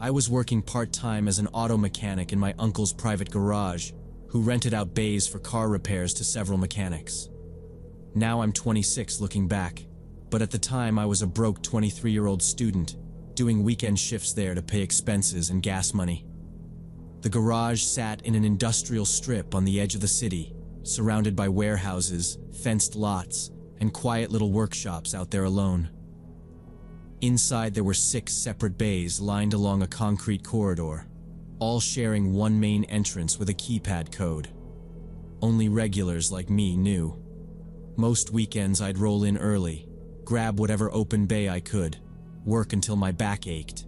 I was working part-time as an auto mechanic in my uncle's private garage, who rented out bays for car repairs to several mechanics. Now I'm 26 looking back, but at the time I was a broke 23-year-old student, doing weekend shifts there to pay expenses and gas money. The garage sat in an industrial strip on the edge of the city, surrounded by warehouses, fenced lots, and quiet little workshops out there alone. Inside there were 6 separate bays lined along a concrete corridor, all sharing one main entrance with a keypad code. Only regulars like me knew. Most weekends I'd roll in early, grab whatever open bay I could, work until my back ached,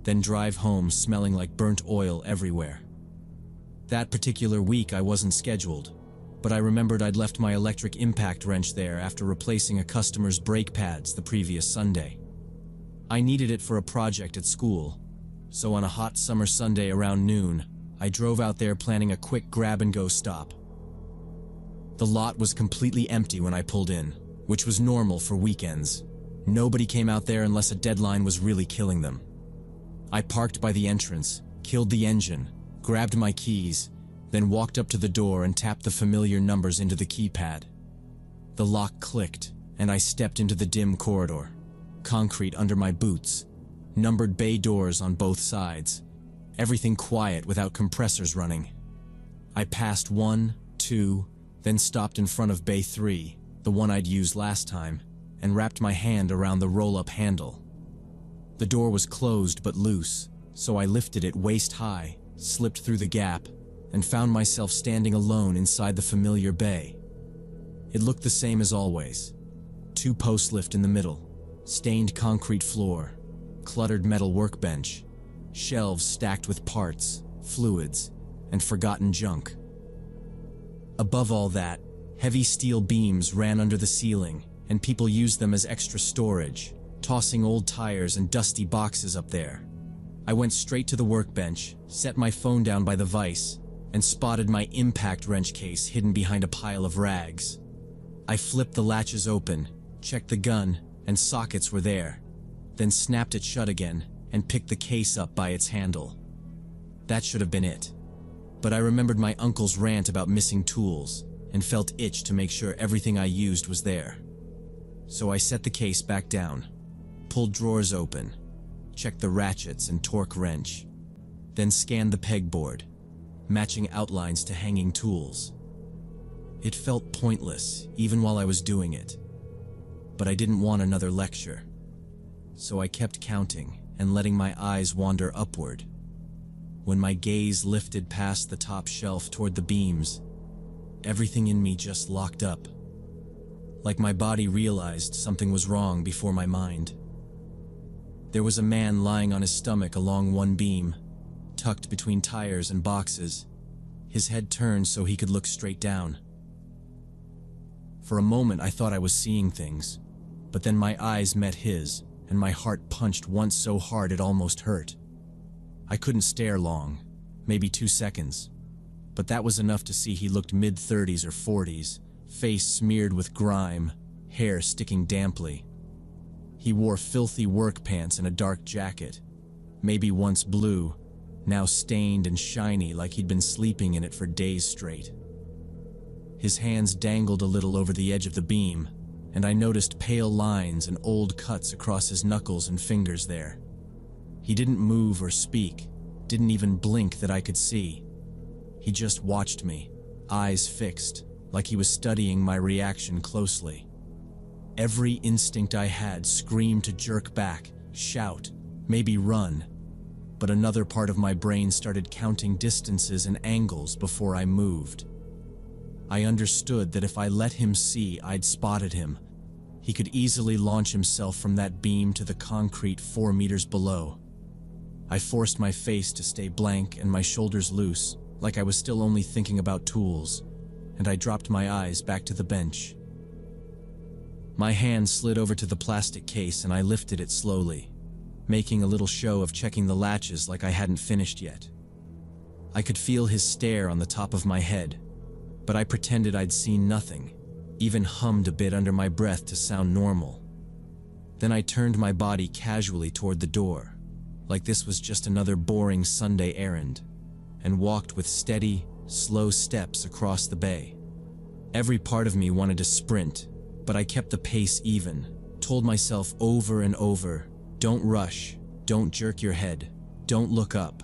then drive home smelling like burnt oil everywhere. That particular week I wasn't scheduled, but I remembered I'd left my electric impact wrench there after replacing a customer's brake pads the previous Sunday. I needed it for a project at school, so on a hot summer Sunday around noon, I drove out there planning a quick grab-and-go stop. The lot was completely empty when I pulled in, which was normal for weekends. Nobody came out there unless a deadline was really killing them. I parked by the entrance, killed the engine, grabbed my keys, then walked up to the door and tapped the familiar numbers into the keypad. The lock clicked, and I stepped into the dim corridor. Concrete under my boots, numbered bay doors on both sides, everything quiet without compressors running. I passed 1, 2, then stopped in front of bay 3, the one I'd used last time, and wrapped my hand around the roll-up handle. The door was closed but loose, so I lifted it waist high, slipped through the gap, and found myself standing alone inside the familiar bay. It looked the same as always. 2 post lift in the middle, stained concrete floor, cluttered metal workbench, shelves stacked with parts, fluids, and forgotten junk. Above all that, heavy steel beams ran under the ceiling, and people used them as extra storage, tossing old tires and dusty boxes up there. I went straight to the workbench, set my phone down by the vise, and spotted my impact wrench case hidden behind a pile of rags. I flipped the latches open, checked the gun, and sockets were there, then snapped it shut again and picked the case up by its handle. That should have been it. But I remembered my uncle's rant about missing tools and felt itch to make sure everything I used was there. So I set the case back down, pulled drawers open, checked the ratchets and torque wrench, then scanned the pegboard, matching outlines to hanging tools. It felt pointless even while I was doing it. But I didn't want another lecture. So I kept counting and letting my eyes wander upward. When my gaze lifted past the top shelf toward the beams, everything in me just locked up. Like my body realized something was wrong before my mind. There was a man lying on his stomach along one beam, tucked between tires and boxes, his head turned so he could look straight down. For a moment I thought I was seeing things. But then my eyes met his, and my heart punched once so hard it almost hurt. I couldn't stare long, maybe 2 seconds, but that was enough to see he looked mid-30s or 40s, face smeared with grime, hair sticking damply. He wore filthy work pants and a dark jacket, maybe once blue, now stained and shiny like he'd been sleeping in it for days straight. His hands dangled a little over the edge of the beam, and I noticed pale lines and old cuts across his knuckles and fingers there. He didn't move or speak, didn't even blink that I could see. He just watched me, eyes fixed, like he was studying my reaction closely. Every instinct I had screamed to jerk back, shout, maybe run, but another part of my brain started counting distances and angles before I moved. I understood that if I let him see I'd spotted him, he could easily launch himself from that beam to the concrete 4 meters below. I forced my face to stay blank and my shoulders loose, like I was still only thinking about tools, and I dropped my eyes back to the bench. My hand slid over to the plastic case and I lifted it slowly, making a little show of checking the latches like I hadn't finished yet. I could feel his stare on the top of my head, but I pretended I'd seen nothing, even hummed a bit under my breath to sound normal. Then I turned my body casually toward the door, like this was just another boring Sunday errand, and walked with steady, slow steps across the bay. Every part of me wanted to sprint, but I kept the pace even, told myself over and over, don't rush, don't jerk your head, don't look up.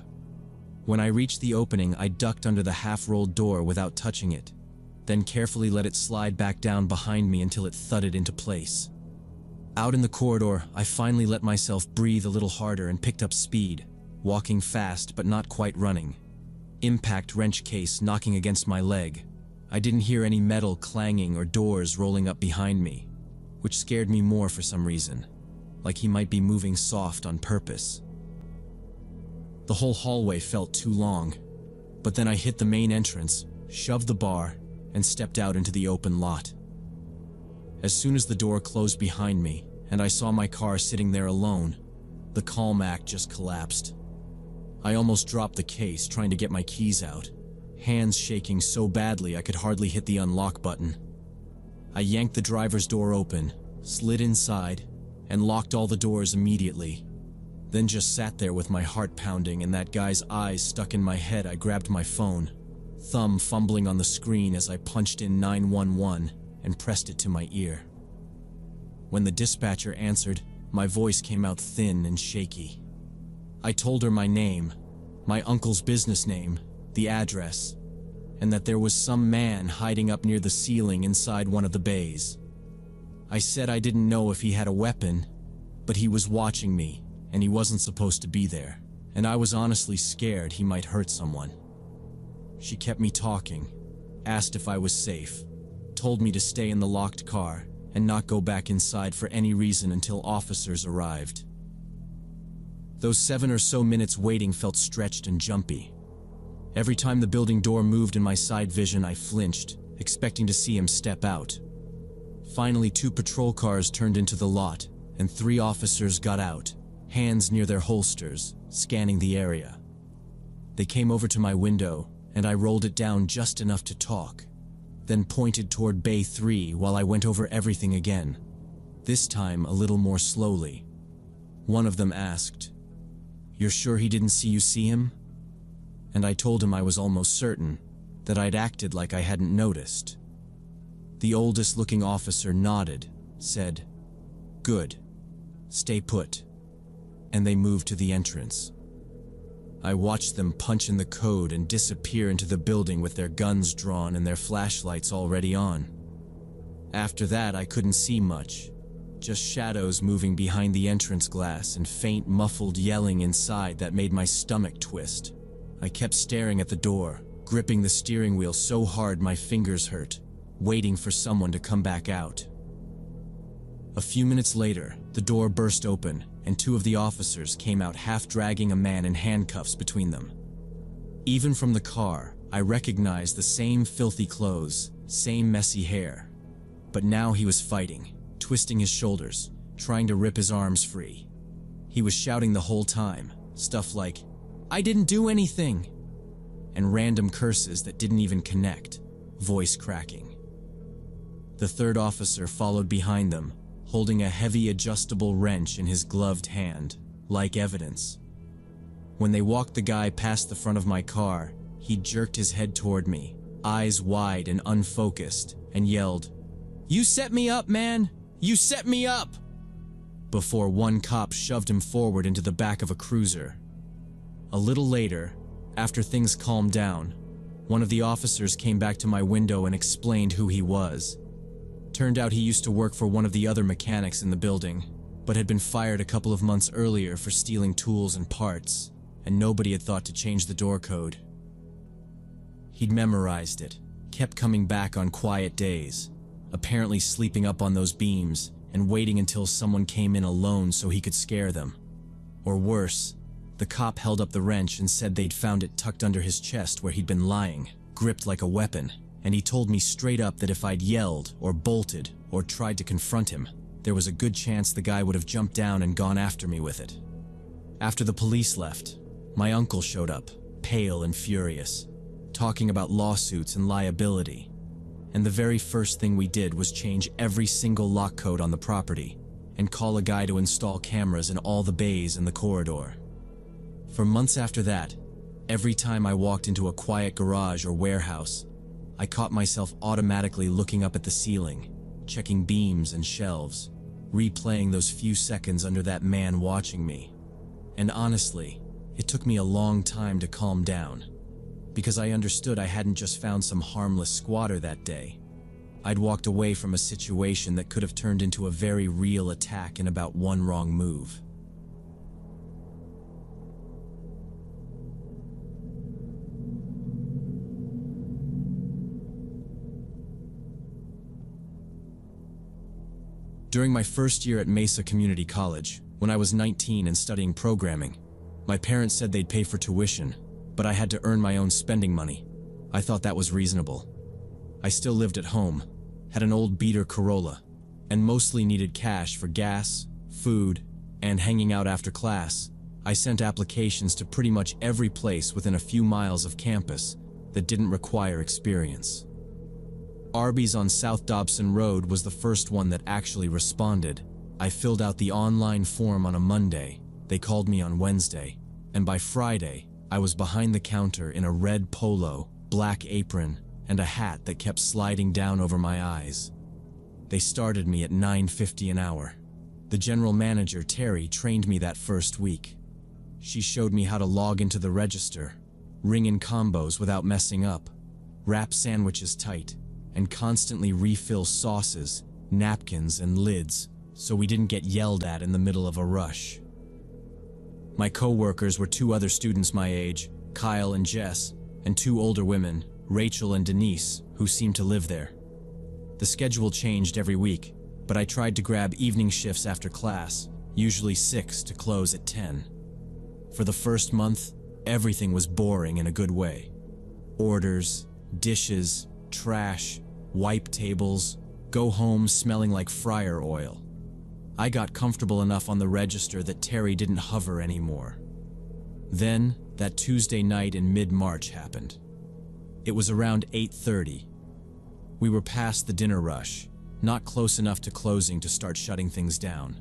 When I reached the opening, I ducked under the half-rolled door without touching it, then carefully let it slide back down behind me until it thudded into place. Out in the corridor, I finally let myself breathe a little harder and picked up speed, walking fast but not quite running. Impact wrench case knocking against my leg. I didn't hear any metal clanging or doors rolling up behind me, which scared me more for some reason, like he might be moving soft on purpose. The whole hallway felt too long, but then I hit the main entrance, shoved the bar, and stepped out into the open lot. As soon as the door closed behind me, and I saw my car sitting there alone, the calm act just collapsed. I almost dropped the case trying to get my keys out, hands shaking so badly I could hardly hit the unlock button. I yanked the driver's door open, slid inside, and locked all the doors immediately. Then just sat there with my heart pounding and that guy's eyes stuck in my head. I grabbed my phone, thumb fumbling on the screen as I punched in 911 and pressed it to my ear. When the dispatcher answered, my voice came out thin and shaky. I told her my name, my uncle's business name, the address, and that there was some man hiding up near the ceiling inside one of the bays. I said I didn't know if he had a weapon, but he was watching me, and he wasn't supposed to be there, and I was honestly scared he might hurt someone. She kept me talking, asked if I was safe, told me to stay in the locked car and not go back inside for any reason until officers arrived. Those 7 or so minutes waiting felt stretched and jumpy. Every time the building door moved in my side vision, I flinched, expecting to see him step out. Finally, 2 patrol cars turned into the lot, and 3 officers got out, hands near their holsters, scanning the area. They came over to my window, and I rolled it down just enough to talk, then pointed toward Bay 3 while I went over everything again, this time a little more slowly. One of them asked, "You're sure he didn't see him?" And I told him I was almost certain, that I'd acted like I hadn't noticed. The oldest-looking officer nodded, said, "Good. Stay put." And they moved to the entrance. I watched them punch in the code and disappear into the building with their guns drawn and their flashlights already on. After that, I couldn't see much, just shadows moving behind the entrance glass and faint muffled yelling inside that made my stomach twist. I kept staring at the door, gripping the steering wheel so hard my fingers hurt, waiting for someone to come back out. A few minutes later, the door burst open, and 2 of the officers came out, half dragging a man in handcuffs between them. Even from the car, I recognized the same filthy clothes, same messy hair. But now he was fighting, twisting his shoulders, trying to rip his arms free. He was shouting the whole time, stuff like, "I didn't do anything," and random curses that didn't even connect, voice cracking. The 3rd officer followed behind them, holding a heavy adjustable wrench in his gloved hand, like evidence. When they walked the guy past the front of my car, he jerked his head toward me, eyes wide and unfocused, and yelled, "You set me up, man! You set me up!" before one cop shoved him forward into the back of a cruiser. A little later, after things calmed down, one of the officers came back to my window and explained who he was. Turned out he used to work for one of the other mechanics in the building, but had been fired a couple of months earlier for stealing tools and parts, and nobody had thought to change the door code. He'd memorized it, kept coming back on quiet days, apparently sleeping up on those beams and waiting until someone came in alone so he could scare them. Or worse, the cop held up the wrench and said they'd found it tucked under his chest where he'd been lying, gripped like a weapon. And he told me straight up that if I'd yelled or bolted or tried to confront him, there was a good chance the guy would have jumped down and gone after me with it. After the police left, my uncle showed up, pale and furious, talking about lawsuits and liability. And the very first thing we did was change every single lock code on the property and call a guy to install cameras in all the bays in the corridor. For months after that, every time I walked into a quiet garage or warehouse, I caught myself automatically looking up at the ceiling, checking beams and shelves, replaying those few seconds under that man watching me. And honestly, it took me a long time to calm down, because I understood I hadn't just found some harmless squatter that day. I'd walked away from a situation that could have turned into a very real attack in about one wrong move. During my first year at Mesa Community College, when I was 19 and studying programming, my parents said they'd pay for tuition, but I had to earn my own spending money. I thought that was reasonable. I still lived at home, had an old beater Corolla, and mostly needed cash for gas, food, and hanging out after class. I sent applications to pretty much every place within a few miles of campus that didn't require experience. Arby's on South Dobson Road was the first one that actually responded. I filled out the online form on a Monday, they called me on Wednesday, and by Friday, I was behind the counter in a red polo, black apron, and a hat that kept sliding down over my eyes. They started me at $9.50 an hour. The general manager, Terry, trained me that first week. She showed me how to log into the register, ring in combos without messing up, wrap sandwiches tight, and constantly refill sauces, napkins, and lids so we didn't get yelled at in the middle of a rush. My co-workers were two other students my age, Kyle and Jess, and two older women, Rachel and Denise, who seemed to live there. The schedule changed every week, but I tried to grab evening shifts after class, usually 6 to close at 10. For the first month, everything was boring in a good way. Orders, dishes, trash, wipe tables, go home smelling like fryer oil. I got comfortable enough on the register that Terry didn't hover anymore. Then, that Tuesday night in mid-March happened. It was around 8:30. We were past the dinner rush, not close enough to closing to start shutting things down.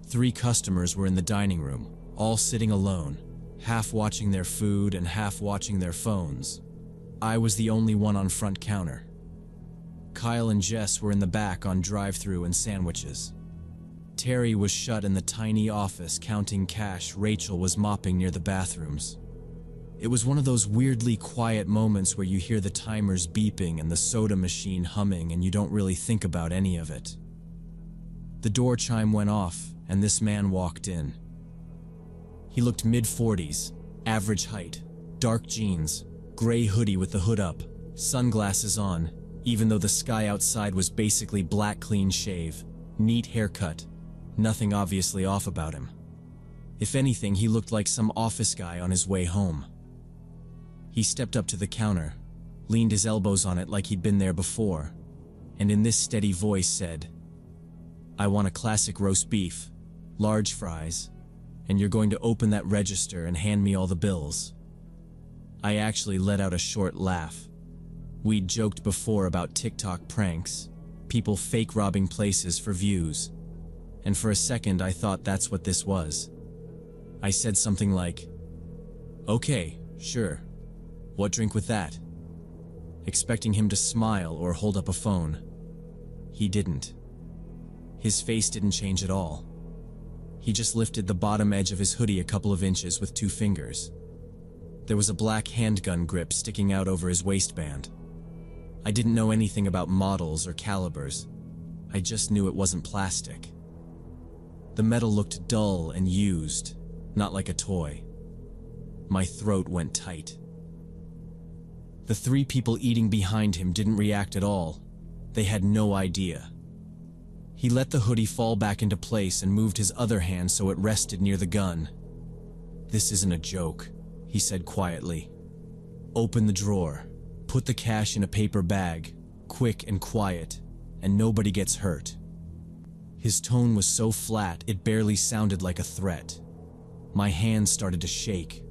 3 customers were in the dining room, all sitting alone, half watching their food and half watching their phones. I was the only one on front counter. Kyle and Jess were in the back on drive-thru and sandwiches. Terry was shut in the tiny office counting cash. Rachel was mopping near the bathrooms. It was one of those weirdly quiet moments where you hear the timers beeping and the soda machine humming and you don't really think about any of it. The door chime went off and this man walked in. He looked mid-40s, average height, dark jeans, gray hoodie with the hood up, sunglasses on, even though the sky outside was basically black clean shave, neat haircut, nothing obviously off about him. If anything, he looked like some office guy on his way home. He stepped up to the counter, leaned his elbows on it like he'd been there before, and in this steady voice said, "I want a classic roast beef, large fries, and you're going to open that register and hand me all the bills." I actually let out a short laugh. We'd joked before about TikTok pranks, people fake robbing places for views, and for a second I thought that's what this was. I said something like, "Okay, sure. What drink with that?" expecting him to smile or hold up a phone. He didn't. His face didn't change at all. He just lifted the bottom edge of his hoodie a couple of inches with 2 fingers. There was a black handgun grip sticking out over his waistband. I didn't know anything about models or calibers. I just knew it wasn't plastic. The metal looked dull and used, not like a toy. My throat went tight. The 3 people eating behind him didn't react at all. They had no idea. He let the hoodie fall back into place and moved his other hand so it rested near the gun. "This isn't a joke," he said quietly. "Open the drawer, put the cash in a paper bag, quick and quiet, and nobody gets hurt." His tone was so flat it barely sounded like a threat. My hands started to shake.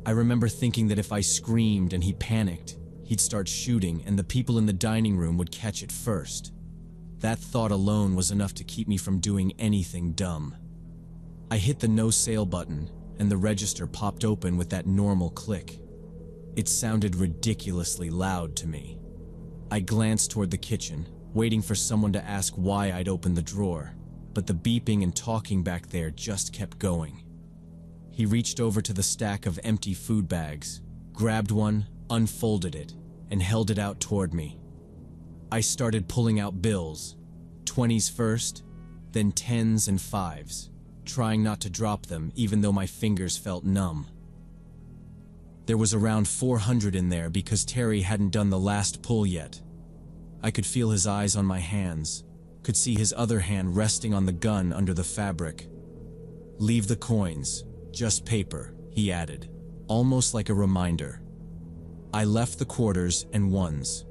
I remember thinking that if I screamed and he panicked, he'd start shooting and the people in the dining room would catch it first. That thought alone was enough to keep me from doing anything dumb. I hit the no sale button, and the register popped open with that normal click. It sounded ridiculously loud to me. I glanced toward the kitchen, waiting for someone to ask why I'd opened the drawer, but the beeping and talking back there just kept going. He reached over to the stack of empty food bags, grabbed one, unfolded it, and held it out toward me. I started pulling out bills, 20s first, then 10s and 5s, trying not to drop them even though my fingers felt numb. There was around 400 in there because Terry hadn't done the last pull yet. I could feel his eyes on my hands, could see his other hand resting on the gun under the fabric. "Leave the coins, just paper," he added, almost like a reminder. I left the quarters and ones.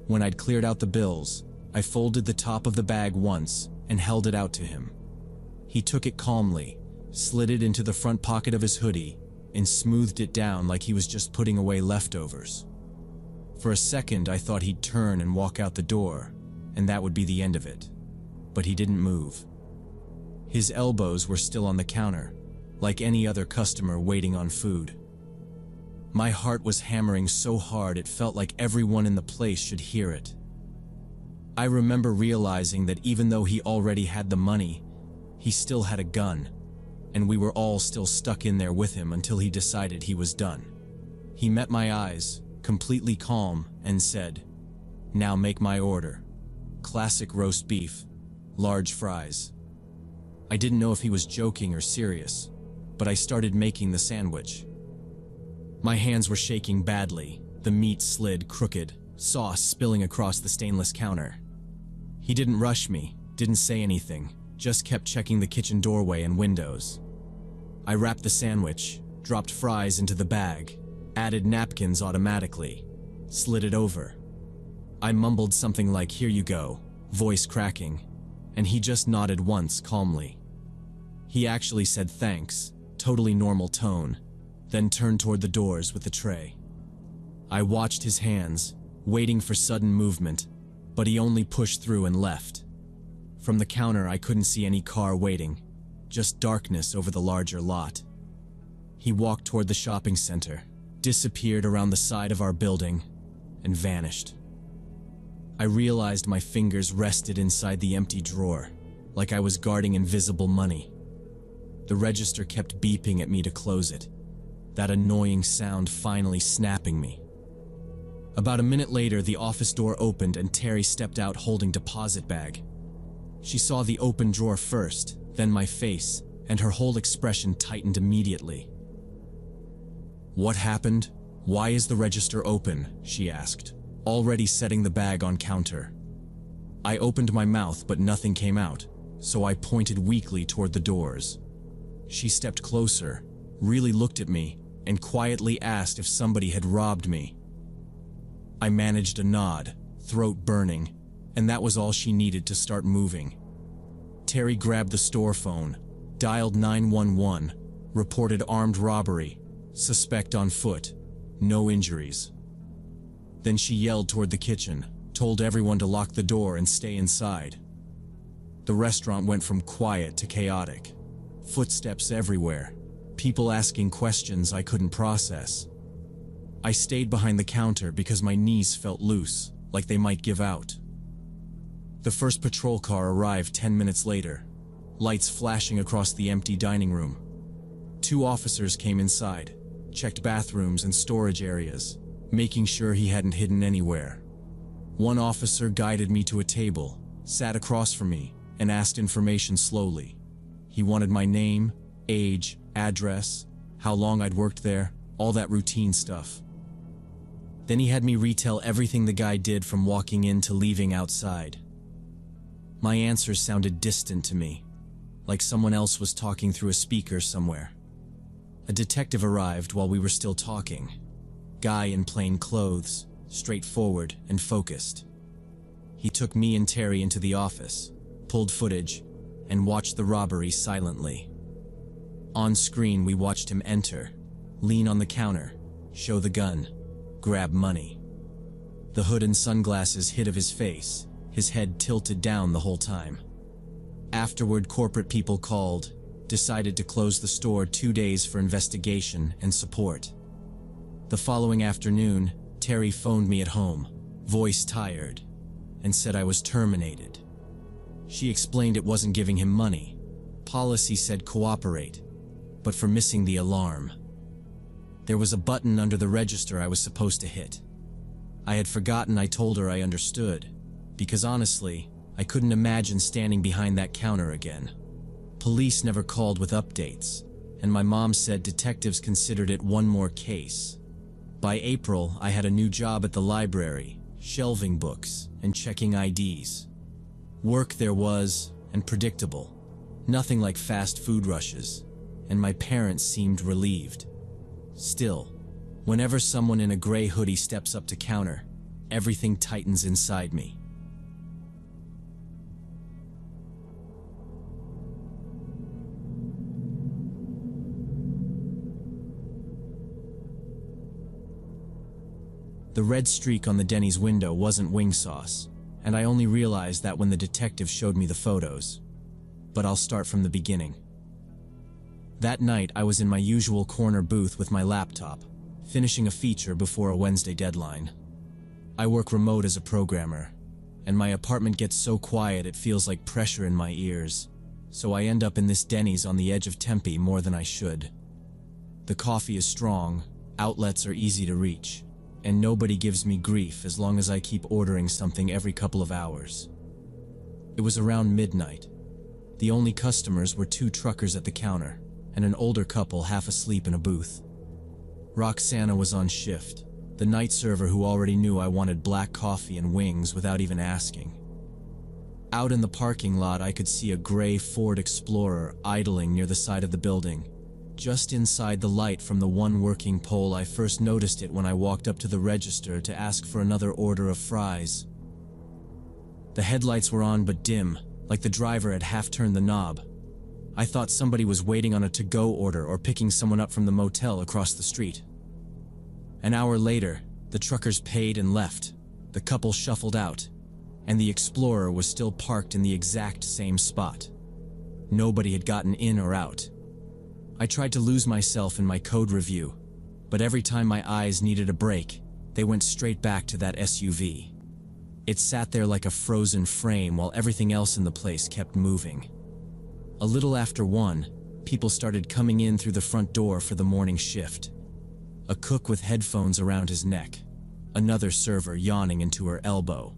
When I'd cleared out the bills, I folded the top of the bag once and held it out to him. He took it calmly, slid it into the front pocket of his hoodie, and smoothed it down like he was just putting away leftovers. For a second, I thought he'd turn and walk out the door, and that would be the end of it. But he didn't move. His elbows were still on the counter, like any other customer waiting on food. My heart was hammering so hard it felt like everyone in the place should hear it. I remember realizing that even though he already had the money, he still had a gun, and we were all still stuck in there with him until he decided he was done. He met my eyes, completely calm, and said, "Now make my order. Classic roast beef, large fries." I didn't know if he was joking or serious, but I started making the sandwich. My hands were shaking badly, the meat slid crooked, sauce spilling across the stainless counter. He didn't rush me, didn't say anything, just kept checking the kitchen doorway and windows. I wrapped the sandwich, dropped fries into the bag, added napkins automatically, slid it over. I mumbled something like, "Here you go," voice cracking, and he just nodded once calmly. He actually said thanks, totally normal tone, then turned toward the doors with the tray. I watched his hands, waiting for sudden movement, but he only pushed through and left. From the counter, I couldn't see any car waiting, just darkness over the larger lot. He walked toward the shopping center, disappeared around the side of our building, and vanished. I realized my fingers rested inside the empty drawer, like I was guarding invisible money. The register kept beeping at me to close it, that annoying sound finally snapping me. About a minute later, the office door opened and Terry stepped out holding deposit bag. She saw the open drawer first, then my face, and her whole expression tightened immediately. "What happened? Why is the register open?" she asked, already setting the bag on counter. I opened my mouth, but nothing came out, so I pointed weakly toward the doors. She stepped closer, really looked at me, and quietly asked if somebody had robbed me. I managed a nod, throat burning, and that was all she needed to start moving. Terry grabbed the store phone, dialed 911, reported armed robbery, suspect on foot, no injuries. Then she yelled toward the kitchen, told everyone to lock the door and stay inside. The restaurant went from quiet to chaotic. Footsteps everywhere, people asking questions I couldn't process. I stayed behind the counter because my knees felt loose, like they might give out. The first patrol car arrived 10 minutes later, lights flashing across the empty dining room. 2 officers came inside, checked bathrooms and storage areas, making sure he hadn't hidden anywhere. One officer guided me to a table, sat across from me, and asked information slowly. He wanted my name, age, address, how long I'd worked there, all that routine stuff. Then he had me retell everything the guy did from walking in to leaving outside. My answers sounded distant to me, like someone else was talking through a speaker somewhere. A detective arrived while we were still talking. Guy in plain clothes, straightforward and focused. He took me and Terry into the office, pulled footage, and watched the robbery silently. On screen, we watched him enter, lean on the counter, show the gun, grab money. The hood and sunglasses hid of his face, his head tilted down the whole time. Afterward, corporate people called, decided to close the store 2 days for investigation and support. The following afternoon, Terry phoned me at home, voice tired, and said I was terminated. She explained it wasn't giving him money. Policy said cooperate, but for missing the alarm. There was a button under the register I was supposed to hit. I had forgotten I told her I understood, because honestly, I couldn't imagine standing behind that counter again. Police never called with updates, and my mom said detectives considered it one more case. By April, I had a new job at the library, shelving books and checking IDs. Work there was, and predictable. Nothing like fast food rushes, and my parents seemed relieved. Still, whenever someone in a gray hoodie steps up to counter, everything tightens inside me. The red streak on the Denny's window wasn't wing sauce, and I only realized that when the detective showed me the photos. But I'll start from the beginning. That night, I was in my usual corner booth with my laptop, finishing a feature before a Wednesday deadline. I work remote as a programmer, and my apartment gets so quiet it feels like pressure in my ears, so I end up in this Denny's on the edge of Tempe more than I should. The coffee is strong, outlets are easy to reach, and nobody gives me grief as long as I keep ordering something every couple of hours. It was around midnight. The only customers were 2 truckers at the counter, and an older couple half asleep in a booth. Roxana was on shift, the night server who already knew I wanted black coffee and wings without even asking. Out in the parking lot, I could see a gray Ford Explorer idling near the side of the building, just inside the light from the one working pole. I first noticed it when I walked up to the register to ask for another order of fries. The headlights were on but dim, like the driver had half turned the knob. I thought somebody was waiting on a to-go order or picking someone up from the motel across the street. An hour later, the truckers paid and left. The couple shuffled out, and the Explorer was still parked in the exact same spot. Nobody had gotten in or out. I tried to lose myself in my code review, but every time my eyes needed a break, they went straight back to that SUV. It sat there like a frozen frame while everything else in the place kept moving. A little after 1, people started coming in through the front door for the morning shift. A cook with headphones around his neck, another server yawning into her elbow.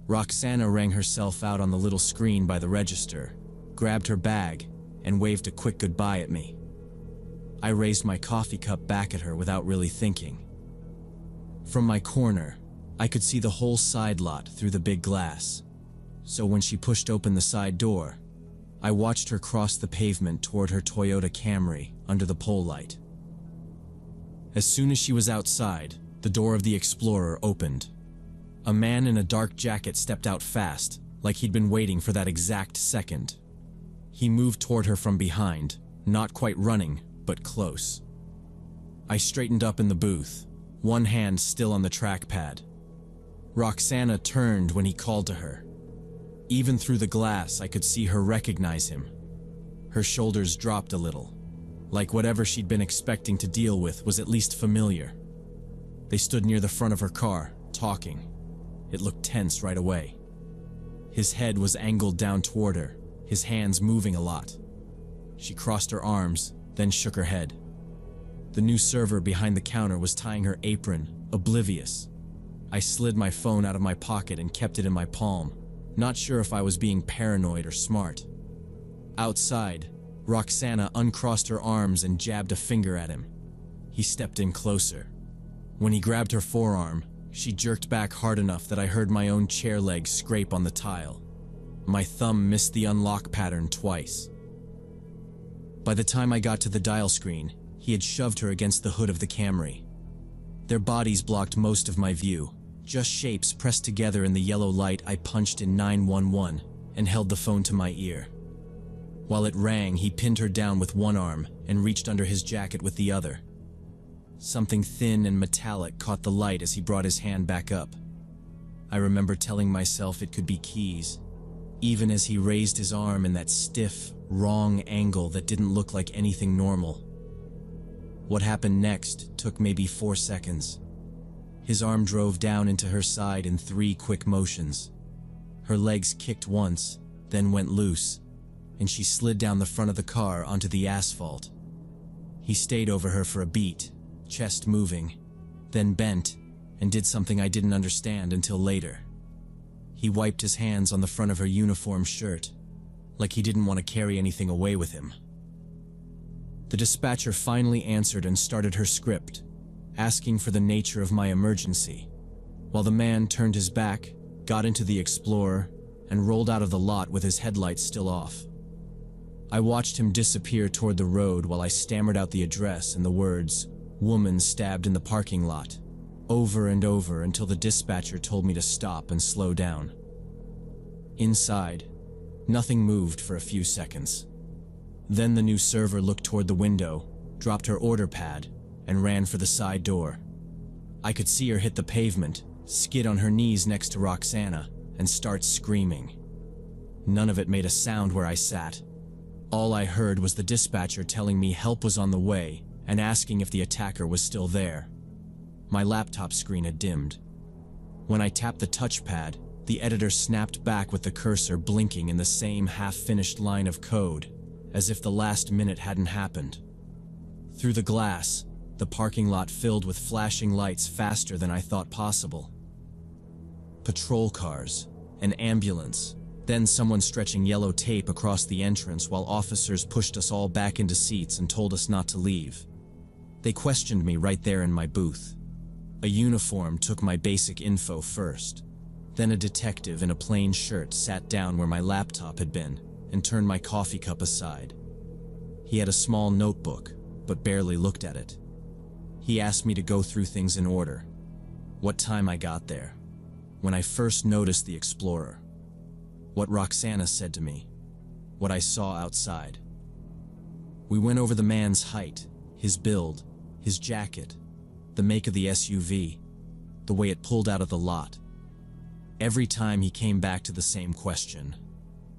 Roxana rang herself out on the little screen by the register, grabbed her bag, and waved a quick goodbye at me. I raised my coffee cup back at her without really thinking. From my corner, I could see the whole side lot through the big glass, so when she pushed open the side door, I watched her cross the pavement toward her Toyota Camry under the pole light. As soon as she was outside, the door of the Explorer opened. A man in a dark jacket stepped out fast, like he'd been waiting for that exact second. He moved toward her from behind, not quite running, but close. I straightened up in the booth, one hand still on the trackpad. Roxana turned when he called to her. Even through the glass, I could see her recognize him. Her shoulders dropped a little, like whatever she'd been expecting to deal with was at least familiar. They stood near the front of her car, talking. It looked tense right away. His head was angled down toward her, his hands moving a lot. She crossed her arms, then shook her head. The new server behind the counter was tying her apron, oblivious. I slid my phone out of my pocket and kept it in my palm, not sure if I was being paranoid or smart. Outside, Roxana uncrossed her arms and jabbed a finger at him. He stepped in closer. When he grabbed her forearm, she jerked back hard enough that I heard my own chair leg scrape on the tile. My thumb missed the unlock pattern twice. By the time I got to the dial screen, he had shoved her against the hood of the Camry. Their bodies blocked most of my view, just shapes pressed together in the yellow light. I punched in 911 and held the phone to my ear. While it rang, he pinned her down with one arm and reached under his jacket with the other. Something thin and metallic caught the light as he brought his hand back up. I remember telling myself it could be keys, even as he raised his arm in that stiff, wrong angle that didn't look like anything normal. What happened next took maybe 4 seconds. His arm drove down into her side in 3 quick motions. Her legs kicked once, then went loose, and she slid down the front of the car onto the asphalt. He stayed over her for a beat, chest moving, then bent and did something I didn't understand until later. He wiped his hands on the front of her uniform shirt, like he didn't want to carry anything away with him. The dispatcher finally answered and started her script, asking for the nature of my emergency, while the man turned his back, got into the Explorer, and rolled out of the lot with his headlights still off. I watched him disappear toward the road while I stammered out the address and the words, "Woman stabbed in the parking lot," over and over until the dispatcher told me to stop and slow down. Inside, nothing moved for a few seconds. Then the new server looked toward the window, dropped her order pad, and ran for the side door. I could see her hit the pavement, skid on her knees next to Roxana, and start screaming. None of it made a sound where I sat. All I heard was the dispatcher telling me help was on the way and asking if the attacker was still there. My laptop screen had dimmed. When I tapped the touchpad, the editor snapped back with the cursor blinking in the same half-finished line of code, as if the last minute hadn't happened. Through the glass, the parking lot filled with flashing lights faster than I thought possible. Patrol cars, an ambulance, then someone stretching yellow tape across the entrance while officers pushed us all back into seats and told us not to leave. They questioned me right there in my booth. A uniform took my basic info first. Then a detective in a plain shirt sat down where my laptop had been and turned my coffee cup aside. He had a small notebook, but barely looked at it. He asked me to go through things in order. What time I got there, when I first noticed the Explorer, what Roxana said to me, what I saw outside. We went over the man's height, his build, his jacket, the make of the SUV, the way it pulled out of the lot. Every time he came back to the same question.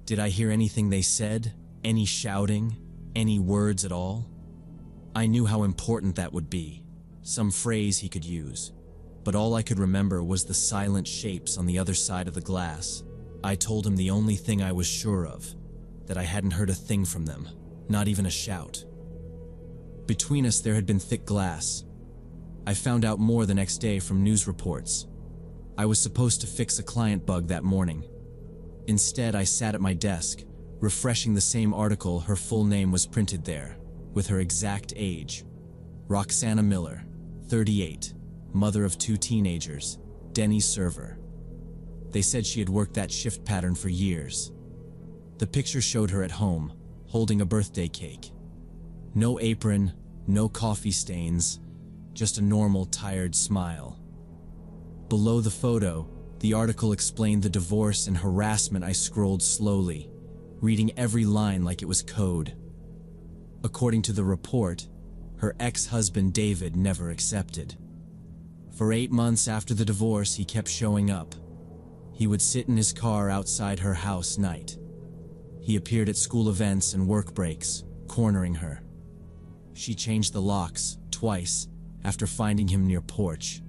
Did I hear anything they said? Any shouting? Any words at all? I knew how important that would be, some phrase he could use, but all I could remember was the silent shapes on the other side of the glass. I told him the only thing I was sure of, that I hadn't heard a thing from them, not even a shout. Between us there had been thick glass. I found out more the next day from news reports. I was supposed to fix a client bug that morning. Instead, I sat at my desk, refreshing the same article. Her full name was printed there, with her exact age. Roxana Miller, 38, mother of 2 teenagers, Denny's server. They said she had worked that shift pattern for years. The picture showed her at home, holding a birthday cake. No apron, no coffee stains, just a normal, tired smile. Below the photo, the article explained the divorce and harassment. I scrolled slowly, reading every line like it was code. According to the report, her ex-husband David never accepted. For 8 months after the divorce, he kept showing up. He would sit in his car outside her house night. He appeared at school events and work breaks, cornering her. She changed the locks twice after finding him near porch.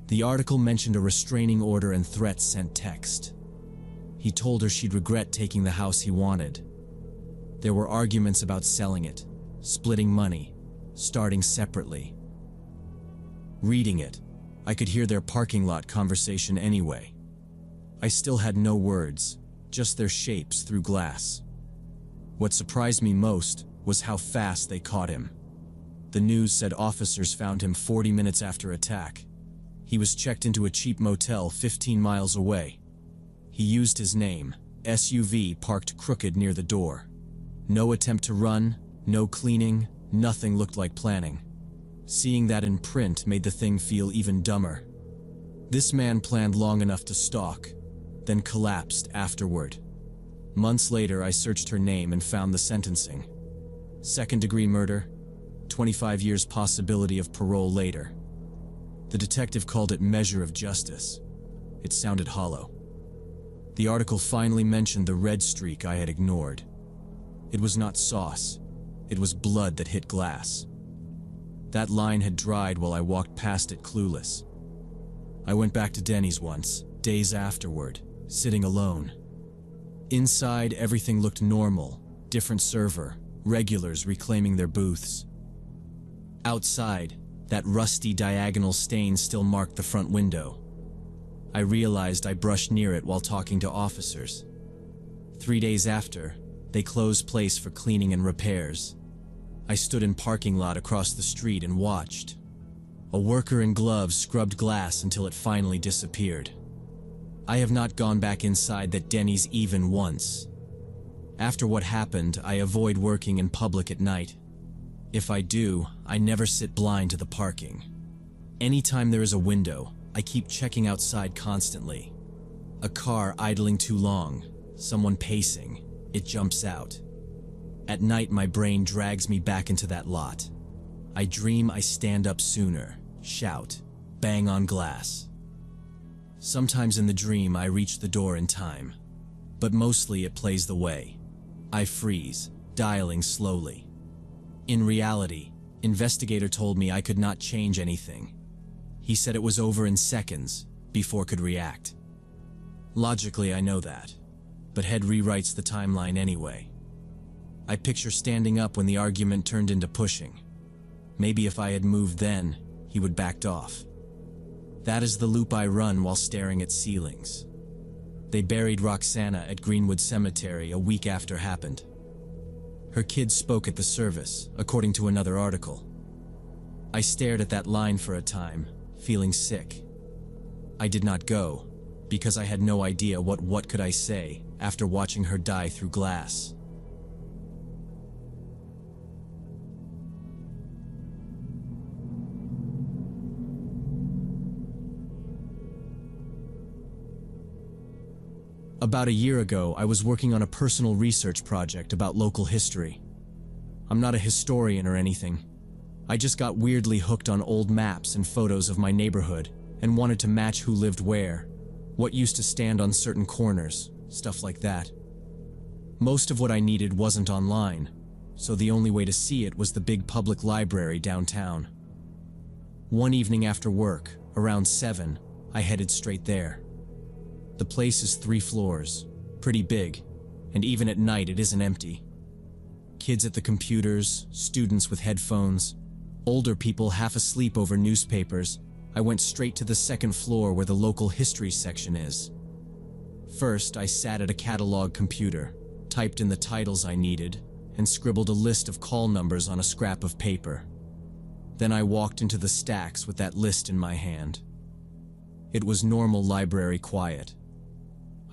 The article mentioned a restraining order and threats sent text. He told her she'd regret taking the house he wanted. There were arguments about selling it, splitting money, starting separately. Reading it, I could hear their parking lot conversation anyway. I still had no words, just their shapes through glass. What surprised me most was how fast they caught him. The news said officers found him 40 minutes after attack. He was checked into a cheap motel 15 miles away. He used his name, SUV parked crooked near the door. No attempt to run, no cleaning, nothing looked like planning. Seeing that in print made the thing feel even dumber. This man planned long enough to stalk, then collapsed afterward. Months later, I searched her name and found the sentencing. 2nd-degree murder, 25 years possibility of parole later. The detective called it measure of justice. It sounded hollow. The article finally mentioned the red streak I had ignored. It was not sauce. It was blood that hit glass. That line had dried while I walked past it clueless. I went back to Denny's once, days afterward, sitting alone. Inside, everything looked normal. Different server, regulars reclaiming their booths. Outside, that rusty diagonal stain still marked the front window. I realized I brushed near it while talking to officers. 3 days after, they closed place for cleaning and repairs. I stood in parking lot across the street and watched. A worker in gloves scrubbed glass until it finally disappeared. I have not gone back inside that Denny's even once. After what happened, I avoid working in public at night. If I do, I never sit blind to the parking. Anytime there is a window, I keep checking outside constantly. A car idling too long, someone pacing, it jumps out. At night, my brain drags me back into that lot. I dream I stand up sooner, shout, bang on glass. Sometimes in the dream, I reach the door in time, but mostly it plays the way. I freeze, dialing slowly. In reality, investigator told me I could not change anything. He said it was over in seconds, before could react. Logically, I know that, but head rewrites the timeline anyway. I picture standing up when the argument turned into pushing. Maybe if I had moved then, he would backed off. That is the loop I run while staring at ceilings. They buried Roxana at Greenwood Cemetery a week after happened. Her kids spoke at the service, according to another article. I stared at that line for a time, feeling sick. I did not go, because I had no idea what could I say after watching her die through glass. About a year ago, I was working on a personal research project about local history. I'm not a historian or anything. I just got weirdly hooked on old maps and photos of my neighborhood and wanted to match who lived where, what used to stand on certain corners, stuff like that. Most of what I needed wasn't online, so the only way to see it was the big public library downtown. One evening after work, around 7, I headed straight there. The place is 3 floors, pretty big, and even at night it isn't empty. Kids at the computers, students with headphones, older people half asleep over newspapers. I went straight to the 2nd floor where the local history section is. First, I sat at a catalog computer, typed in the titles I needed, and scribbled a list of call numbers on a scrap of paper. Then I walked into the stacks with that list in my hand. It was normal library quiet.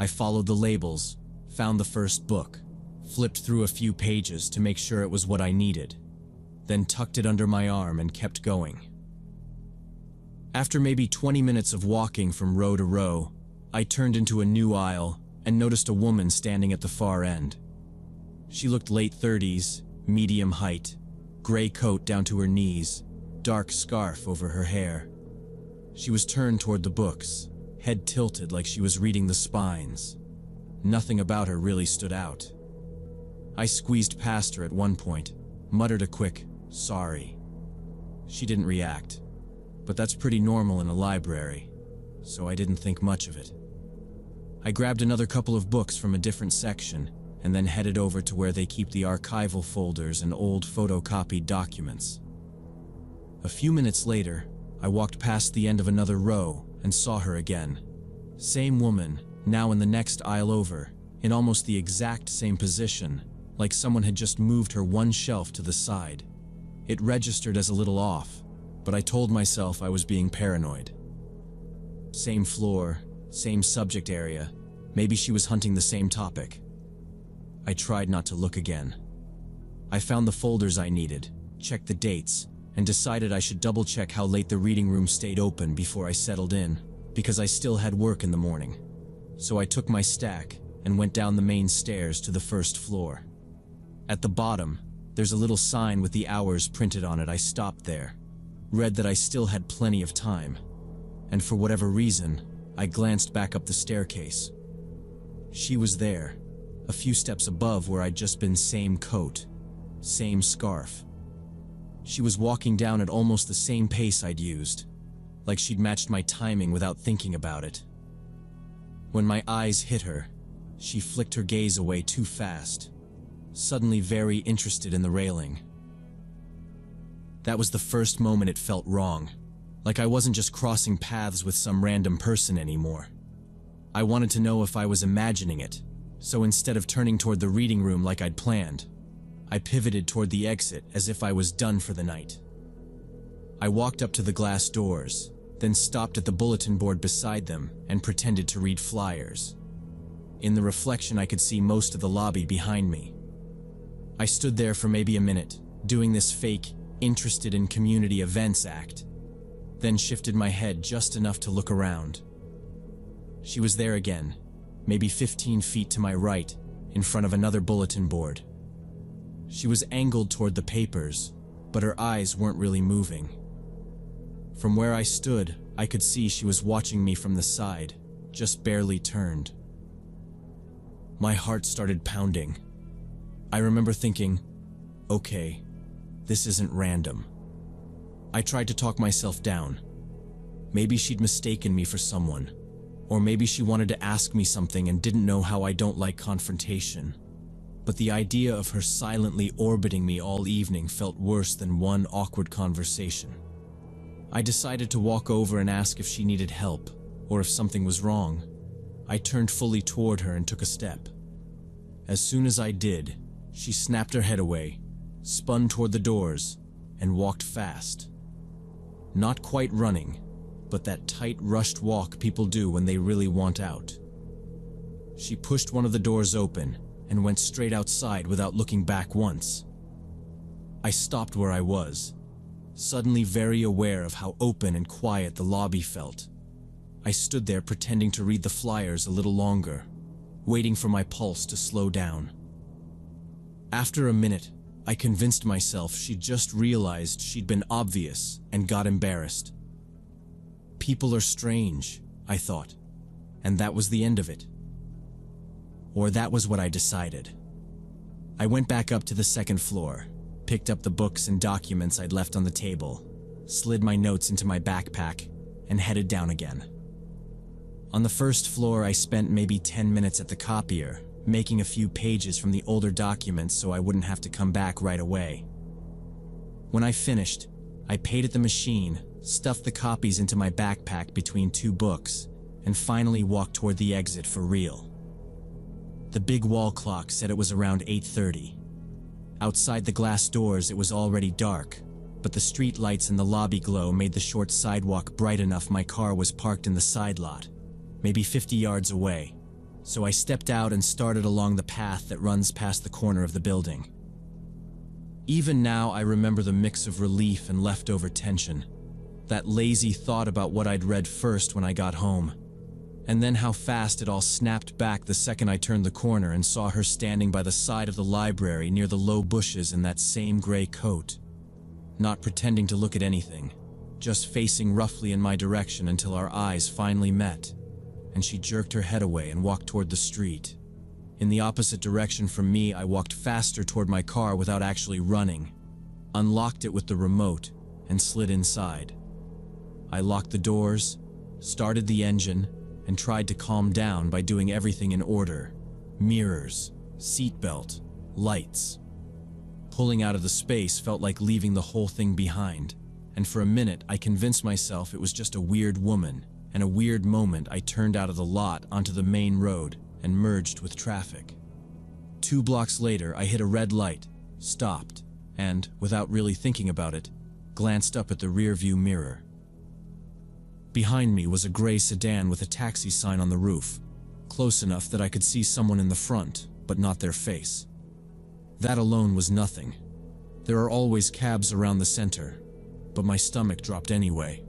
I followed the labels, found the first book, flipped through a few pages to make sure it was what I needed, then tucked it under my arm and kept going. After maybe 20 minutes of walking from row to row, I turned into a new aisle and noticed a woman standing at the far end. She looked late 30s, medium height, gray coat down to her knees, dark scarf over her hair. She was turned toward the books, head tilted like she was reading the spines. Nothing about her really stood out. I squeezed past her at one point, muttered a quick, "Sorry." She didn't react, but that's pretty normal in a library, so I didn't think much of it. I grabbed another couple of books from a different section and then headed over to where they keep the archival folders and old photocopied documents. A few minutes later, I walked past the end of another row and saw her again. Same woman, now in the next aisle over, in almost the exact same position, like someone had just moved her one shelf to the side. It registered as a little off, but I told myself I was being paranoid. Same floor, same subject area, maybe she was hunting the same topic. I tried not to look again. I found the folders I needed, checked the dates, and decided I should double-check how late the reading room stayed open before I settled in, because I still had work in the morning. So I took my stack and went down the main stairs to the 1st floor. At the bottom, there's a little sign with the hours printed on it. I stopped there, read that I still had plenty of time, and for whatever reason, I glanced back up the staircase. She was there, a few steps above where I'd just been, same coat, same scarf. She was walking down at almost the same pace I'd used, like she'd matched my timing without thinking about it. When my eyes hit her, she flicked her gaze away too fast, suddenly very interested in the railing. That was the first moment it felt wrong, like I wasn't just crossing paths with some random person anymore. I wanted to know if I was imagining it, so instead of turning toward the reading room like I'd planned, I pivoted toward the exit as if I was done for the night. I walked up to the glass doors, then stopped at the bulletin board beside them and pretended to read flyers. In the reflection, I could see most of the lobby behind me. I stood there for maybe a minute, doing this fake, interested in community events act, then shifted my head just enough to look around. She was there again, maybe 15 feet to my right, in front of another bulletin board. She was angled toward the papers, but her eyes weren't really moving. From where I stood, I could see she was watching me from the side, just barely turned. My heart started pounding. I remember thinking, okay, this isn't random. I tried to talk myself down. Maybe she'd mistaken me for someone, or maybe she wanted to ask me something and didn't know how I don't like confrontation. But the idea of her silently orbiting me all evening felt worse than one awkward conversation. I decided to walk over and ask if she needed help, or if something was wrong. I turned fully toward her and took a step. As soon as I did, she snapped her head away, spun toward the doors, and walked fast. Not quite running, but that tight, rushed walk people do when they really want out. She pushed one of the doors open and went straight outside without looking back once. I stopped where I was, suddenly very aware of how open and quiet the lobby felt. I stood there pretending to read the flyers a little longer, waiting for my pulse to slow down. After a minute, I convinced myself she'd just realized she'd been obvious and got embarrassed. People are strange, I thought, and that was the end of it. Or that was what I decided. I went back up to the second floor, picked up the books and documents I'd left on the table, slid my notes into my backpack, and headed down again. On the first floor, I spent maybe 10 minutes at the copier, making a few pages from the older documents so I wouldn't have to come back right away. When I finished, I paid at the machine, stuffed the copies into my backpack between two books, and finally walked toward the exit for real. The big wall clock said it was around 8:30. Outside the glass doors, it was already dark, but the street lights and the lobby glow made the short sidewalk bright enough my car was parked in the side lot, maybe 50 yards away, so I stepped out and started along the path that runs past the corner of the building. Even now, I remember the mix of relief and leftover tension, that lazy thought about what I'd read first when I got home, and then how fast it all snapped back the second I turned the corner and saw her standing by the side of the library near the low bushes in that same gray coat, not pretending to look at anything, just facing roughly in my direction until our eyes finally met, and she jerked her head away and walked toward the street. In the opposite direction from me, I walked faster toward my car without actually running, unlocked it with the remote, and slid inside. I locked the doors, started the engine, and tried to calm down by doing everything in order: mirrors, seatbelt, lights. Pulling out of the space felt like leaving the whole thing behind, and for a minute I convinced myself it was just a weird woman, and a weird moment I turned out of the lot onto the main road and merged with traffic. 2 blocks later, I hit a red light, stopped, and, without really thinking about it, glanced up at the rearview mirror. Behind me was a gray sedan with a taxi sign on the roof, close enough that I could see someone in the front, but not their face. That alone was nothing. There are always cabs around the center, but my stomach dropped anyway.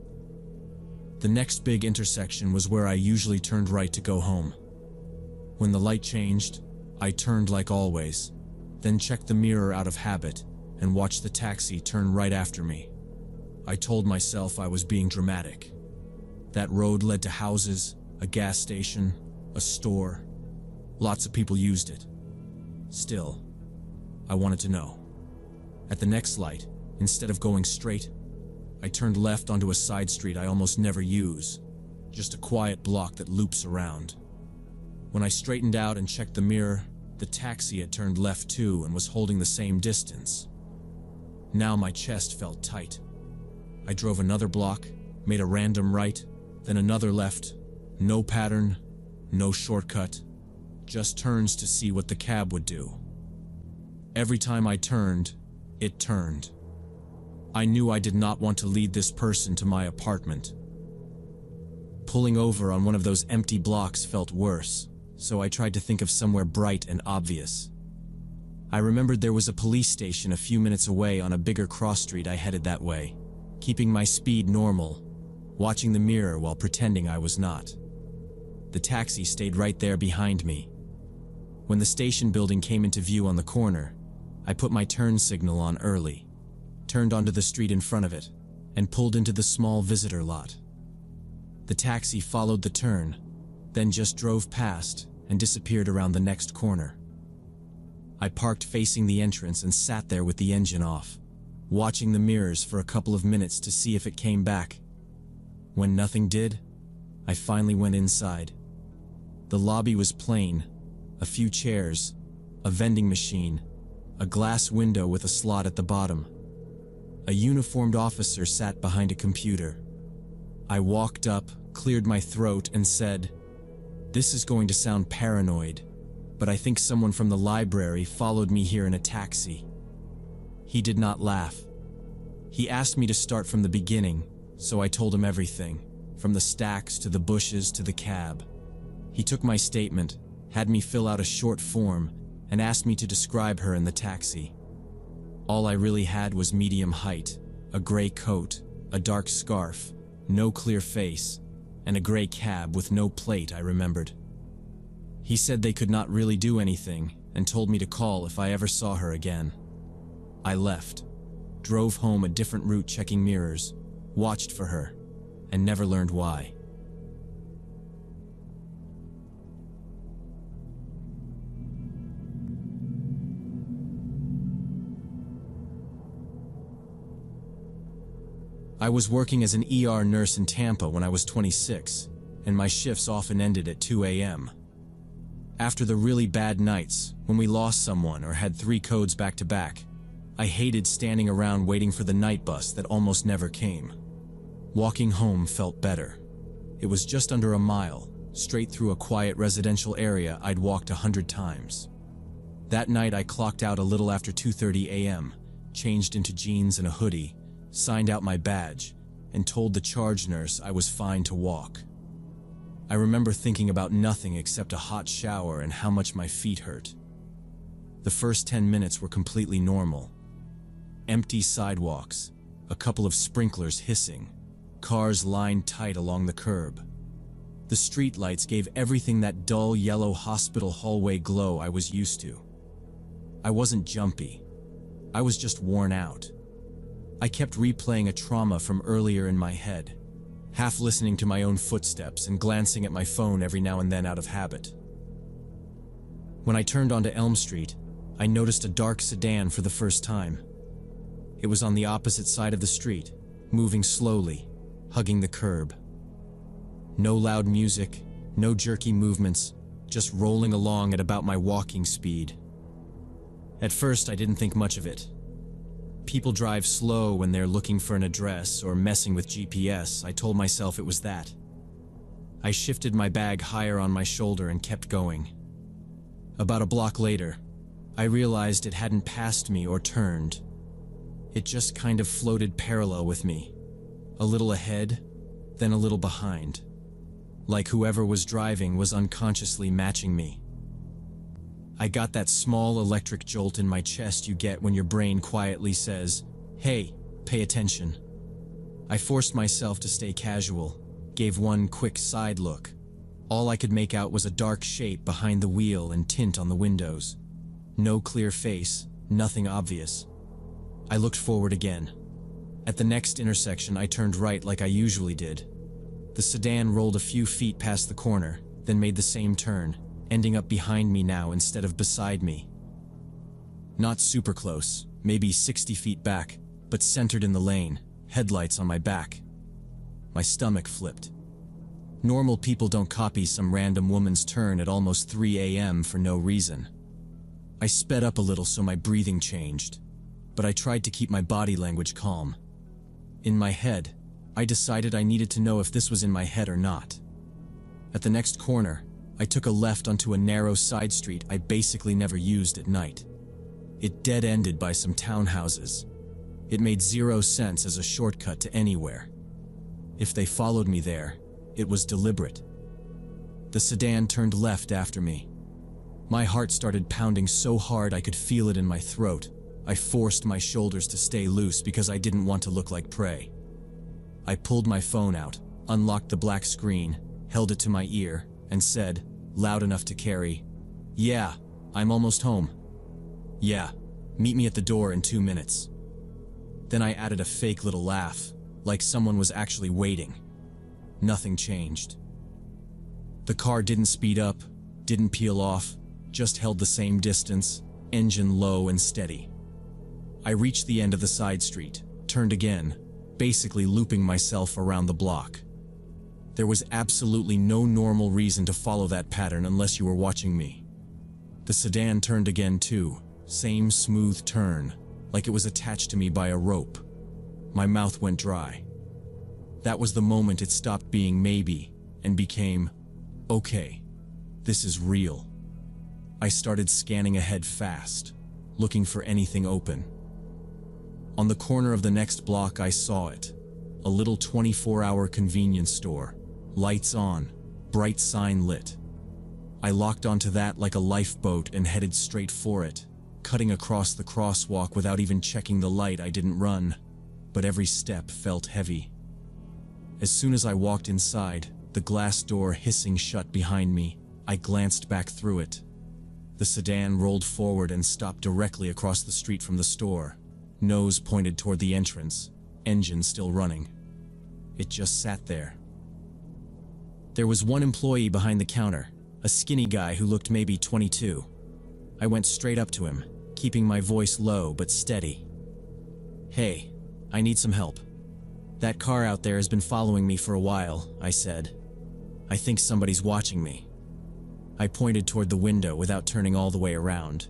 The next big intersection was where I usually turned right to go home. When the light changed, I turned like always, then checked the mirror out of habit and watched the taxi turn right after me. I told myself I was being dramatic. That road led to houses, a gas station, a store. Lots of people used it. Still, I wanted to know. At the next light, instead of going straight, I turned left onto a side street I almost never use, just a quiet block that loops around. When I straightened out and checked the mirror, the taxi had turned left too and was holding the same distance. Now my chest felt tight. I drove another block, made a random right, then another left. No pattern, no shortcut, just turns to see what the cab would do. Every time I turned, it turned. I knew I did not want to lead this person to my apartment. Pulling over on one of those empty blocks felt worse, so I tried to think of somewhere bright and obvious. I remembered there was a police station a few minutes away on a bigger cross street. I headed that way, keeping my speed normal, watching the mirror while pretending I was not. The taxi stayed right there behind me. When the station building came into view on the corner, I put my turn signal on early, turned onto the street in front of it, and pulled into the small visitor lot. The taxi followed the turn, then just drove past and disappeared around the next corner. I parked facing the entrance and sat there with the engine off, watching the mirrors for a couple of minutes to see if it came back. When nothing did, I finally went inside. The lobby was plain, a few chairs, a vending machine, a glass window with a slot at the bottom. A uniformed officer sat behind a computer. I walked up, cleared my throat, and said, "This is going to sound paranoid, but I think someone from the library followed me here in a taxi." He did not laugh. He asked me to start from the beginning, so I told him everything, from the stacks to the bushes to the cab. He took my statement, had me fill out a short form, and asked me to describe her in the taxi. All I really had was medium height, a gray coat, a dark scarf, no clear face, and a gray cab with no plate, I remembered. He said they could not really do anything and told me to call if I ever saw her again. I left, drove home a different route checking mirrors, watched for her, and never learned why. I was working as an ER nurse in Tampa when I was 26, and my shifts often ended at 2 a.m. After the really bad nights, when we lost someone or had 3 codes back to back, I hated standing around waiting for the night bus that almost never came. Walking home felt better. It was just under a mile, straight through a quiet residential area I'd walked 100 times. That night I clocked out a little after 2:30 a.m., changed into jeans and a hoodie, signed out my badge, and told the charge nurse I was fine to walk. I remember thinking about nothing except a hot shower and how much my feet hurt. The first 10 minutes were completely normal. Empty sidewalks, a couple of sprinklers hissing, cars lined tight along the curb. The streetlights gave everything that dull yellow hospital hallway glow I was used to. I wasn't jumpy. I was just worn out. I kept replaying a trauma from earlier in my head, half listening to my own footsteps and glancing at my phone every now and then out of habit. When I turned onto Elm Street, I noticed a dark sedan for the first time. It was on the opposite side of the street, moving slowly, hugging the curb. No loud music, no jerky movements, just rolling along at about my walking speed. At first, I didn't think much of it. People drive slow when they're looking for an address or messing with GPS. I told myself it was that. I shifted my bag higher on my shoulder and kept going. About a block later, I realized it hadn't passed me or turned. It just kind of floated parallel with me, a little ahead, then a little behind, like whoever was driving was unconsciously matching me. I got that small electric jolt in my chest you get when your brain quietly says, "Hey, pay attention." I forced myself to stay casual, gave one quick side look. All I could make out was a dark shape behind the wheel and tint on the windows. No clear face, nothing obvious. I looked forward again. At the next intersection, I turned right like I usually did. The sedan rolled a few feet past the corner, then made the same turn, ending up behind me now instead of beside me. Not super close, maybe 60 feet back, but centered in the lane, headlights on my back. My stomach flipped. Normal people don't copy some random woman's turn at almost 3 a.m. for no reason. I sped up a little so my breathing changed, but I tried to keep my body language calm. In my head, I decided I needed to know if this was in my head or not. At the next corner, I took a left onto a narrow side street I basically never used at night. It dead-ended by some townhouses. It made zero sense as a shortcut to anywhere. If they followed me there, it was deliberate. The sedan turned left after me. My heart started pounding so hard I could feel it in my throat. I forced my shoulders to stay loose because I didn't want to look like prey. I pulled my phone out, unlocked the black screen, held it to my ear, and said, loud enough to carry, "Yeah, I'm almost home. Yeah, meet me at the door in 2 minutes." Then I added a fake little laugh, like someone was actually waiting. Nothing changed. The car didn't speed up, didn't peel off, just held the same distance, engine low and steady. I reached the end of the side street, turned again, basically looping myself around the block. There was absolutely no normal reason to follow that pattern unless you were watching me. The sedan turned again too, same smooth turn, like it was attached to me by a rope. My mouth went dry. That was the moment it stopped being maybe and became, okay, this is real. I started scanning ahead fast, looking for anything open. On the corner of the next block I saw it, a little 24-hour convenience store, lights on, bright sign lit. I locked onto that like a lifeboat and headed straight for it, cutting across the crosswalk without even checking the light. I didn't run, but every step felt heavy. As soon as I walked inside, the glass door hissing shut behind me, I glanced back through it. The sedan rolled forward and stopped directly across the street from the store, nose pointed toward the entrance, engine still running. It just sat there. There was one employee behind the counter, a skinny guy who looked maybe 22. I went straight up to him, keeping my voice low but steady. "Hey, I need some help. That car out there has been following me for a while," I said. "I think somebody's watching me." I pointed toward the window without turning all the way around.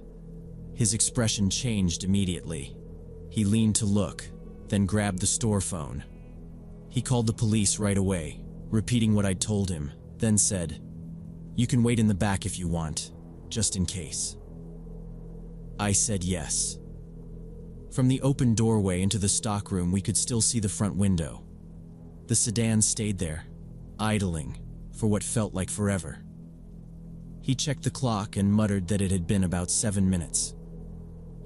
His expression changed immediately. He leaned to look, then grabbed the store phone. He called the police right away, repeating what I'd told him, then said, "You can wait in the back if you want, just in case." I said yes. From the open doorway into the stockroom, we could still see the front window. The sedan stayed there, idling, for what felt like forever. He checked the clock and muttered that it had been about 7 minutes.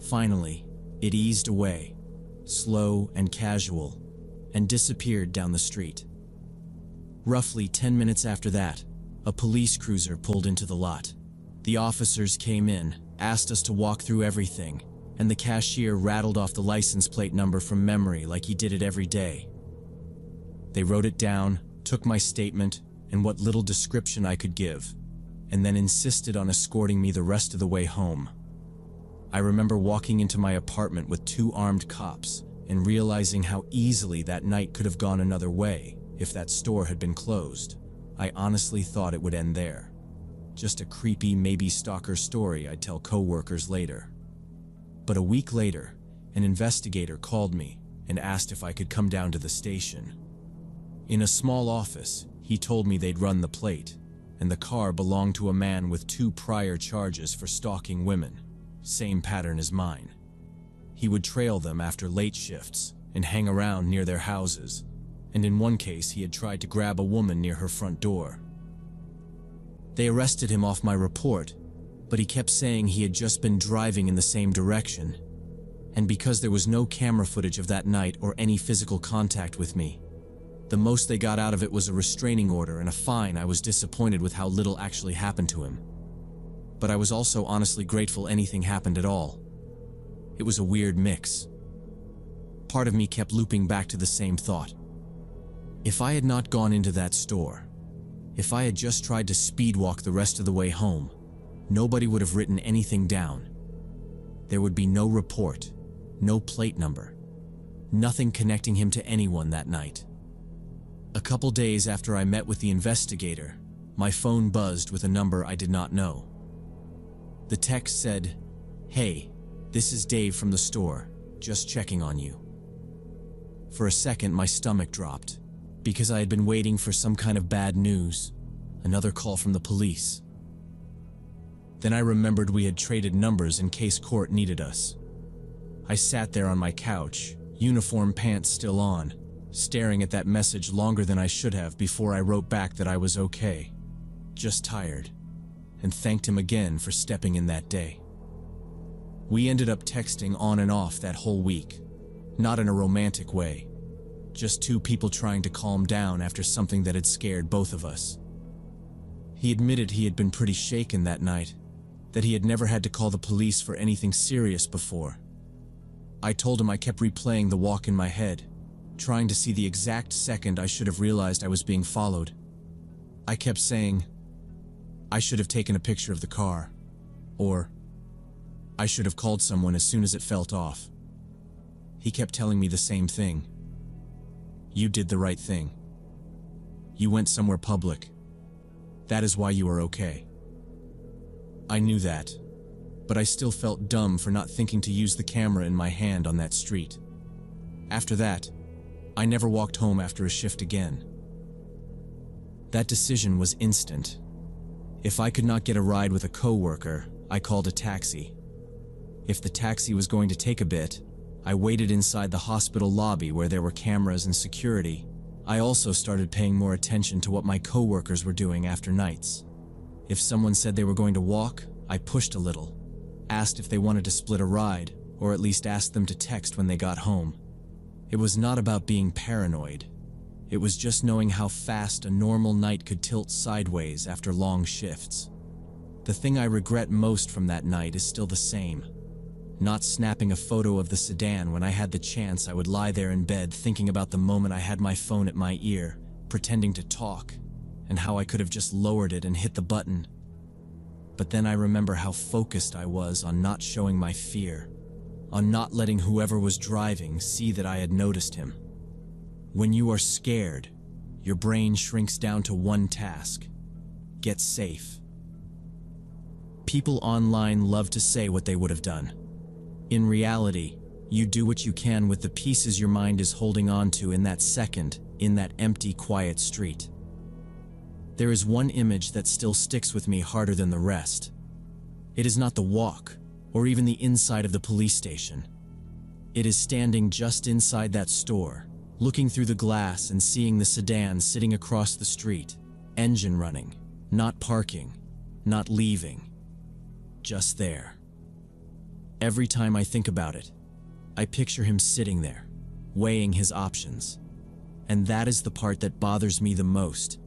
Finally, it eased away, slow and casual, and disappeared down the street. Roughly 10 minutes after that, a police cruiser pulled into the lot. The officers came in, asked us to walk through everything, and the cashier rattled off the license plate number from memory like he did it every day. They wrote it down, took my statement and what little description I could give, and then insisted on escorting me the rest of the way home. I remember walking into my apartment with 2 armed cops and realizing how easily that night could have gone another way if that store had been closed. I honestly thought it would end there. Just a creepy, maybe stalker story I'd tell coworkers later. But a week later, an investigator called me and asked if I could come down to the station. In a small office, he told me they'd run the plate, and the car belonged to a man with 2 prior charges for stalking women, same pattern as mine. He would trail them after late shifts and hang around near their houses, and in one case he had tried to grab a woman near her front door. They arrested him off my report, but he kept saying he had just been driving in the same direction, and because there was no camera footage of that night or any physical contact with me, the most they got out of it was a restraining order and a fine. I was disappointed with how little actually happened to him, but I was also honestly grateful anything happened at all. It was a weird mix. Part of me kept looping back to the same thought. If I had not gone into that store, if I had just tried to speed walk the rest of the way home, nobody would have written anything down. There would be no report, no plate number, nothing connecting him to anyone that night. A couple days after I met with the investigator, my phone buzzed with a number I did not know. The text said, "Hey, this is Dave from the store, just checking on you." For a second, my stomach dropped, because I had been waiting for some kind of bad news, another call from the police. Then I remembered we had traded numbers in case court needed us. I sat there on my couch, uniform pants still on, staring at that message longer than I should have before I wrote back that I was okay, just tired, and thanked him again for stepping in that day. We ended up texting on and off that whole week, not in a romantic way, just two people trying to calm down after something that had scared both of us. He admitted he had been pretty shaken that night, that he had never had to call the police for anything serious before. I told him I kept replaying the walk in my head, trying to see the exact second I should have realized I was being followed. I kept saying, "I should have taken a picture of the car," or "I should have called someone as soon as it felt off." He kept telling me the same thing. "You did the right thing. You went somewhere public. That is why you are okay." I knew that, but I still felt dumb for not thinking to use the camera in my hand on that street. After that, I never walked home after a shift again. That decision was instant. If I could not get a ride with a coworker, I called a taxi. If the taxi was going to take a bit, I waited inside the hospital lobby where there were cameras and security. I also started paying more attention to what my coworkers were doing after nights. If someone said they were going to walk, I pushed a little, asked if they wanted to split a ride, or at least asked them to text when they got home. It was not about being paranoid. It was just knowing how fast a normal night could tilt sideways after long shifts. The thing I regret most from that night is still the same. Not snapping a photo of the sedan when I had the chance. I would lie there in bed thinking about the moment I had my phone at my ear, pretending to talk, and how I could have just lowered it and hit the button. But then I remember how focused I was on not showing my fear, on not letting whoever was driving see that I had noticed him. When you are scared, your brain shrinks down to one task: get safe. People online love to say what they would have done. In reality, you do what you can with the pieces your mind is holding on to in that second, in that empty, quiet street. There is one image that still sticks with me harder than the rest. It is not the walk, or even the inside of the police station. It is standing just inside that store, looking through the glass and seeing the sedan sitting across the street, engine running, not parking, not leaving, just there. Every time I think about it, I picture him sitting there, weighing his options. And that is the part that bothers me the most,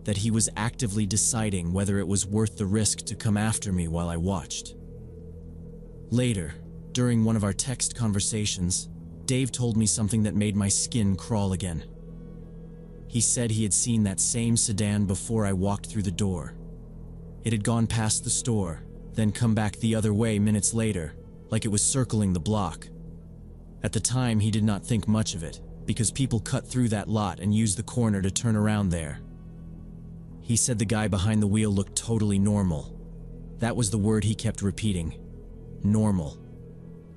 that he was actively deciding whether it was worth the risk to come after me while I watched. Later, during one of our text conversations, Dave told me something that made my skin crawl again. He said he had seen that same sedan before I walked through the door. It had gone past the store, then come back the other way minutes later, like it was circling the block. At the time, he did not think much of it, because people cut through that lot and used the corner to turn around there. He said the guy behind the wheel looked totally normal. That was the word he kept repeating. Normal.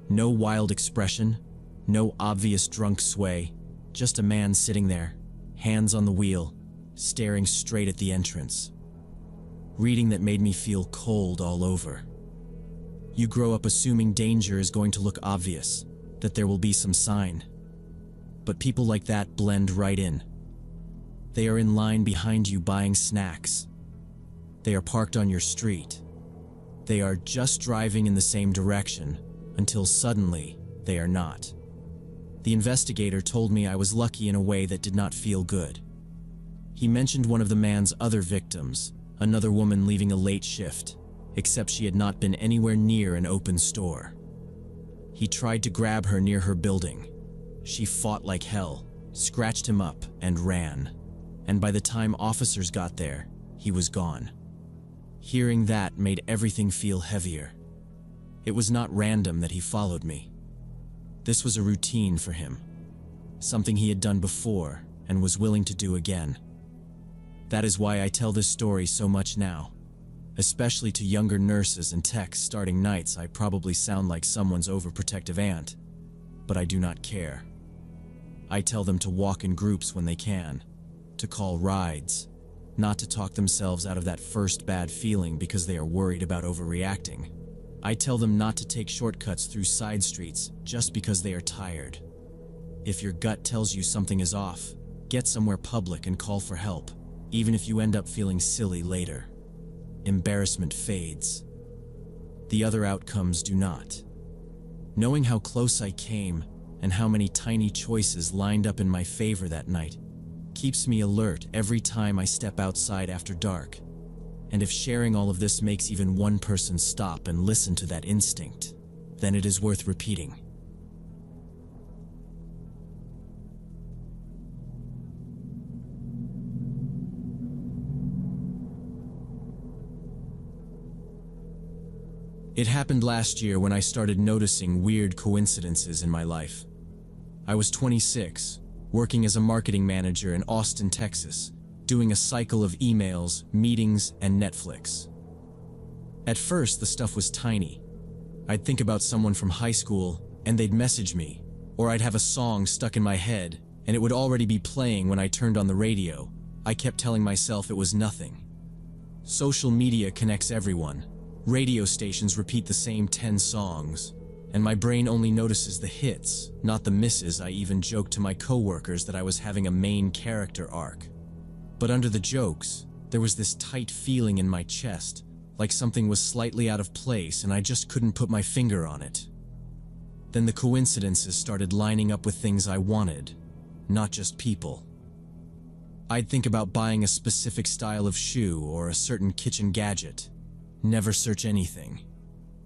No wild expression, no obvious drunk sway, just a man sitting there, hands on the wheel, staring straight at the entrance. Reading that made me feel cold all over. You grow up assuming danger is going to look obvious, that there will be some sign. But people like that blend right in. They are in line behind you buying snacks. They are parked on your street. They are just driving in the same direction, until suddenly they are not. The investigator told me I was lucky in a way that did not feel good. He mentioned one of the man's other victims, another woman leaving a late shift, except she had not been anywhere near an open store. He tried to grab her near her building. She fought like hell, scratched him up, and ran. And by the time officers got there, he was gone. Hearing that made everything feel heavier. It was not random that he followed me. This was a routine for him, something he had done before and was willing to do again. That is why I tell this story so much now. Especially to younger nurses and techs starting nights, I probably sound like someone's overprotective aunt, but I do not care. I tell them to walk in groups when they can, to call rides, not to talk themselves out of that first bad feeling because they are worried about overreacting. I tell them not to take shortcuts through side streets just because they are tired. If your gut tells you something is off, get somewhere public and call for help, even if you end up feeling silly later. Embarrassment fades. The other outcomes do not. Knowing how close I came and how many tiny choices lined up in my favor that night keeps me alert every time I step outside after dark. And if sharing all of this makes even one person stop and listen to that instinct, then it is worth repeating. It happened last year when I started noticing weird coincidences in my life. I was 26, working as a marketing manager in Austin, Texas, doing a cycle of emails, meetings, and Netflix. At first, the stuff was tiny. I'd think about someone from high school, and they'd message me, or I'd have a song stuck in my head, and it would already be playing when I turned on the radio. I kept telling myself it was nothing. Social media connects everyone. Radio stations repeat the same 10 songs, and my brain only notices the hits, not the misses. I even joked to my coworkers that I was having a main character arc. But under the jokes, there was this tight feeling in my chest, like something was slightly out of place and I just couldn't put my finger on it. Then the coincidences started lining up with things I wanted, not just people. I'd think about buying a specific style of shoe or a certain kitchen gadget. Never search anything,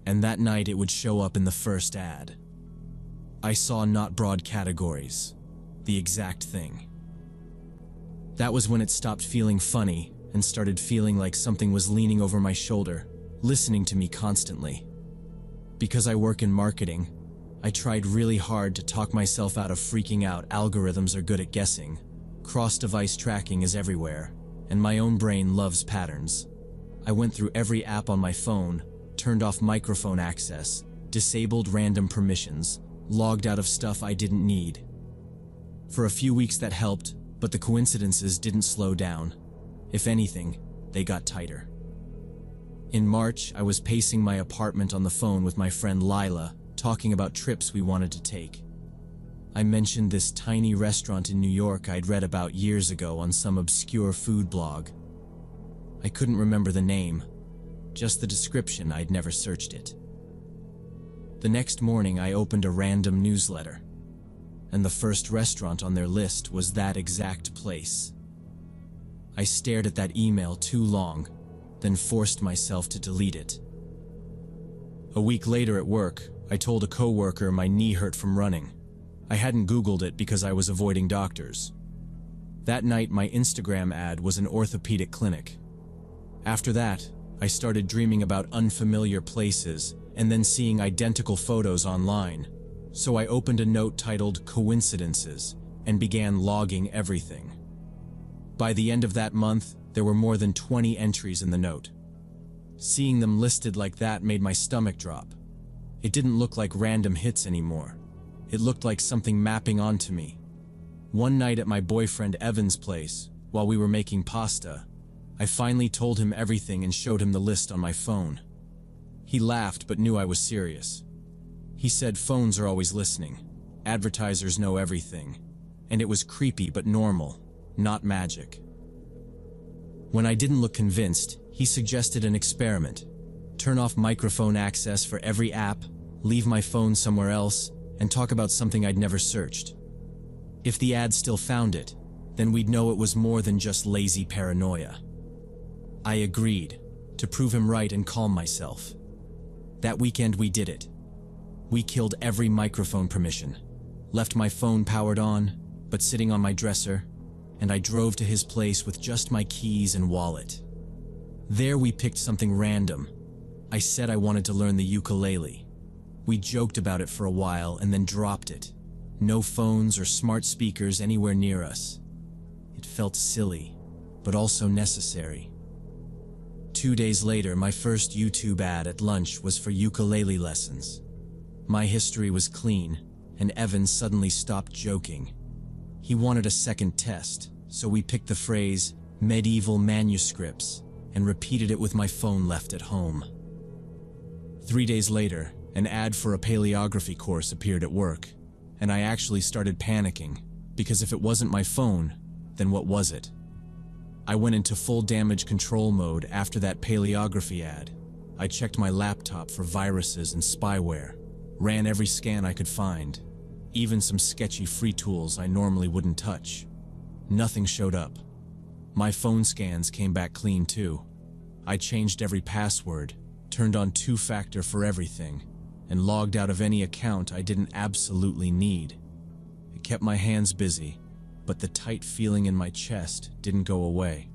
and that night it would show up in the first ad. I saw not broad categories, the exact thing. That was when it stopped feeling funny and started feeling like something was leaning over my shoulder, listening to me constantly. Because I work in marketing, I tried really hard to talk myself out of freaking out. Algorithms are good at guessing, cross-device tracking is everywhere, and my own brain loves patterns. I went through every app on my phone, turned off microphone access, disabled random permissions, logged out of stuff I didn't need. For a few weeks that helped, but the coincidences didn't slow down. If anything, they got tighter. In March, I was pacing my apartment on the phone with my friend Lila, talking about trips we wanted to take. I mentioned this tiny restaurant in New York I'd read about years ago on some obscure food blog. I couldn't remember the name, just the description. I'd never searched it. The next morning, I opened a random newsletter, and the first restaurant on their list was that exact place. I stared at that email too long, then forced myself to delete it. A week later at work, I told a coworker my knee hurt from running. I hadn't Googled it because I was avoiding doctors. That night, my Instagram ad was an orthopedic clinic. After that, I started dreaming about unfamiliar places and then seeing identical photos online. So I opened a note titled Coincidences and began logging everything. By the end of that month, there were more than 20 entries in the note. Seeing them listed like that made my stomach drop. It didn't look like random hits anymore. It looked like something mapping onto me. One night at my boyfriend Evan's place, while we were making pasta, I finally told him everything and showed him the list on my phone. He laughed but knew I was serious. He said phones are always listening. Advertisers know everything. And it was creepy but normal, not magic. When I didn't look convinced, he suggested an experiment. Turn off microphone access for every app, leave my phone somewhere else, and talk about something I'd never searched. If the ad still found it, then we'd know it was more than just lazy paranoia. I agreed, to prove him right and calm myself. That weekend we did it. We killed every microphone permission, left my phone powered on, but sitting on my dresser, and I drove to his place with just my keys and wallet. There we picked something random. I said I wanted to learn the ukulele. We joked about it for a while and then dropped it. No phones or smart speakers anywhere near us. It felt silly, but also necessary. 2 days later, my first YouTube ad at lunch was for ukulele lessons. My history was clean, and Evan suddenly stopped joking. He wanted a second test, so we picked the phrase, medieval manuscripts, and repeated it with my phone left at home. 3 days later, an ad for a paleography course appeared at work, and I actually started panicking, because if it wasn't my phone, then what was it? I went into full damage control mode after that paleography ad. I checked my laptop for viruses and spyware, ran every scan I could find, even some sketchy free tools I normally wouldn't touch. Nothing showed up. My phone scans came back clean too. I changed every password, turned on two-factor for everything, and logged out of any account I didn't absolutely need. It kept my hands busy, but the tight feeling in my chest didn't go away.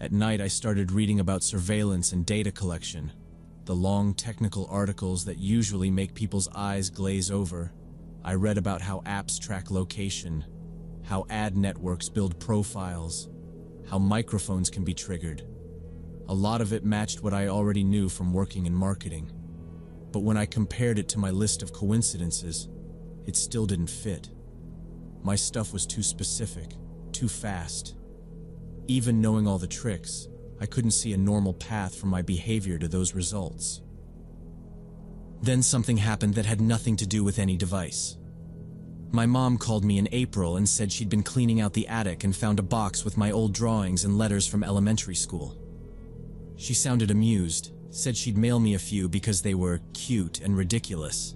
At night, I started reading about surveillance and data collection, the long technical articles that usually make people's eyes glaze over. I read about how apps track location, how ad networks build profiles, how microphones can be triggered. A lot of it matched what I already knew from working in marketing. But when I compared it to my list of coincidences, it still didn't fit. My stuff was too specific, too fast. Even knowing all the tricks, I couldn't see a normal path from my behavior to those results. Then something happened that had nothing to do with any device. My mom called me in April and said she'd been cleaning out the attic and found a box with my old drawings and letters from elementary school. She sounded amused, said she'd mail me a few because they were cute and ridiculous.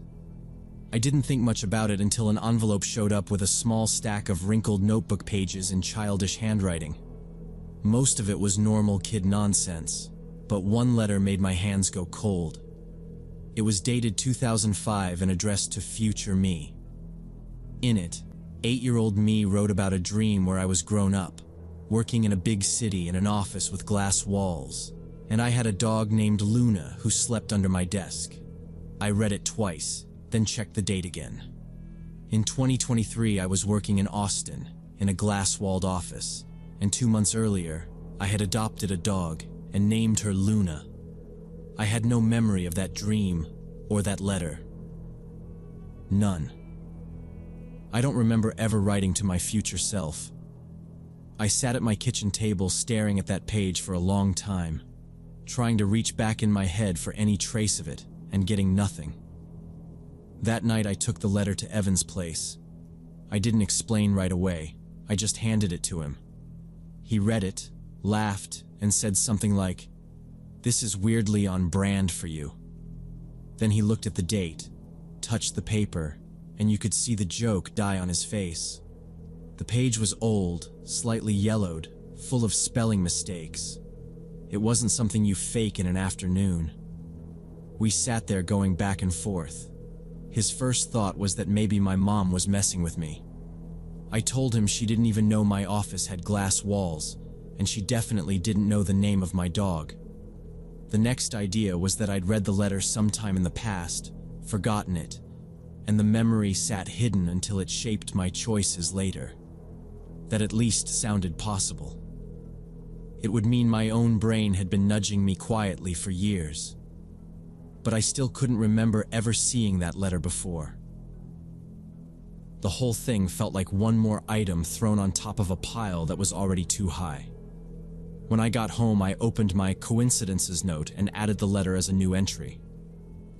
I didn't think much about it until an envelope showed up with a small stack of wrinkled notebook pages in childish handwriting. Most of it was normal kid nonsense, but one letter made my hands go cold. It was dated 2005 and addressed to future me. In it, 8-year-old me wrote about a dream where I was grown up, working in a big city in an office with glass walls, and I had a dog named Luna who slept under my desk. I read it twice, then checked the date again. In 2023, I was working in Austin, in a glass-walled office, and 2 months earlier, I had adopted a dog and named her Luna. I had no memory of that dream or that letter. None. I don't remember ever writing to my future self. I sat at my kitchen table staring at that page for a long time, trying to reach back in my head for any trace of it and getting nothing. That night I took the letter to Evan's place. I didn't explain right away, I just handed it to him. He read it, laughed, and said something like, "This is weirdly on brand for you." Then he looked at the date, touched the paper, and you could see the joke die on his face. The page was old, slightly yellowed, full of spelling mistakes. It wasn't something you fake in an afternoon. We sat there going back and forth. His first thought was that maybe my mom was messing with me. I told him she didn't even know my office had glass walls, and she definitely didn't know the name of my dog. The next idea was that I'd read the letter sometime in the past, forgotten it, and the memory sat hidden until it shaped my choices later. That at least sounded possible. It would mean my own brain had been nudging me quietly for years. But I still couldn't remember ever seeing that letter before. The whole thing felt like one more item thrown on top of a pile that was already too high. When I got home, I opened my coincidences note and added the letter as a new entry.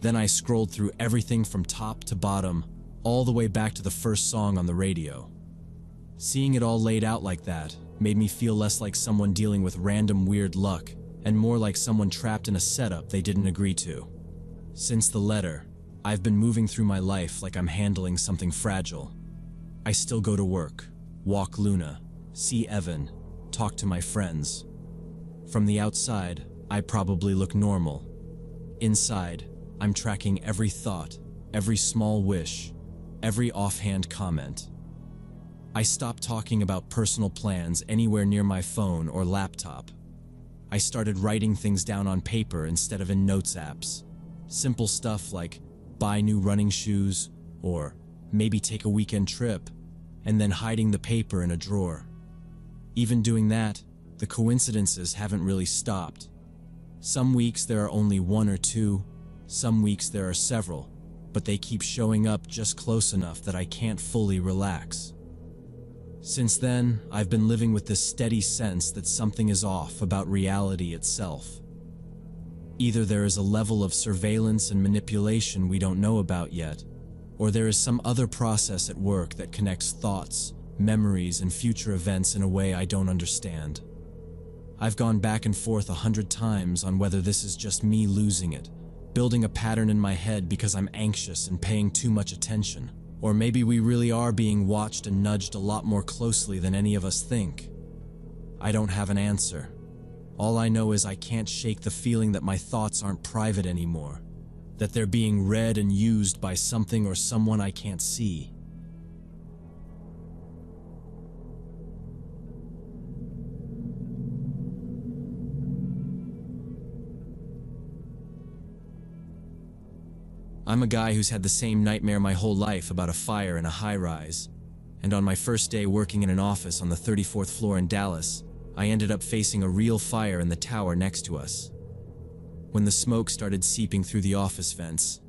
Then I scrolled through everything from top to bottom, all the way back to the first song on the radio. Seeing it all laid out like that made me feel less like someone dealing with random weird luck and more like someone trapped in a setup they didn't agree to. Since the letter, I've been moving through my life like I'm handling something fragile. I still go to work, walk Luna, see Evan, talk to my friends. From the outside, I probably look normal. Inside, I'm tracking every thought, every small wish, every offhand comment. I stopped talking about personal plans anywhere near my phone or laptop. I started writing things down on paper instead of in notes apps. Simple stuff like buy new running shoes or maybe take a weekend trip, and then hiding the paper in a drawer. Even doing that, the coincidences haven't really stopped. Some weeks there are only one or two, some weeks there are several, but they keep showing up just close enough that I can't fully relax. Since then, I've been living with this steady sense that something is off about reality itself. Either there is a level of surveillance and manipulation we don't know about yet, or there is some other process at work that connects thoughts, memories, and future events in a way I don't understand. I've gone back and forth 100 times on whether this is just me losing it, building a pattern in my head because I'm anxious and paying too much attention. Or maybe we really are being watched and nudged a lot more closely than any of us think. I don't have an answer. All I know is I can't shake the feeling that my thoughts aren't private anymore, that they're being read and used by something or someone I can't see. I'm a guy who's had the same nightmare my whole life about a fire in a high-rise, and on my first day working in an office on the 34th floor in Dallas, I ended up facing a real fire in the tower next to us. When the smoke started seeping through the office vents,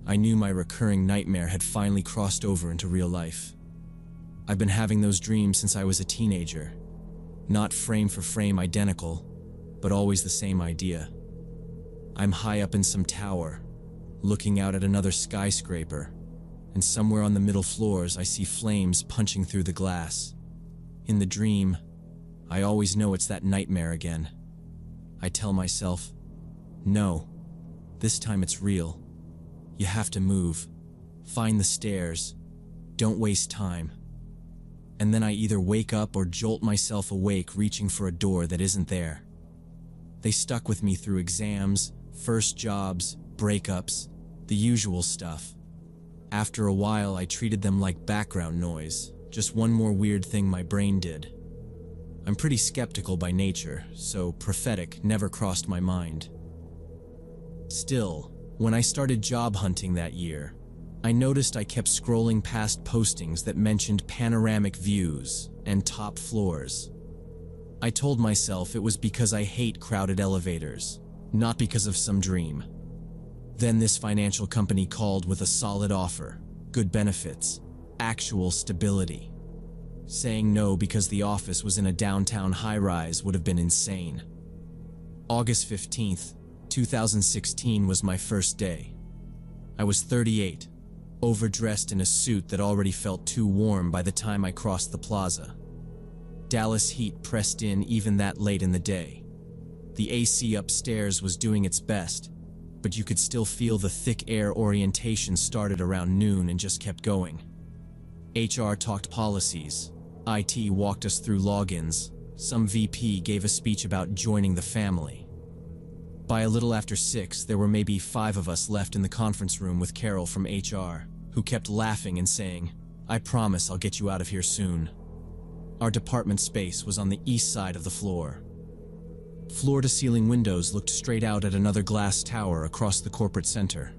I knew my recurring nightmare had finally crossed over into real life. I've been having those dreams since I was a teenager, not frame for frame identical, but always the same idea. I'm high up in some tower, looking out at another skyscraper, and somewhere on the middle floors I see flames punching through the glass. In the dream, I always know it's that nightmare again. I tell myself, no, this time it's real. You have to move. Find the stairs. Don't waste time. And then I either wake up or jolt myself awake reaching for a door that isn't there. They stuck with me through exams, first jobs, breakups, the usual stuff. After a while, I treated them like background noise, just one more weird thing my brain did. I'm pretty skeptical by nature, so prophetic never crossed my mind. Still, when I started job hunting that year, I noticed I kept scrolling past postings that mentioned panoramic views and top floors. I told myself it was because I hate crowded elevators, not because of some dream. Then this financial company called with a solid offer, good benefits, actual stability. Saying no because the office was in a downtown high-rise would have been insane. August 15th, 2016 was my first day. I was 38, overdressed in a suit that already felt too warm by the time I crossed the plaza. Dallas heat pressed in even that late in the day. The AC upstairs was doing its best, but you could still feel the thick air. Orientation started around noon and just kept going. HR talked policies. IT walked us through logins. Some VP gave a speech about joining the family. By a little after 6, there were maybe 5 of us left in the conference room with Carol from HR, who kept laughing and saying, "I promise I'll get you out of here soon." Our department space was on the east side of the floor. Floor-to-ceiling windows looked straight out at another glass tower across the corporate center.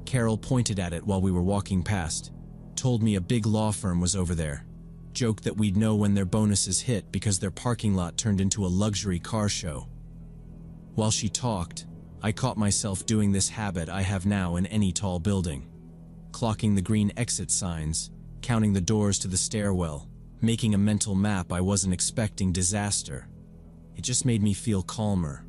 Carol pointed at it while we were walking past, told me a big law firm was over there, joked that we'd know when their bonuses hit because their parking lot turned into a luxury car show. While she talked, I caught myself doing this habit I have now in any tall building, clocking the green exit signs, counting the doors to the stairwell, making a mental map. I wasn't expecting disaster. It just made me feel calmer.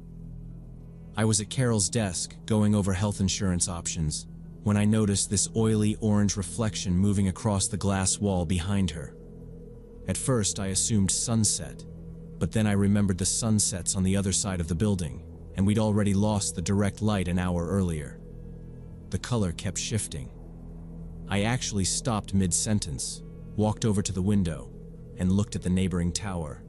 I was at Carol's desk, going over health insurance options, when I noticed this oily orange reflection moving across the glass wall behind her. At first, I assumed sunset, but then I remembered the sunsets on the other side of the building, and we'd already lost the direct light an hour earlier. The color kept shifting. I actually stopped mid-sentence, walked over to the window, and looked at the neighboring tower.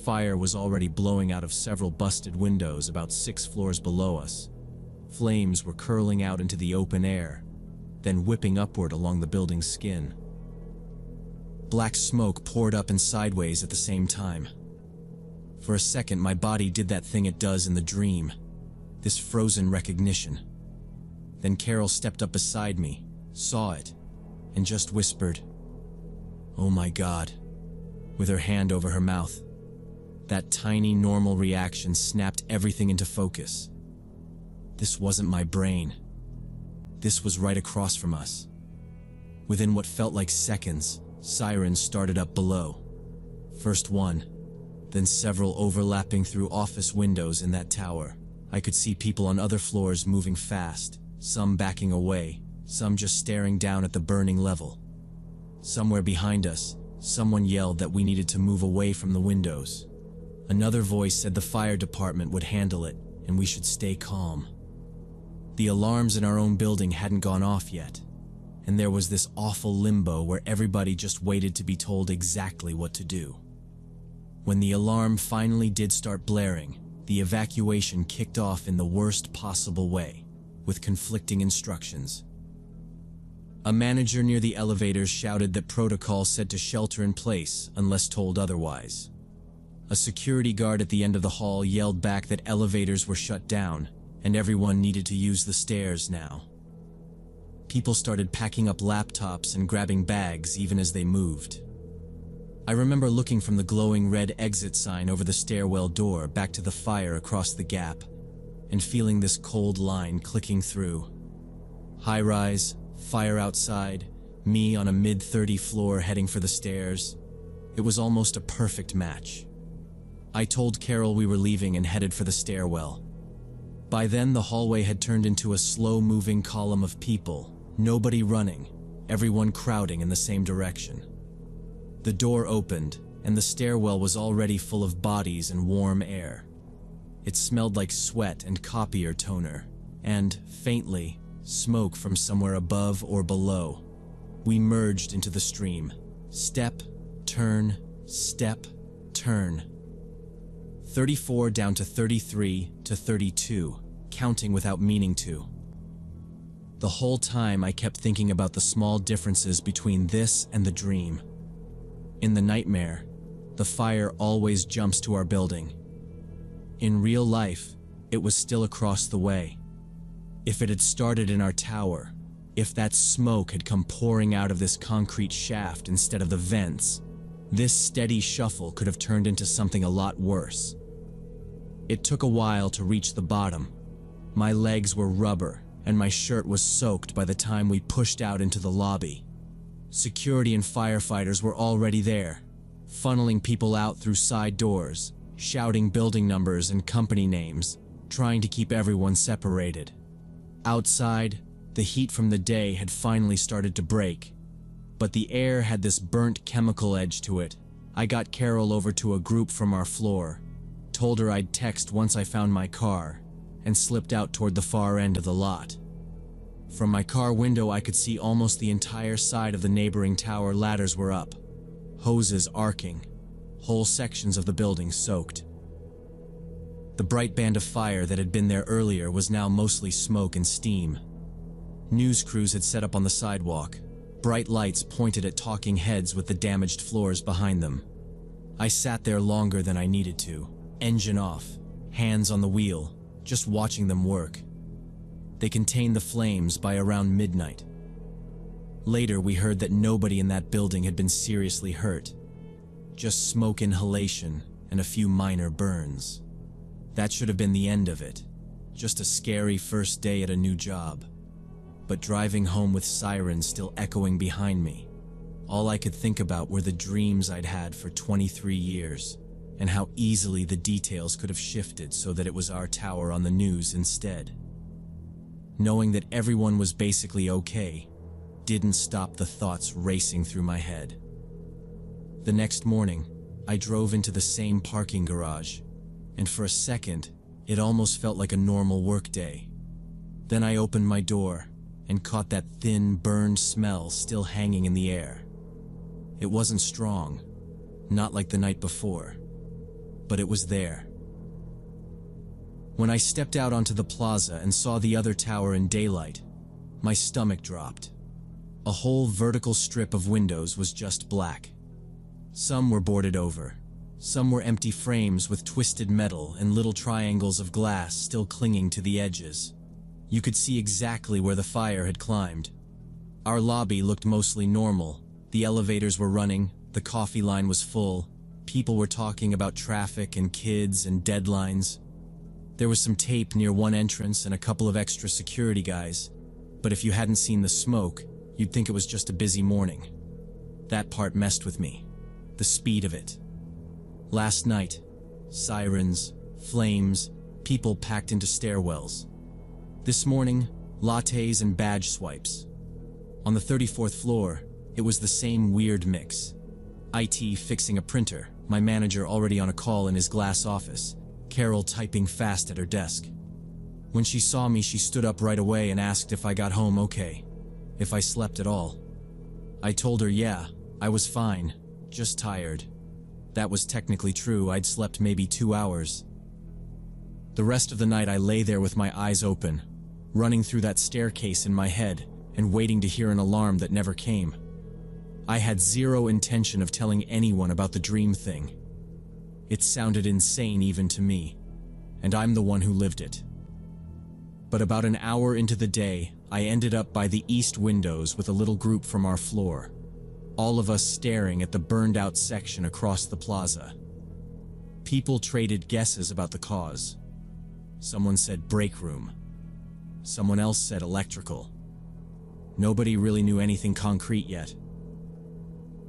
Fire was already blowing out of several busted windows about 6 floors below us. Flames were curling out into the open air, then whipping upward along the building's skin. Black smoke poured up and sideways at the same time. For a second, my body did that thing it does in the dream, this frozen recognition. Then Carol stepped up beside me, saw it, and just whispered, "Oh my God," with her hand over her mouth. That tiny, normal reaction snapped everything into focus. This wasn't my brain. This was right across from us. Within what felt like seconds, sirens started up below. First one, then several overlapping through office windows in that tower. I could see people on other floors moving fast, some backing away, some just staring down at the burning level. Somewhere behind us, someone yelled that we needed to move away from the windows. Another voice said the fire department would handle it and we should stay calm. The alarms in our own building hadn't gone off yet, and there was this awful limbo where everybody just waited to be told exactly what to do. When the alarm finally did start blaring, the evacuation kicked off in the worst possible way, with conflicting instructions. A manager near the elevators shouted that protocol said to shelter in place unless told otherwise. A security guard at the end of the hall yelled back that elevators were shut down and everyone needed to use the stairs now. People started packing up laptops and grabbing bags even as they moved. I remember looking from the glowing red exit sign over the stairwell door back to the fire across the gap and feeling this cold line clicking through. High rise, fire outside, me on a mid-30 floor heading for the stairs. It was almost a perfect match. I told Carol we were leaving and headed for the stairwell. By then, the hallway had turned into a slow-moving column of people, nobody running, everyone crowding in the same direction. The door opened, and the stairwell was already full of bodies and warm air. It smelled like sweat and copier toner, and, faintly, smoke from somewhere above or below. We merged into the stream. Step, turn, step, turn. 34 down to 33 to 32, counting without meaning to. The whole time I kept thinking about the small differences between this and the dream. In the nightmare, the fire always jumps to our building. In real life, it was still across the way. If it had started in our tower, if that smoke had come pouring out of this concrete shaft instead of the vents, this steady shuffle could have turned into something a lot worse. It took a while to reach the bottom. My legs were rubber, and my shirt was soaked by the time we pushed out into the lobby. Security and firefighters were already there, funneling people out through side doors, shouting building numbers and company names, trying to keep everyone separated. Outside, the heat from the day had finally started to break, but the air had this burnt chemical edge to it. I got Carol over to a group from our floor, told her I'd text once I found my car, and slipped out toward the far end of the lot. From my car window, I could see almost the entire side of the neighboring tower. Ladders were up, hoses arcing, whole sections of the building soaked. The bright band of fire that had been there earlier was now mostly smoke and steam. News crews had set up on the sidewalk, bright lights pointed at talking heads with the damaged floors behind them. I sat there longer than I needed to, engine off, hands on the wheel, just watching them work. They contained the flames by around midnight. Later, we heard that nobody in that building had been seriously hurt, just smoke inhalation and a few minor burns. That should have been the end of it, just a scary first day at a new job. But driving home with sirens still echoing behind me, all I could think about were the dreams I'd had for 23 years, and how easily the details could have shifted so that it was our tower on the news instead. Knowing that everyone was basically okay didn't stop the thoughts racing through my head. The next morning, I drove into the same parking garage, and for a second, it almost felt like a normal workday. Then I opened my door and caught that thin, burned smell still hanging in the air. It wasn't strong, not like the night before, but it was there. When I stepped out onto the plaza and saw the other tower in daylight, my stomach dropped. A whole vertical strip of windows was just black. Some were boarded over, Some were empty frames with twisted metal and little triangles of glass still clinging to the edges. You could see exactly where the fire had climbed. Our lobby looked mostly normal. The elevators were running, the coffee line was full, people were talking about traffic and kids and deadlines. There was some tape near one entrance and a couple of extra security guys, but if you hadn't seen the smoke, you'd think it was just a busy morning. That part messed with me. The speed of it. Last night, sirens, flames, people packed into stairwells. This morning, lattes and badge swipes. On the 34th floor, it was the same weird mix. IT fixing a printer, my manager already on a call in his glass office, Carol typing fast at her desk. When she saw me, she stood up right away and asked if I got home okay, if I slept at all. I told her yeah, I was fine, just tired. That was technically true, I'd slept maybe 2 hours. The rest of the night I lay there with my eyes open, running through that staircase in my head and waiting to hear an alarm that never came. I had zero intention of telling anyone about the dream thing. It sounded insane even to me, and I'm the one who lived it. But about an hour into the day, I ended up by the east windows with a little group from our floor, all of us staring at the burned-out section across the plaza. People traded guesses about the cause. Someone said break room. Someone else said electrical. Nobody really knew anything concrete yet.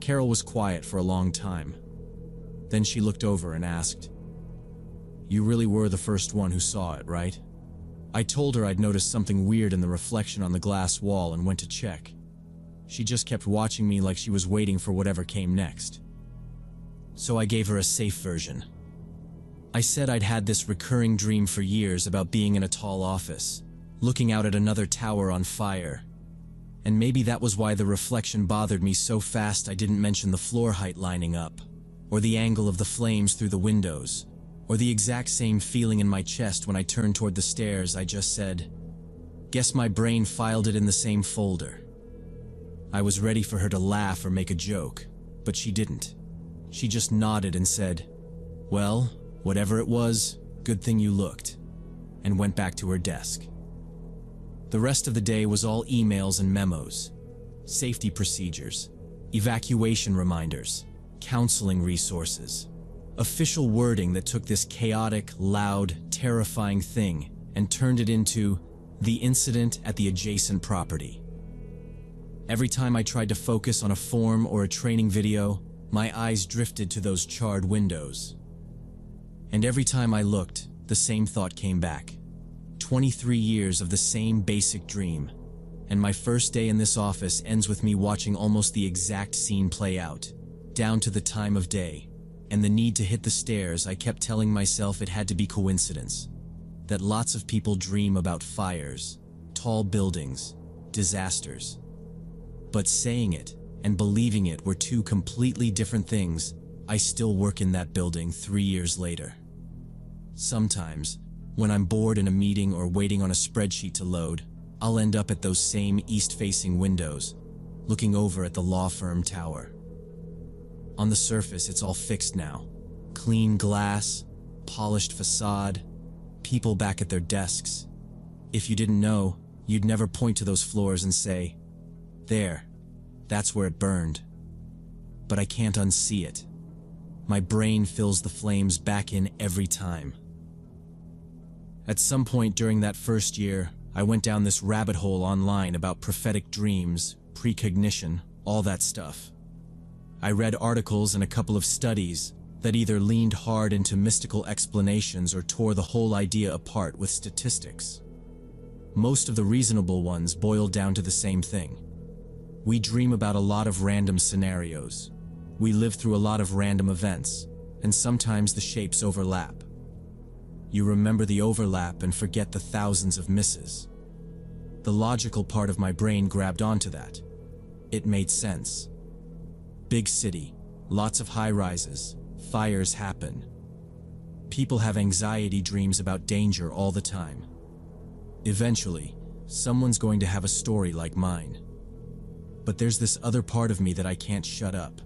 Carol was quiet for a long time. Then she looked over and asked, "You really were the first one who saw it, right?" I told her I'd noticed something weird in the reflection on the glass wall and went to check. She just kept watching me like she was waiting for whatever came next. So I gave her a safe version. I said I'd had this recurring dream for years about being in a tall office, looking out at another tower on fire. And maybe that was why the reflection bothered me so fast I didn't mention the floor height lining up, or the angle of the flames through the windows, or the exact same feeling in my chest when I turned toward the stairs. I just said, "Guess my brain filed it in the same folder." I was ready for her to laugh or make a joke, but she didn't. She just nodded and said, "Well, whatever it was, good thing you looked," and went back to her desk. The rest of the day was all emails and memos, safety procedures, evacuation reminders, counseling resources, official wording that took this chaotic, loud, terrifying thing and turned it into the incident at the adjacent property. Every time I tried to focus on a form or a training video, my eyes drifted to those charred windows. And every time I looked, the same thought came back. 23 years of the same basic dream, and my first day in this office ends with me watching almost the exact scene play out, down to the time of day, and the need to hit the stairs. I kept telling myself it had to be coincidence, that lots of people dream about fires, tall buildings, disasters. But saying it and believing it were two completely different things. I still work in that building 3 years later. Sometimes, when I'm bored in a meeting or waiting on a spreadsheet to load, I'll end up at those same east-facing windows, looking over at the law firm tower. On the surface, it's all fixed now. Clean glass, polished facade, people back at their desks. If you didn't know, you'd never point to those floors and say, "There, that's where it burned." But I can't unsee it. My brain fills the flames back in every time. At some point during that first year, I went down this rabbit hole online about prophetic dreams, precognition, all that stuff. I read articles and a couple of studies that either leaned hard into mystical explanations or tore the whole idea apart with statistics. Most of the reasonable ones boiled down to the same thing. We dream about a lot of random scenarios. We live through a lot of random events, and sometimes the shapes overlap. You remember the overlap and forget the thousands of misses. The logical part of my brain grabbed onto that. It made sense. Big city, lots of high-rises, fires happen. People have anxiety dreams about danger all the time. Eventually, someone's going to have a story like mine. But there's this other part of me that I can't shut up.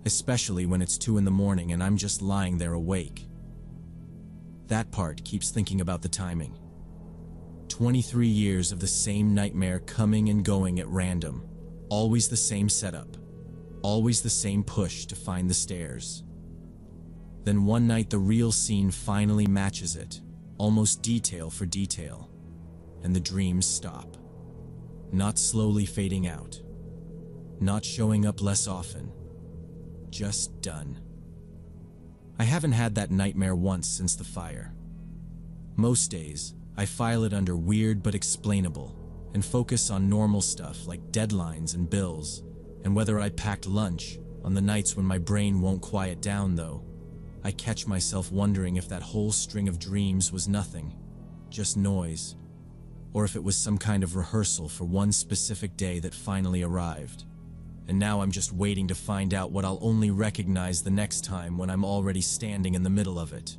especially when it's 2 in the morning and I'm just lying there awake. That part keeps thinking about the timing. 23 years of the same nightmare coming and going at random. Always the same setup. Always the same push to find the stairs. Then one night the real scene finally matches it, almost detail for detail. And the dreams stop. Not slowly fading out. Not showing up less often. Just done. I haven't had that nightmare once since the fire. Most days, I file it under weird but explainable and focus on normal stuff like deadlines and bills and whether I packed lunch. On the nights when my brain won't quiet down, though, I catch myself wondering if that whole string of dreams was nothing, just noise, or if it was some kind of rehearsal for one specific day that finally arrived. And now I'm just waiting to find out what I'll only recognize the next time when I'm already standing in the middle of it.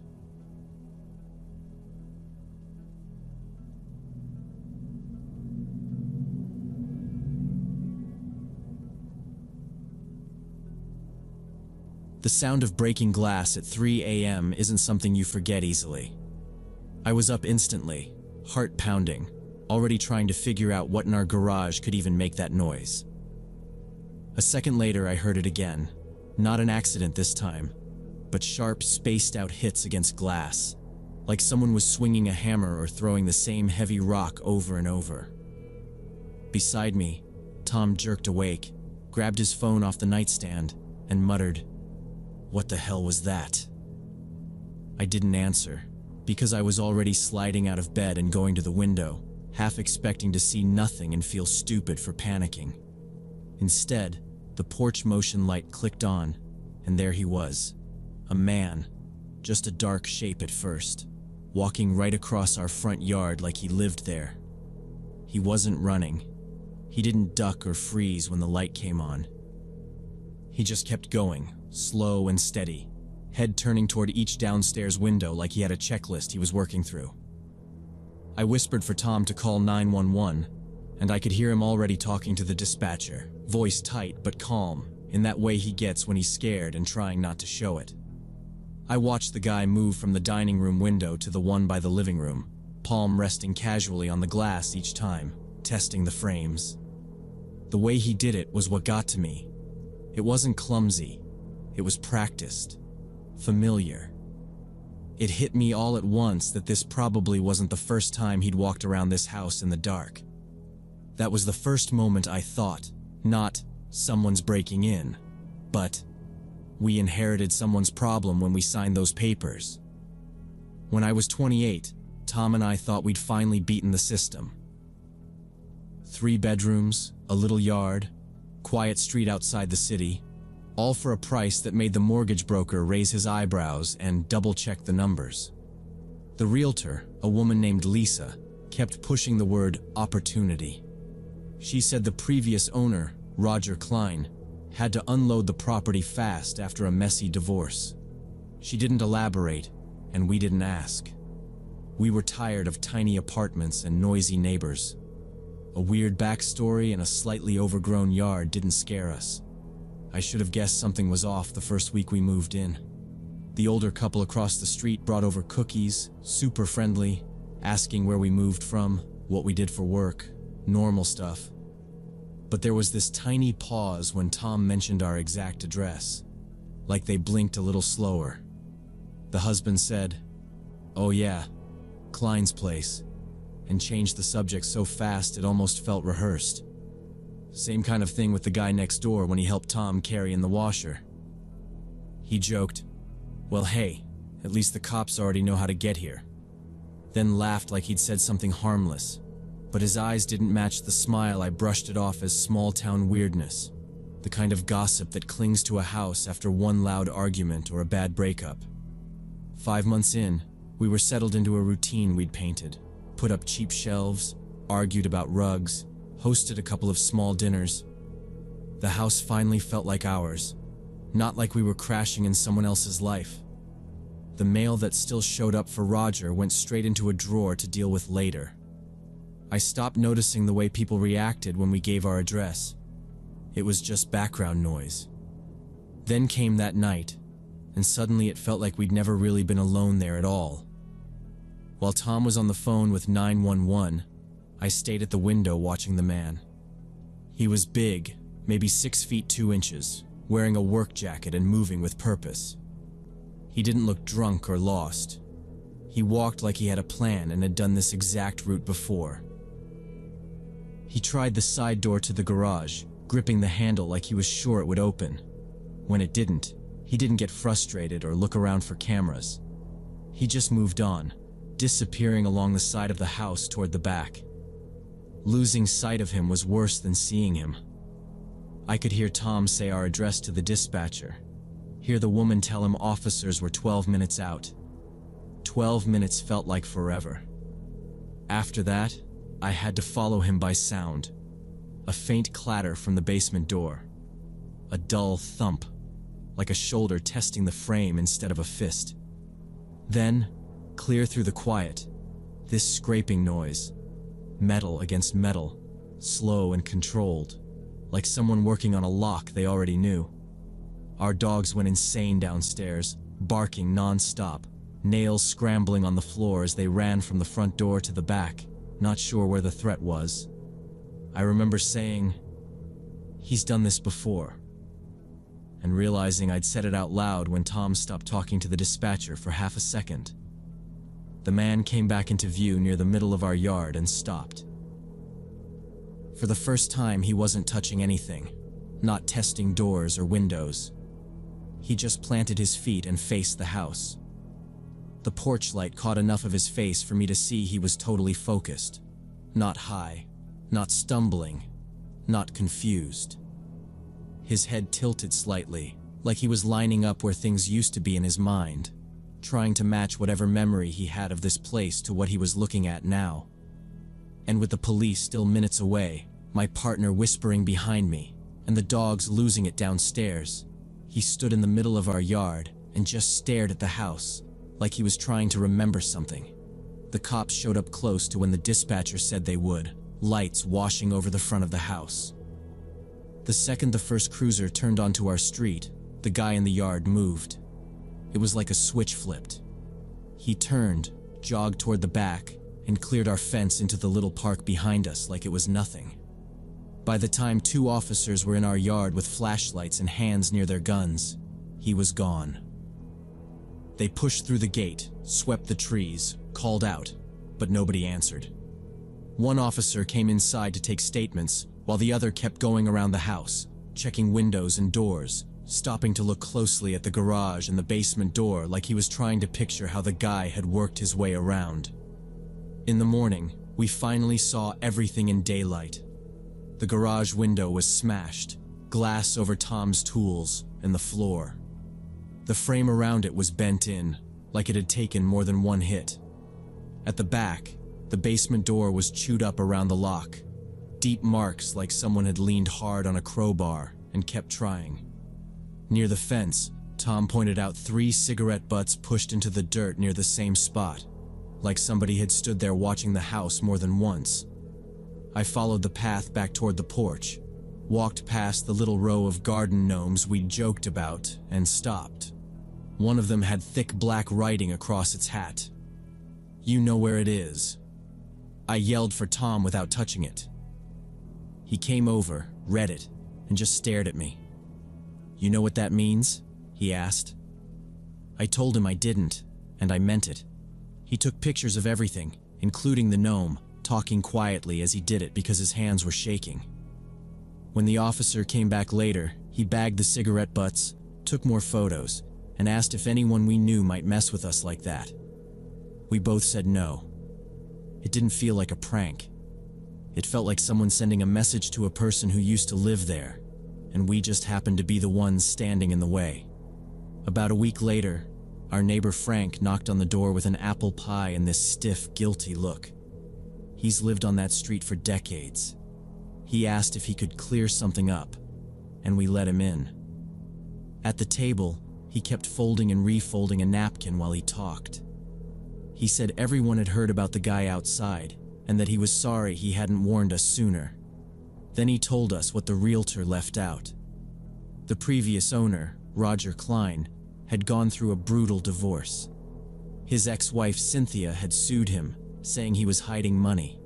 The sound of breaking glass at 3 a.m. isn't something you forget easily. I was up instantly, heart pounding, already trying to figure out what in our garage could even make that noise. A second later, I heard it again. Not an accident this time, but sharp, spaced-out hits against glass, like someone was swinging a hammer or throwing the same heavy rock over and over. Beside me, Tom jerked awake, grabbed his phone off the nightstand, and muttered, "What the hell was that?" I didn't answer, because I was already sliding out of bed and going to the window, half expecting to see nothing and feel stupid for panicking. Instead, the porch motion light clicked on, and there he was. A man, just a dark shape at first, walking right across our front yard like he lived there. He wasn't running. He didn't duck or freeze when the light came on. He just kept going, slow and steady, head turning toward each downstairs window like he had a checklist he was working through. I whispered for Tom to call 911, and I could hear him already talking to the dispatcher, voice tight but calm, in that way he gets when he's scared and trying not to show it. I watched the guy move from the dining room window to the one by the living room, palm resting casually on the glass each time, testing the frames. The way he did it was what got to me. It wasn't clumsy. It was practiced, familiar. It hit me all at once that this probably wasn't the first time he'd walked around this house in the dark. That was the first moment I thought, not someone's breaking in, but we inherited someone's problem when we signed those papers. When I was 28, Tom and I thought we'd finally beaten the system. 3 bedrooms, a little yard, quiet street outside the city, all for a price that made the mortgage broker raise his eyebrows and double-check the numbers. The realtor, a woman named Lisa, kept pushing the word opportunity. She said the previous owner, Roger Klein, had to unload the property fast after a messy divorce. She didn't elaborate, and we didn't ask. We were tired of tiny apartments and noisy neighbors. A weird backstory and a slightly overgrown yard didn't scare us. I should have guessed something was off the first week we moved in. The older couple across the street brought over cookies, super friendly, asking where we moved from, what we did for work, normal stuff. But there was this tiny pause when Tom mentioned our exact address, like they blinked a little slower. The husband said, "Oh yeah, Klein's place," and changed the subject so fast it almost felt rehearsed. Same kind of thing with the guy next door when he helped Tom carry in the washer. He joked, "Well, hey, at least the cops already know how to get here." Then laughed like he'd said something harmless, but his eyes didn't match the smile. I brushed it off as small-town weirdness, the kind of gossip that clings to a house after one loud argument or a bad breakup. 5 months in, we were settled into a routine we'd painted, put up cheap shelves, argued about rugs, hosted a couple of small dinners. The house finally felt like ours, not like we were crashing in someone else's life. The mail that still showed up for Roger went straight into a drawer to deal with later. I stopped noticing the way people reacted when we gave our address. It was just background noise. Then came that night, and suddenly it felt like we'd never really been alone there at all. While Tom was on the phone with 911, I stayed at the window watching the man. He was big, maybe 6 feet 2 inches, wearing a work jacket and moving with purpose. He didn't look drunk or lost. He walked like he had a plan and had done this exact route before. He tried the side door to the garage, gripping the handle like he was sure it would open. When it didn't, he didn't get frustrated or look around for cameras. He just moved on, disappearing along the side of the house toward the back. Losing sight of him was worse than seeing him. I could hear Tom say our address to the dispatcher, hear the woman tell him officers were 12 minutes out. 12 minutes felt like forever. After that, I had to follow him by sound. A faint clatter from the basement door. A dull thump, like a shoulder testing the frame instead of a fist. Then, clear through the quiet, this scraping noise. Metal against metal, slow and controlled, like someone working on a lock they already knew. Our dogs went insane downstairs, barking non-stop, nails scrambling on the floor as they ran from the front door to the back, not sure where the threat was. I remember saying, "He's done this before," and realizing I'd said it out loud when Tom stopped talking to the dispatcher for half a second. The man came back into view near the middle of our yard and stopped. For the first time, he wasn't touching anything, not testing doors or windows. He just planted his feet and faced the house. The porch light caught enough of his face for me to see he was totally focused. Not high, not stumbling, not confused. His head tilted slightly, like he was lining up where things used to be in his mind, trying to match whatever memory he had of this place to what he was looking at now. And with the police still minutes away, my partner whispering behind me, and the dogs losing it downstairs, he stood in the middle of our yard and just stared at the house, like he was trying to remember something. The cops showed up close to when the dispatcher said they would, lights washing over the front of the house. The second the first cruiser turned onto our street, the guy in the yard moved. It was like a switch flipped. He turned, jogged toward the back, and cleared our fence into the little park behind us like it was nothing. By the time 2 officers were in our yard with flashlights and hands near their guns, he was gone. They pushed through the gate, swept the trees, called out, but nobody answered. One officer came inside to take statements, while the other kept going around the house, checking windows and doors, stopping to look closely at the garage and the basement door like he was trying to picture how the guy had worked his way around. In the morning, we finally saw everything in daylight. The garage window was smashed, glass over Tom's tools, and the floor. The frame around it was bent in, like it had taken more than one hit. At the back, the basement door was chewed up around the lock, deep marks like someone had leaned hard on a crowbar and kept trying. Near the fence, Tom pointed out 3 cigarette butts pushed into the dirt near the same spot, like somebody had stood there watching the house more than once. I followed the path back toward the porch, walked past the little row of garden gnomes we'd joked about, and stopped. One of them had thick black writing across its hat. "You know where it is." I yelled for Tom without touching it. He came over, read it, and just stared at me. "You know what that means?" he asked. I told him I didn't, and I meant it. He took pictures of everything, including the gnome, talking quietly as he did it because his hands were shaking. When the officer came back later, he bagged the cigarette butts, took more photos, and asked if anyone we knew might mess with us like that. We both said no. It didn't feel like a prank. It felt like someone sending a message to a person who used to live there, and we just happened to be the ones standing in the way. About a week later, our neighbor Frank knocked on the door with an apple pie and this stiff, guilty look. He's lived on that street for decades. He asked if he could clear something up, and we let him in. At the table, he kept folding and refolding a napkin while he talked. He said everyone had heard about the guy outside, and that he was sorry he hadn't warned us sooner. Then he told us what the realtor left out. The previous owner, Roger Klein, had gone through a brutal divorce. His ex-wife Cynthia had sued him, saying he was hiding money.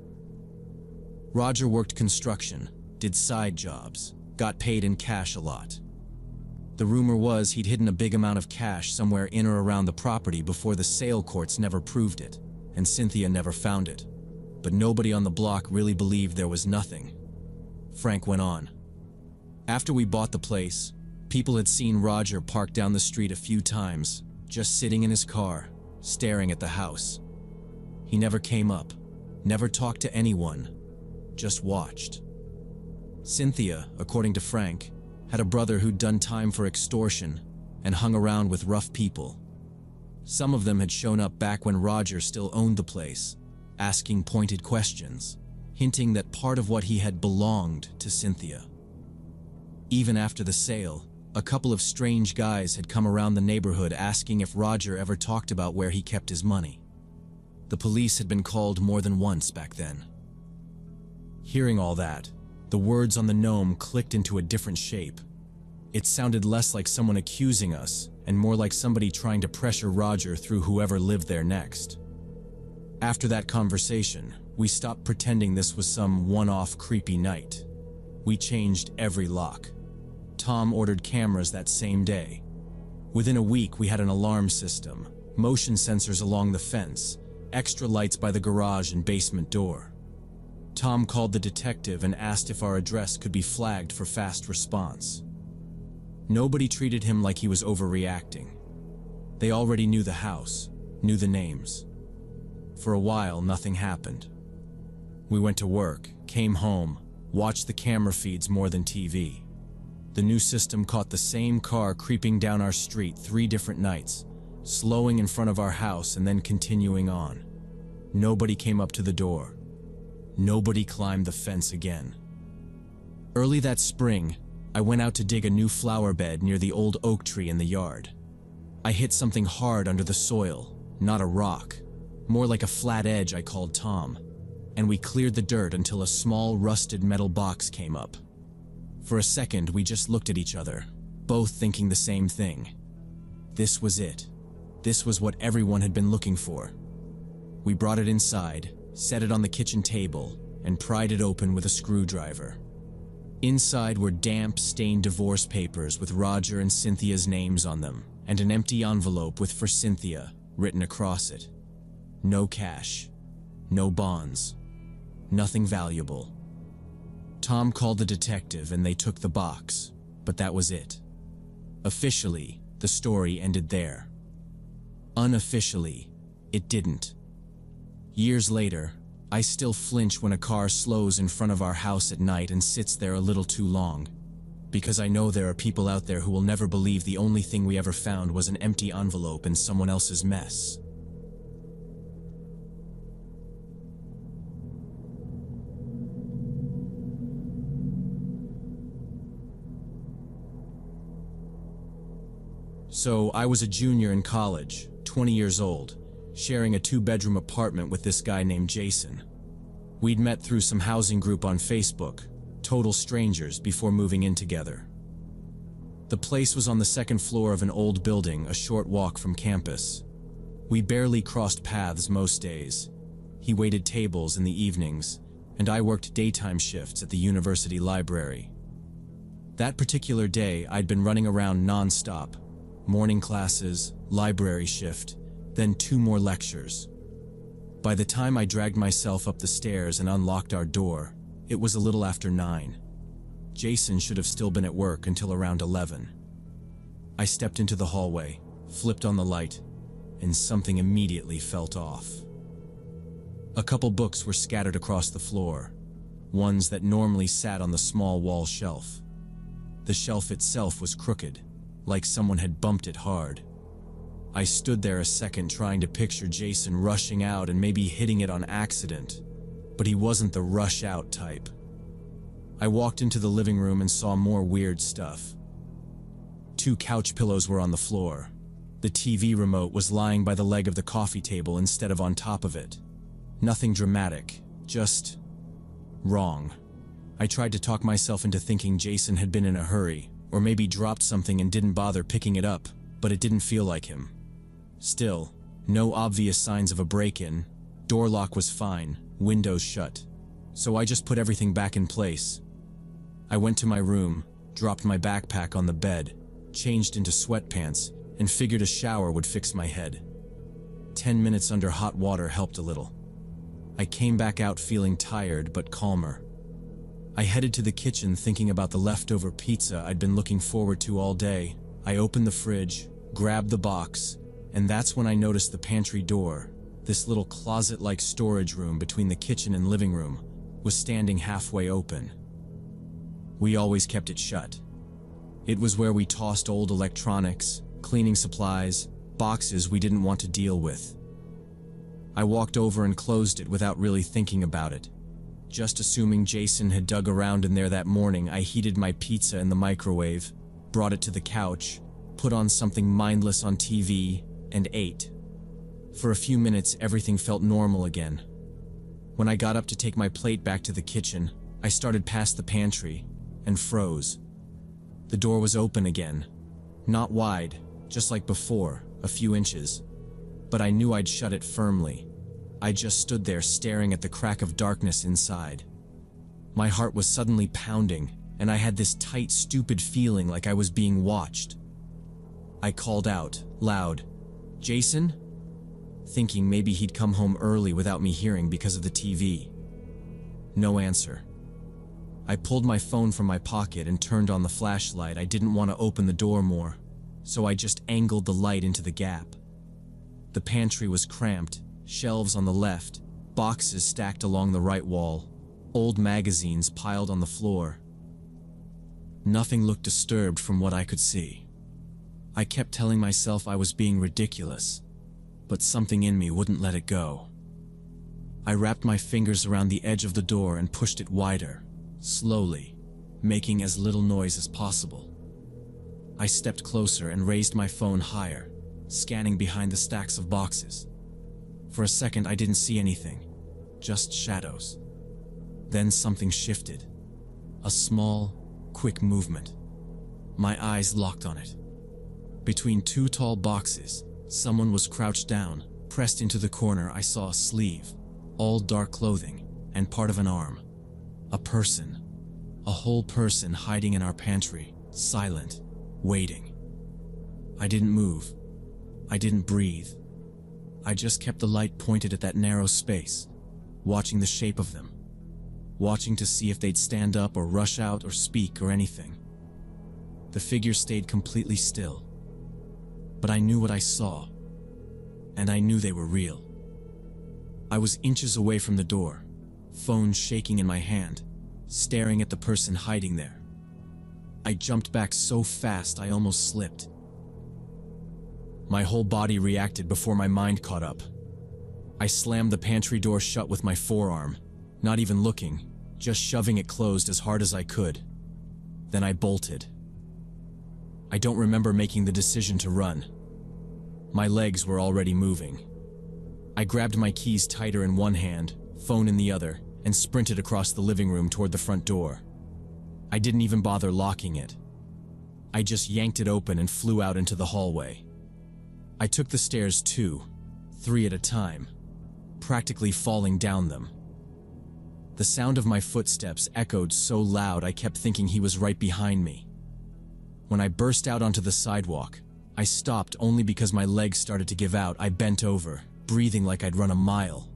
Roger worked construction, did side jobs, got paid in cash a lot. The rumor was he'd hidden a big amount of cash somewhere in or around the property before the sale courts never proved it, and Cynthia never found it. But nobody on the block really believed there was nothing. Frank went on. After we bought the place, people had seen Roger parked down the street a few times, just sitting in his car, staring at the house. He never came up, never talked to anyone, just watched. Cynthia, according to Frank, had a brother who'd done time for extortion and hung around with rough people. Some of them had shown up back when Roger still owned the place, asking pointed questions, hinting that part of what he had belonged to Cynthia. Even after the sale, a couple of strange guys had come around the neighborhood asking if Roger ever talked about where he kept his money. The police had been called more than once back then. Hearing all that, the words on the gnome clicked into a different shape. It sounded less like someone accusing us and more like somebody trying to pressure Roger through whoever lived there next. After that conversation, we stopped pretending this was some one-off creepy night. We changed every lock. Tom ordered cameras that same day. Within a week, we had an alarm system, motion sensors along the fence, extra lights by the garage and basement door. Tom called the detective and asked if our address could be flagged for fast response. Nobody treated him like he was overreacting. They already knew the house, knew the names. For a while, nothing happened. We went to work, came home, watched the camera feeds more than TV. The new system caught the same car creeping down our street 3 different nights, slowing in front of our house and then continuing on. Nobody came up to the door. Nobody climbed the fence again. Early that spring, I went out to dig a new flower bed near the old oak tree in the yard. I hit something hard under the soil, not a rock, more like a flat edge. I called Tom, and we cleared the dirt until a small rusted metal box came up. For a second, we just looked at each other, both thinking the same thing. This was it. This was what everyone had been looking for. We brought it inside, set it on the kitchen table, and pried it open with a screwdriver. Inside were damp, stained divorce papers with Roger and Cynthia's names on them, and an empty envelope with "For Cynthia" written across it. No cash, no bonds, nothing valuable. Tom called the detective and they took the box, but that was it. Officially, the story ended there. Unofficially, it didn't. Years later, I still flinch when a car slows in front of our house at night and sits there a little too long, because I know there are people out there who will never believe the only thing we ever found was an empty envelope in someone else's mess. So I was a junior in college, 20 years old, sharing a 2-bedroom apartment with this guy named Jason. We'd met through some housing group on Facebook, total strangers, before moving in together. The place was on the 2nd floor of an old building a short walk from campus. We barely crossed paths most days. He waited tables in the evenings, and I worked daytime shifts at the university library. That particular day, I'd been running around non-stop, morning classes, library shift, then 2 more lectures. By the time I dragged myself up the stairs and unlocked our door, it was a little after 9. Jason should have still been at work until around 11. I stepped into the hallway, flipped on the light, and something immediately felt off. A couple books were scattered across the floor, ones that normally sat on the small wall shelf. The shelf itself was crooked, like someone had bumped it hard. I stood there a second trying to picture Jason rushing out and maybe hitting it on accident, but he wasn't the rush out type. I walked into the living room and saw more weird stuff. 2 couch pillows were on the floor. The TV remote was lying by the leg of the coffee table instead of on top of it. Nothing dramatic, just wrong. I tried to talk myself into thinking Jason had been in a hurry, Or maybe dropped something and didn't bother picking it up, but it didn't feel like him. Still, no obvious signs of a break-in. Door lock was fine, windows shut. So I just put everything back in place. I went to my room, dropped my backpack on the bed, changed into sweatpants, and figured a shower would fix my head. 10 minutes under hot water helped a little. I came back out feeling tired but calmer. I headed to the kitchen thinking about the leftover pizza I'd been looking forward to all day. I opened the fridge, grabbed the box, and that's when I noticed the pantry door, this little closet-like storage room between the kitchen and living room, was standing halfway open. We always kept it shut. It was where we tossed old electronics, cleaning supplies, boxes we didn't want to deal with. I walked over and closed it without really thinking about it. Just assuming Jason had dug around in there that morning, I heated my pizza in the microwave, brought it to the couch, put on something mindless on TV, and ate. For a few minutes, everything felt normal again. When I got up to take my plate back to the kitchen, I started past the pantry and froze. The door was open again. Not wide, just like before, a few inches. But I knew I'd shut it firmly. I just stood there staring at the crack of darkness inside. My heart was suddenly pounding, and I had this tight, stupid feeling like I was being watched. I called out, loud, "Jason?" Thinking maybe he'd come home early without me hearing because of the TV. No answer. I pulled my phone from my pocket and turned on the flashlight. I didn't want to open the door more, so I just angled the light into the gap. The pantry was cramped, shelves on the left, boxes stacked along the right wall, old magazines piled on the floor. Nothing looked disturbed from what I could see. I kept telling myself I was being ridiculous, but something in me wouldn't let it go. I wrapped my fingers around the edge of the door and pushed it wider, slowly, making as little noise as possible. I stepped closer and raised my phone higher, scanning behind the stacks of boxes. For a second, I didn't see anything, just shadows. Then something shifted. A small, quick movement. My eyes locked on it. Between two tall boxes, someone was crouched down. Pressed into the corner, I saw a sleeve, all dark clothing, and part of an arm. A person. A whole person hiding in our pantry, silent, waiting. I didn't move. I didn't breathe. I just kept the light pointed at that narrow space, watching the shape of them, watching to see if they'd stand up or rush out or speak or anything. The figure stayed completely still. But I knew what I saw, and I knew they were real. I was inches away from the door, phone shaking in my hand, staring at the person hiding there. I jumped back so fast I almost slipped. My whole body reacted before my mind caught up. I slammed the pantry door shut with my forearm, not even looking, just shoving it closed as hard as I could. Then I bolted. I don't remember making the decision to run. My legs were already moving. I grabbed my keys tighter in one hand, phone in the other, and sprinted across the living room toward the front door. I didn't even bother locking it. I just yanked it open and flew out into the hallway. I took the stairs 2, 3 at a time, practically falling down them. The sound of my footsteps echoed so loud I kept thinking he was right behind me. When I burst out onto the sidewalk, I stopped only because my legs started to give out. I bent over, breathing like I'd run a mile.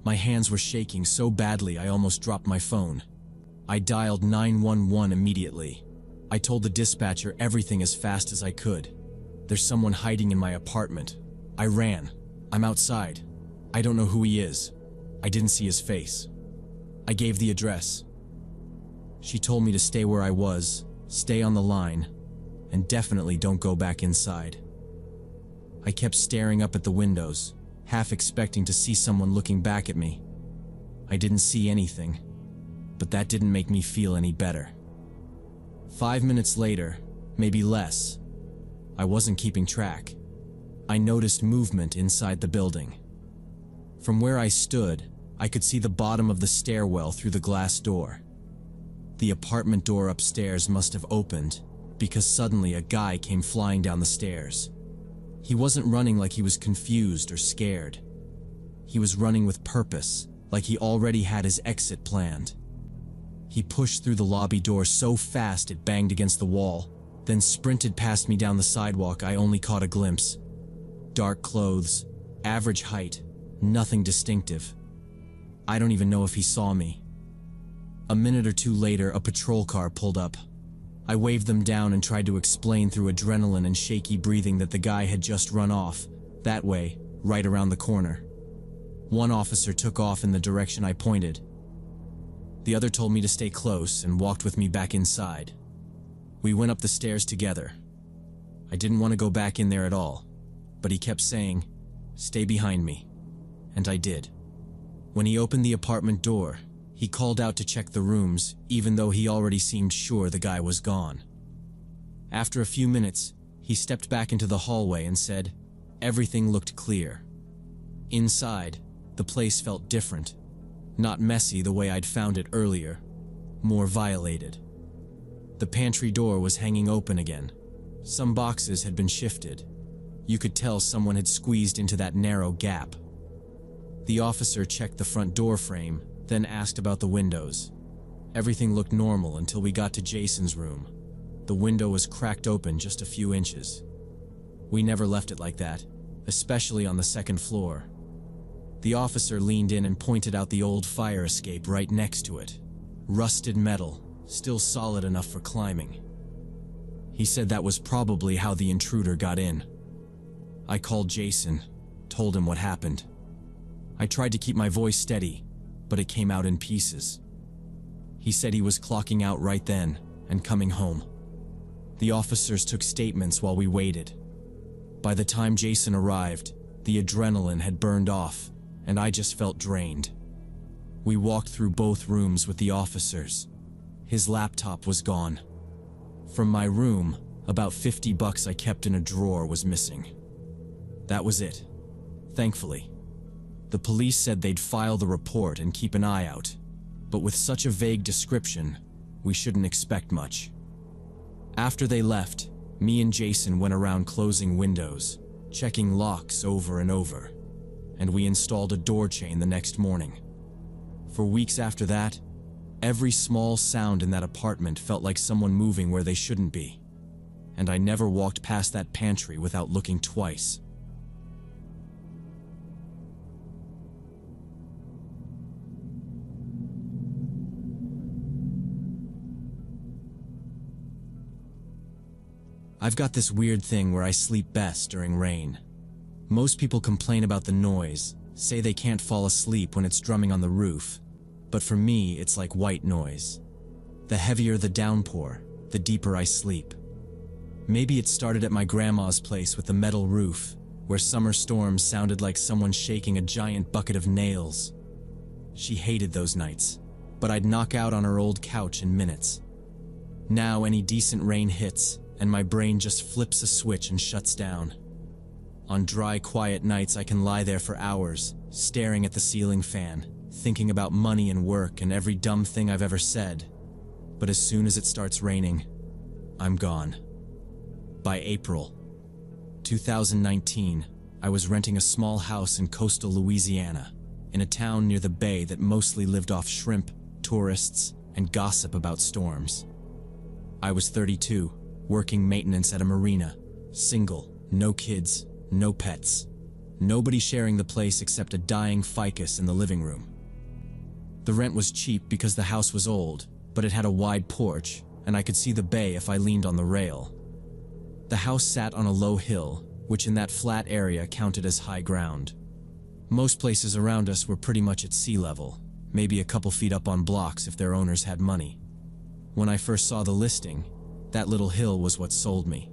My hands were shaking so badly I almost dropped my phone. I dialed 911 immediately. I told the dispatcher everything as fast as I could. There's someone hiding in my apartment. I ran. I'm outside. I don't know who he is. I didn't see his face. I gave the address. She told me to stay where I was, stay on the line, and definitely don't go back inside. I kept staring up at the windows, half expecting to see someone looking back at me. I didn't see anything, but that didn't make me feel any better. 5 minutes later, maybe less, I wasn't keeping track. I noticed movement inside the building. From where I stood, I could see the bottom of the stairwell through the glass door. The apartment door upstairs must have opened, because suddenly a guy came flying down the stairs. He wasn't running like he was confused or scared. He was running with purpose, like he already had his exit planned. He pushed through the lobby door so fast it banged against the wall, then sprinted past me down the sidewalk. I only caught a glimpse. Dark clothes, average height, nothing distinctive. I don't even know if he saw me. A minute or two later, a patrol car pulled up. I waved them down and tried to explain through adrenaline and shaky breathing that the guy had just run off, that way, right around the corner. One officer took off in the direction I pointed. The other told me to stay close and walked with me back inside. We went up the stairs together. I didn't want to go back in there at all, but he kept saying, "Stay behind me," and I did. When he opened the apartment door, he called out to check the rooms, even though he already seemed sure the guy was gone. After a few minutes, he stepped back into the hallway and said, everything looked clear. Inside, the place felt different. Not messy the way I'd found it earlier, more violated. The pantry door was hanging open again. Some boxes had been shifted. You could tell someone had squeezed into that narrow gap. The officer checked the front door frame, then asked about the windows. Everything looked normal until we got to Jason's room. The window was cracked open just a few inches. We never left it like that, especially on the second floor. The officer leaned in and pointed out the old fire escape right next to it. Rusted metal, still solid enough for climbing. He said that was probably how the intruder got in. I called Jason, told him what happened. I tried to keep my voice steady, but it came out in pieces. He said he was clocking out right then and coming home. The officers took statements while we waited. By the time Jason arrived, the adrenaline had burned off, and I just felt drained. We walked through both rooms with the officers. His laptop was gone. From my room, about $50 I kept in a drawer was missing. That was it, thankfully. The police said they'd file the report and keep an eye out, but with such a vague description, we shouldn't expect much. After they left, me and Jason went around closing windows, checking locks over and over, and we installed a door chain the next morning. For weeks after that, every small sound in that apartment felt like someone moving where they shouldn't be, and I never walked past that pantry without looking twice. I've got this weird thing where I sleep best during rain. Most people complain about the noise, say they can't fall asleep when it's drumming on the roof, but for me it's like white noise. The heavier the downpour, the deeper I sleep. Maybe it started at my grandma's place with the metal roof, where summer storms sounded like someone shaking a giant bucket of nails. She hated those nights, but I'd knock out on her old couch in minutes. Now any decent rain hits, and my brain just flips a switch and shuts down. On dry, quiet nights, I can lie there for hours, staring at the ceiling fan, thinking about money and work and every dumb thing I've ever said. But as soon as it starts raining, I'm gone. By April 2019, I was renting a small house in coastal Louisiana, in a town near the bay that mostly lived off shrimp, tourists, and gossip about storms. I was 32, working maintenance at a marina, single, no kids, no pets. Nobody sharing the place except a dying ficus in the living room. The rent was cheap because the house was old, but it had a wide porch, and I could see the bay if I leaned on the rail. The house sat on a low hill, which in that flat area counted as high ground. Most places around us were pretty much at sea level, maybe a couple feet up on blocks if their owners had money. When I first saw the listing, that little hill was what sold me.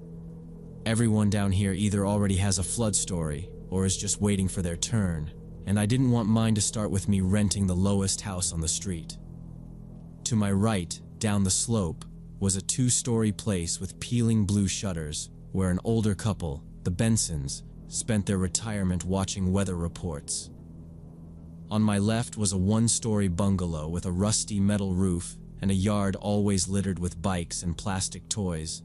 Everyone down here either already has a flood story or is just waiting for their turn, and I didn't want mine to start with me renting the lowest house on the street. To my right, down the slope, was a 2-story place with peeling blue shutters where an older couple, the Bensons, spent their retirement watching weather reports. On my left was a 1-story bungalow with a rusty metal roof and a yard always littered with bikes and plastic toys.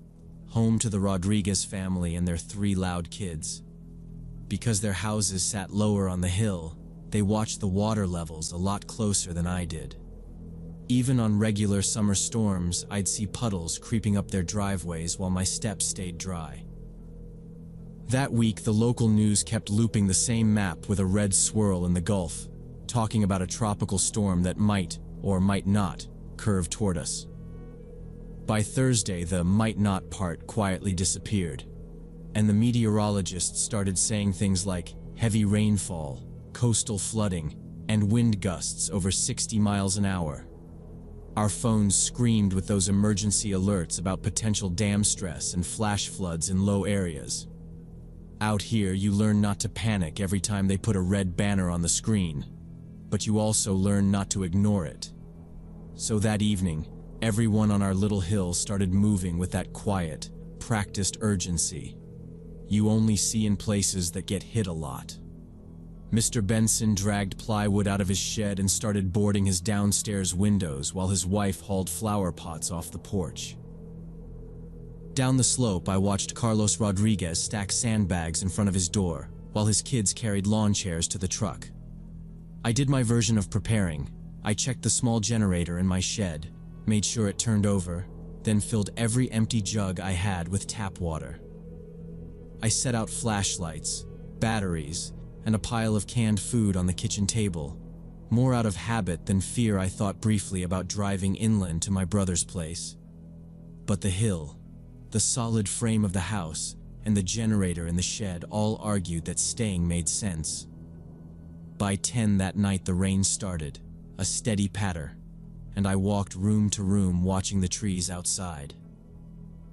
home to the Rodriguez family and their 3 loud kids. Because their houses sat lower on the hill, they watched the water levels a lot closer than I did. Even on regular summer storms, I'd see puddles creeping up their driveways while my steps stayed dry. That week, the local news kept looping the same map with a red swirl in the Gulf, talking about a tropical storm that might, or might not, curve toward us. By Thursday, the might not part quietly disappeared, and the meteorologists started saying things like heavy rainfall, coastal flooding, and wind gusts over 60 miles an hour. Our phones screamed with those emergency alerts about potential dam stress and flash floods in low areas. Out here, you learn not to panic every time they put a red banner on the screen, but you also learn not to ignore it. So that evening, everyone on our little hill started moving with that quiet, practiced urgency you only see in places that get hit a lot. Mr. Benson dragged plywood out of his shed and started boarding his downstairs windows while his wife hauled flower pots off the porch. Down the slope, I watched Carlos Rodriguez stack sandbags in front of his door, while his kids carried lawn chairs to the truck. I did my version of preparing. I checked the small generator in my shed, made sure it turned over, then filled every empty jug I had with tap water. I set out flashlights, batteries, and a pile of canned food on the kitchen table. More out of habit than fear, I thought briefly about driving inland to my brother's place. But the hill, the solid frame of the house, and the generator in the shed all argued that staying made sense. By 10 that night, the rain started, a steady patter, and I walked room to room watching the trees outside.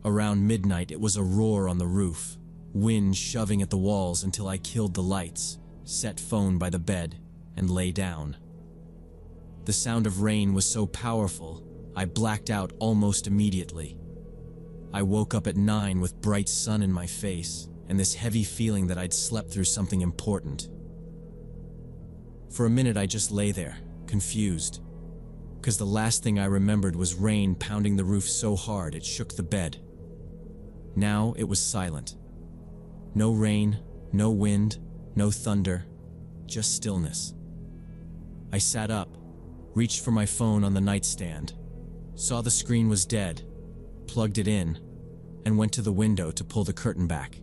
Around midnight, it was a roar on the roof, wind shoving at the walls until I killed the lights, set phone by the bed, and lay down. The sound of rain was so powerful, I blacked out almost immediately. I woke up at 9 with bright sun in my face and this heavy feeling that I'd slept through something important. For a minute, I just lay there, confused, because the last thing I remembered was rain pounding the roof so hard it shook the bed. Now it was silent. No rain, no wind, no thunder, just stillness. I sat up, reached for my phone on the nightstand, saw the screen was dead, plugged it in, and went to the window to pull the curtain back.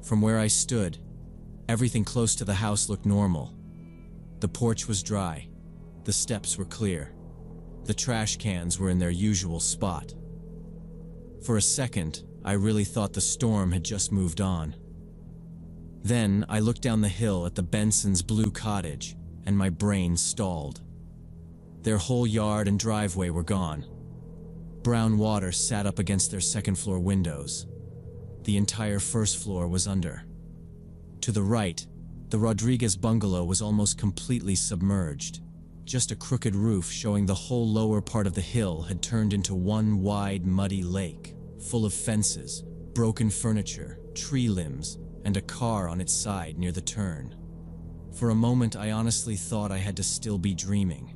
From where I stood, everything close to the house looked normal. The porch was dry, the steps were clear, the trash cans were in their usual spot. For a second, I really thought the storm had just moved on. Then I looked down the hill at the Bensons' blue cottage, and my brain stalled. Their whole yard and driveway were gone. Brown water sat up against their second-floor windows. The entire first floor was under. To the right, the Rodriguez bungalow was almost completely submerged. Just a crooked roof showing the whole lower part of the hill had turned into one wide, muddy lake, full of fences, broken furniture, tree limbs, and a car on its side near the turn. For a moment, I honestly thought I had to still be dreaming.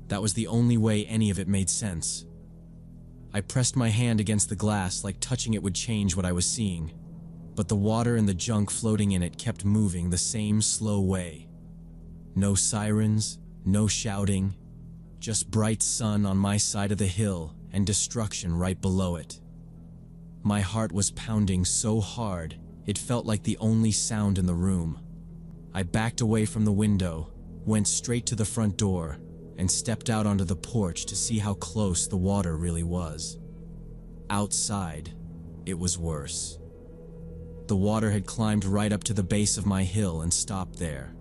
That was the only way any of it made sense. I pressed my hand against the glass like touching it would change what I was seeing, but the water and the junk floating in it kept moving the same slow way. No sirens, no shouting, just bright sun on my side of the hill and destruction right below it. My heart was pounding so hard, it felt like the only sound in the room. I backed away from the window, went straight to the front door, and stepped out onto the porch to see how close the water really was. Outside, it was worse. The water had climbed right up to the base of my hill and stopped there,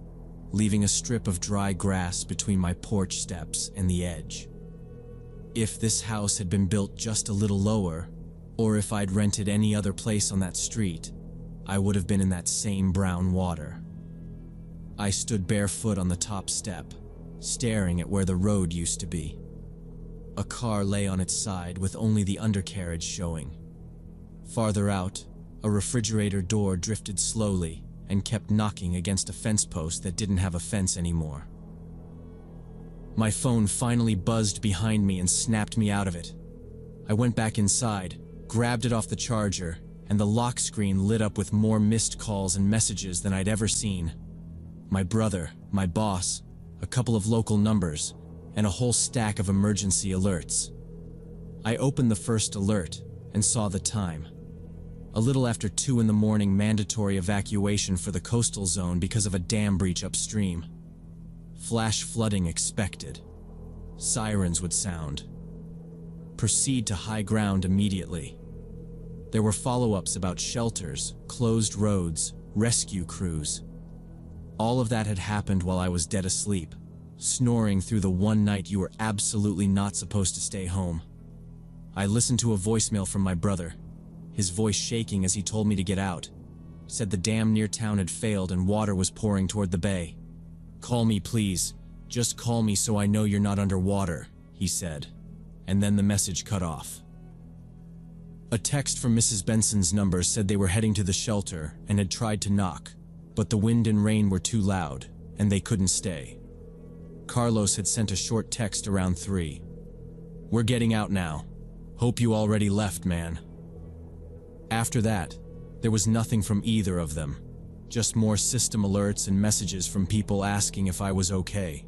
leaving a strip of dry grass between my porch steps and the edge. If this house had been built just a little lower, or if I'd rented any other place on that street, I would have been in that same brown water. I stood barefoot on the top step, staring at where the road used to be. A car lay on its side with only the undercarriage showing. Farther out, a refrigerator door drifted slowly and kept knocking against a fence post that didn't have a fence anymore. My phone finally buzzed behind me and snapped me out of it. I went back inside, grabbed it off the charger, and the lock screen lit up with more missed calls and messages than I'd ever seen. My brother, my boss, a couple of local numbers, and a whole stack of emergency alerts. I opened the first alert and saw the time. A little after 2 in the morning, mandatory evacuation for the coastal zone because of a dam breach upstream. Flash flooding expected. Sirens would sound. Proceed to high ground immediately. There were follow-ups about shelters, closed roads, rescue crews. All of that had happened while I was dead asleep, snoring through the one night you were absolutely not supposed to stay home. I listened to a voicemail from my brother, his voice shaking as he told me to get out. Said the dam near town had failed and water was pouring toward the bay. "Call me, please. Just call me so I know you're not underwater," he said. And then the message cut off. A text from Mrs. Benson's number said they were heading to the shelter and had tried to knock, but the wind and rain were too loud, and they couldn't stay. Carlos had sent a short text around 3. "We're getting out now. Hope you already left, man." After that, there was nothing from either of them, just more system alerts and messages from people asking if I was okay.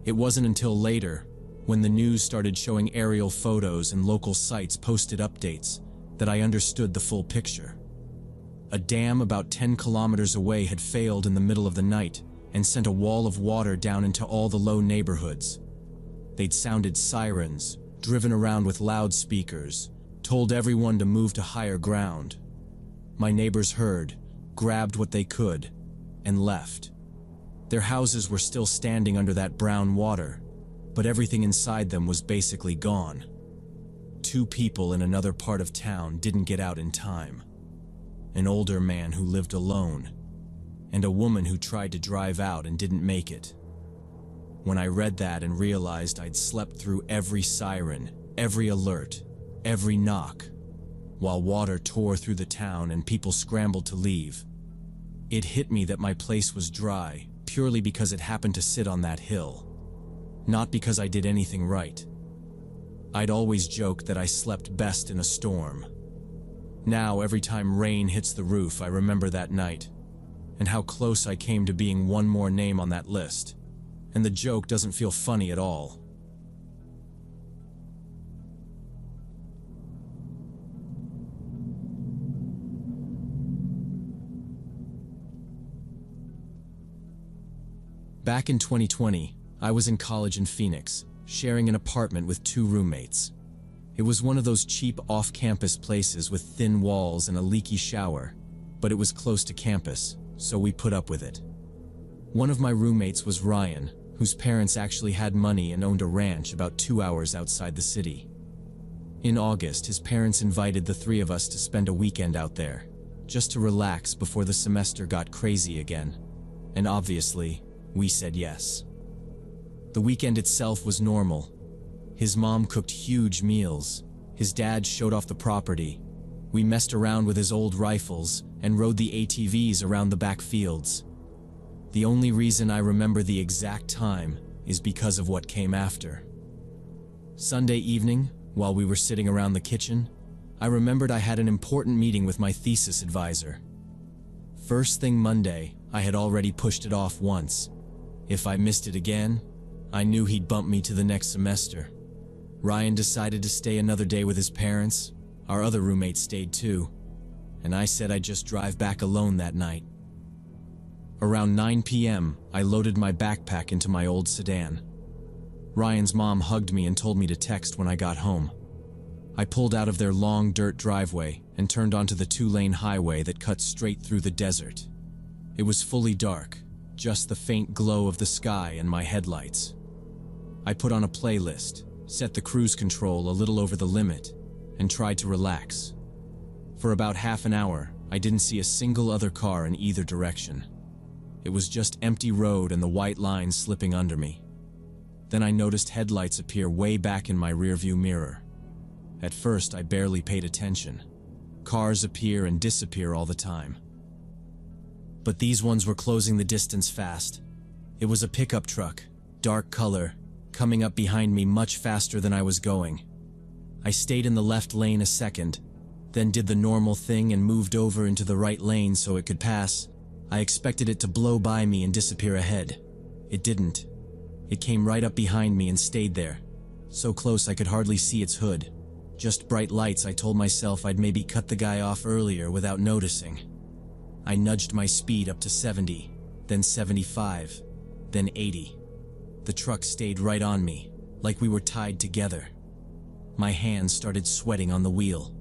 It wasn't until later, when the news started showing aerial photos and local sites posted updates, that I understood the full picture. A dam about 10 kilometers away had failed in the middle of the night and sent a wall of water down into all the low neighborhoods. They'd sounded sirens, driven around with loudspeakers, told everyone to move to higher ground. My neighbors heard, grabbed what they could, and left. Their houses were still standing under that brown water, but everything inside them was basically gone. 2 people in another part of town didn't get out in time. An older man who lived alone, and a woman who tried to drive out and didn't make it. When I read that and realized I'd slept through every siren, every alert, every knock, while water tore through the town and people scrambled to leave, it hit me that my place was dry purely because it happened to sit on that hill, not because I did anything right. I'd always joked that I slept best in a storm. Now, every time rain hits the roof, I remember that night, and how close I came to being one more name on that list, and the joke doesn't feel funny at all. Back in 2020, I was in college in Phoenix, sharing an apartment with 2 roommates. It was one of those cheap off-campus places with thin walls and a leaky shower, but it was close to campus, so we put up with it. One of my roommates was Ryan, whose parents actually had money and owned a ranch about 2 hours outside the city. In August, his parents invited the 3 of us to spend a weekend out there, just to relax before the semester got crazy again. And obviously, we said yes. The weekend itself was normal. His mom cooked huge meals. His dad showed off the property. We messed around with his old rifles and rode the ATVs around the back fields. The only reason I remember the exact time is because of what came after. Sunday evening, while we were sitting around the kitchen, I remembered I had an important meeting with my thesis advisor. First thing Monday, I had already pushed it off once. If I missed it again, I knew he'd bump me to the next semester. Ryan decided to stay another day with his parents. Our other roommate stayed too, and I said I'd just drive back alone that night. Around 9 p.m., I loaded my backpack into my old sedan. Ryan's mom hugged me and told me to text when I got home. I pulled out of their long dirt driveway and turned onto the 2-lane highway that cut straight through the desert. It was fully dark, just the faint glow of the sky and my headlights. I put on a playlist, set the cruise control a little over the limit, and tried to relax. For about half an hour, I didn't see a single other car in either direction. It was just empty road and the white lines slipping under me. Then I noticed headlights appear way back in my rearview mirror. At first, I barely paid attention. Cars appear and disappear all the time. But these ones were closing the distance fast. It was a pickup truck, dark color, coming up behind me much faster than I was going. I stayed in the left lane a second, then did the normal thing and moved over into the right lane so it could pass. I expected it to blow by me and disappear ahead. It didn't. It came right up behind me and stayed there, so close I could hardly see its hood. Just bright lights. I told myself I'd maybe cut the guy off earlier without noticing. I nudged my speed up to 70, then 75, then 80. The truck stayed right on me, like we were tied together. My hands started sweating on the wheel.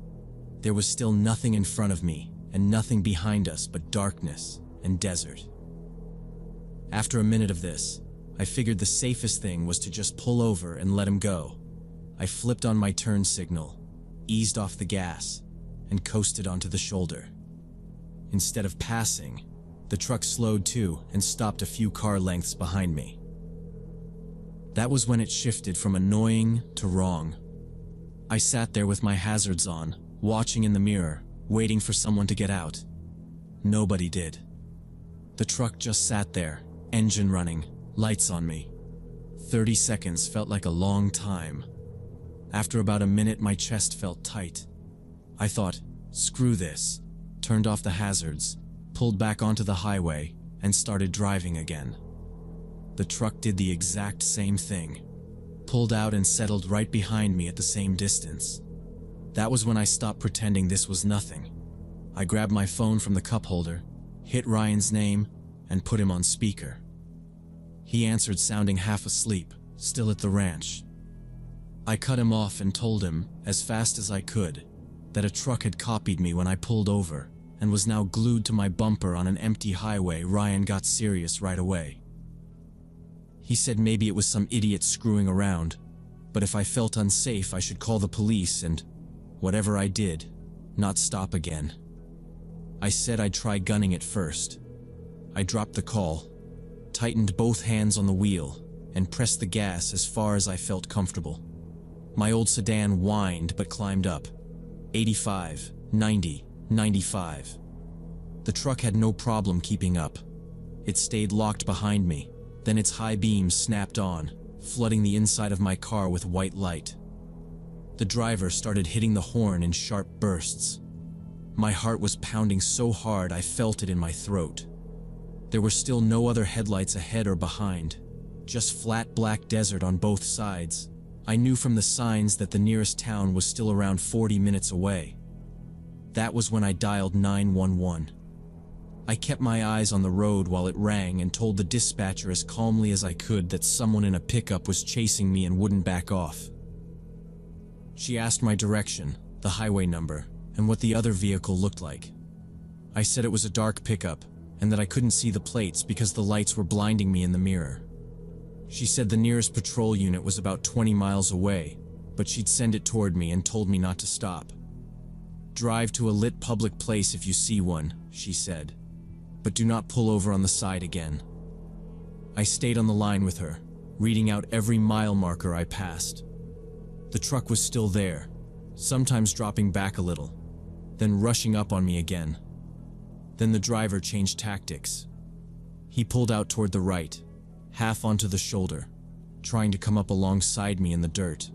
There was still nothing in front of me and nothing behind us but darkness and desert. After a minute of this, I figured the safest thing was to just pull over and let him go. I flipped on my turn signal, eased off the gas, and coasted onto the shoulder. Instead of passing, the truck slowed too and stopped a few car lengths behind me. That was when it shifted from annoying to wrong. I sat there with my hazards on, watching in the mirror, waiting for someone to get out. Nobody did. The truck just sat there, engine running, lights on me. 30 seconds felt like a long time. After about a minute, my chest felt tight. I thought, screw this, turned off the hazards, pulled back onto the highway, and started driving again. The truck did the exact same thing, pulled out and settled right behind me at the same distance. That was when I stopped pretending this was nothing. I grabbed my phone from the cup holder, hit Ryan's name, and put him on speaker. He answered sounding half asleep, still at the ranch. I cut him off and told him, as fast as I could, that a truck had copied me when I pulled over and was now glued to my bumper on an empty highway. Ryan got serious right away. He said maybe it was some idiot screwing around, but if I felt unsafe I should call the police and, whatever I did, not stop again. I said I'd try gunning it first. I dropped the call, tightened both hands on the wheel, and pressed the gas as far as I felt comfortable. My old sedan whined but climbed up. 85, 90, 95. The truck had no problem keeping up. It stayed locked behind me, then its high beams snapped on, flooding the inside of my car with white light. The driver started hitting the horn in sharp bursts. My heart was pounding so hard I felt it in my throat. There were still no other headlights ahead or behind, just flat black desert on both sides. I knew from the signs that the nearest town was still around 40 minutes away. That was when I dialed 911. I kept my eyes on the road while it rang and told the dispatcher as calmly as I could that someone in a pickup was chasing me and wouldn't back off. She asked my direction, the highway number, and what the other vehicle looked like. I said it was a dark pickup and that I couldn't see the plates because the lights were blinding me in the mirror. She said the nearest patrol unit was about 20 miles away, but she'd send it toward me and told me not to stop. Drive to a lit public place if you see one, she said, but do not pull over on the side again. I stayed on the line with her, reading out every mile marker I passed. The truck was still there, sometimes dropping back a little, then rushing up on me again. Then the driver changed tactics. He pulled out toward the right, half onto the shoulder, trying to come up alongside me in the dirt.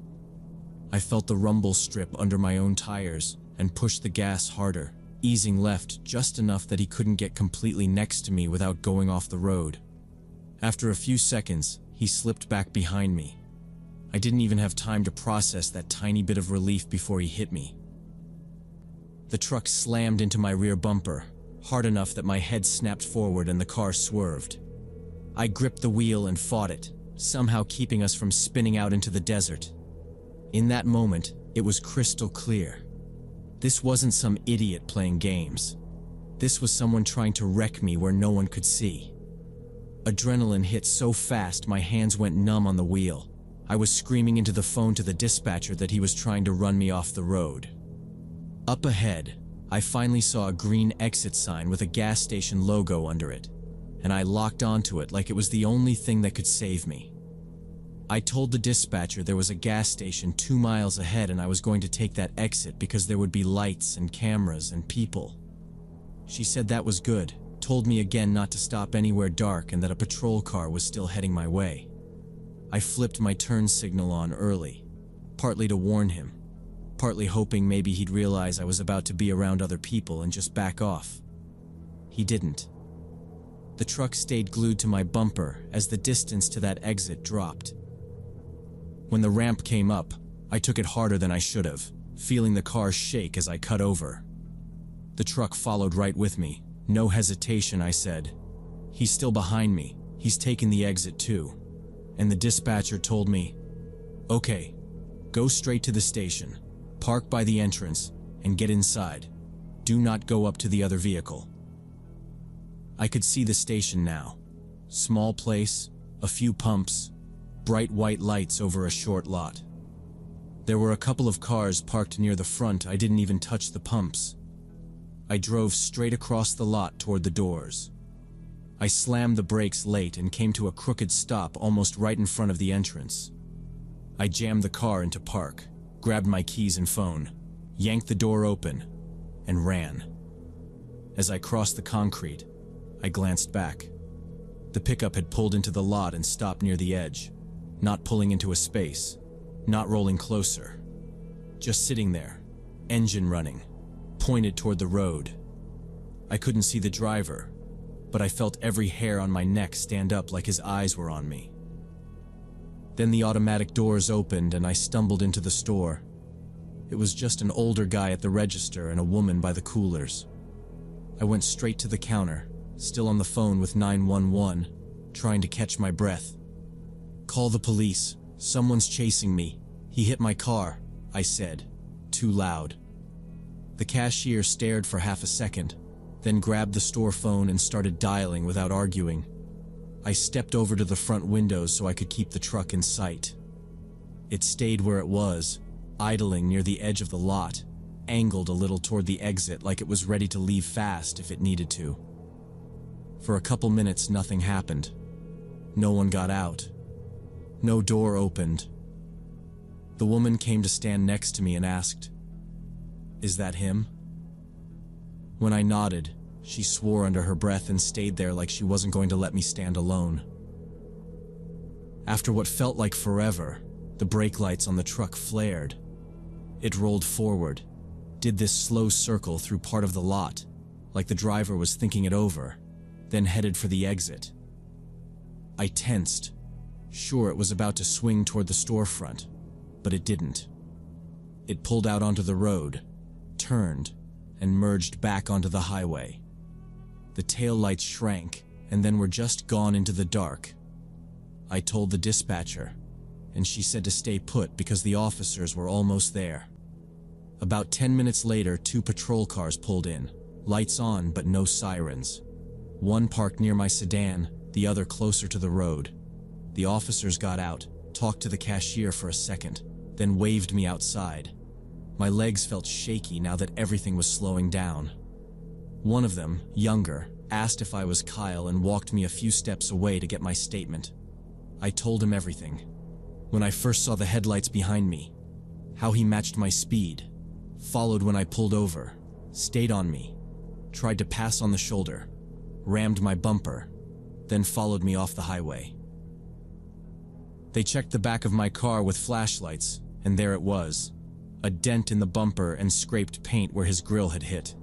I felt the rumble strip under my own tires and pushed the gas harder, easing left just enough that he couldn't get completely next to me without going off the road. After a few seconds, he slipped back behind me. I didn't even have time to process that tiny bit of relief before he hit me. The truck slammed into my rear bumper, hard enough that my head snapped forward and the car swerved. I gripped the wheel and fought it, somehow keeping us from spinning out into the desert. In that moment, it was crystal clear. This wasn't some idiot playing games. This was someone trying to wreck me where no one could see. Adrenaline hit so fast my hands went numb on the wheel. I was screaming into the phone to the dispatcher that he was trying to run me off the road. Up ahead, I finally saw a green exit sign with a gas station logo under it, and I locked onto it like it was the only thing that could save me. I told the dispatcher there was a gas station 2 miles ahead and I was going to take that exit because there would be lights and cameras and people. She said that was good, told me again not to stop anywhere dark and that a patrol car was still heading my way. I flipped my turn signal on early, partly to warn him, partly hoping maybe he'd realize I was about to be around other people and just back off. He didn't. The truck stayed glued to my bumper as the distance to that exit dropped. When the ramp came up, I took it harder than I should have, feeling the car shake as I cut over. The truck followed right with me. No hesitation, I said. "He's still behind me. He's taken the exit too." And the dispatcher told me, "Okay, go straight to the station, park by the entrance, and get inside. Do not go up to the other vehicle." I could see the station now. Small place, a few pumps, bright white lights over a short lot. There were a couple of cars parked near the front. I didn't even touch the pumps. I drove straight across the lot toward the doors. I slammed the brakes late and came to a crooked stop almost right in front of the entrance. I jammed the car into park, grabbed my keys and phone, yanked the door open, and ran. As I crossed the concrete, I glanced back. The pickup had pulled into the lot and stopped near the edge, not pulling into a space, not rolling closer. Just sitting there, engine running, pointed toward the road. I couldn't see the driver, but I felt every hair on my neck stand up like his eyes were on me. Then the automatic doors opened and I stumbled into the store. It was just an older guy at the register and a woman by the coolers. I went straight to the counter, still on the phone with 911, trying to catch my breath. "Call the police. Someone's chasing me. He hit my car," I said, too loud. The cashier stared for half a second, then grabbed the store phone and started dialing without arguing. I stepped over to the front windows so I could keep the truck in sight. It stayed where it was, idling near the edge of the lot, angled a little toward the exit like it was ready to leave fast if it needed to. For a couple minutes, nothing happened. No one got out. No door opened. The woman came to stand next to me and asked, "Is that him?" When I nodded, she swore under her breath and stayed there like she wasn't going to let me stand alone. After what felt like forever, the brake lights on the truck flared. It rolled forward, did this slow circle through part of the lot, like the driver was thinking it over, then headed for the exit. I tensed, sure it was about to swing toward the storefront, but it didn't. It pulled out onto the road, turned, and merged back onto the highway. The taillights shrank and then were just gone into the dark. I told the dispatcher, and she said to stay put because the officers were almost there. About 10 minutes later, 2 patrol cars pulled in, lights on but no sirens. One parked near my sedan, the other closer to the road. The officers got out, talked to the cashier for a second, then waved me outside. My legs felt shaky now that everything was slowing down. One of them, younger, asked if I was Kyle and walked me a few steps away to get my statement. I told him everything. When I first saw the headlights behind me, how he matched my speed, followed when I pulled over, stayed on me, tried to pass on the shoulder, rammed my bumper, then followed me off the highway. They checked the back of my car with flashlights, and there it was, a dent in the bumper and scraped paint where his grill had hit.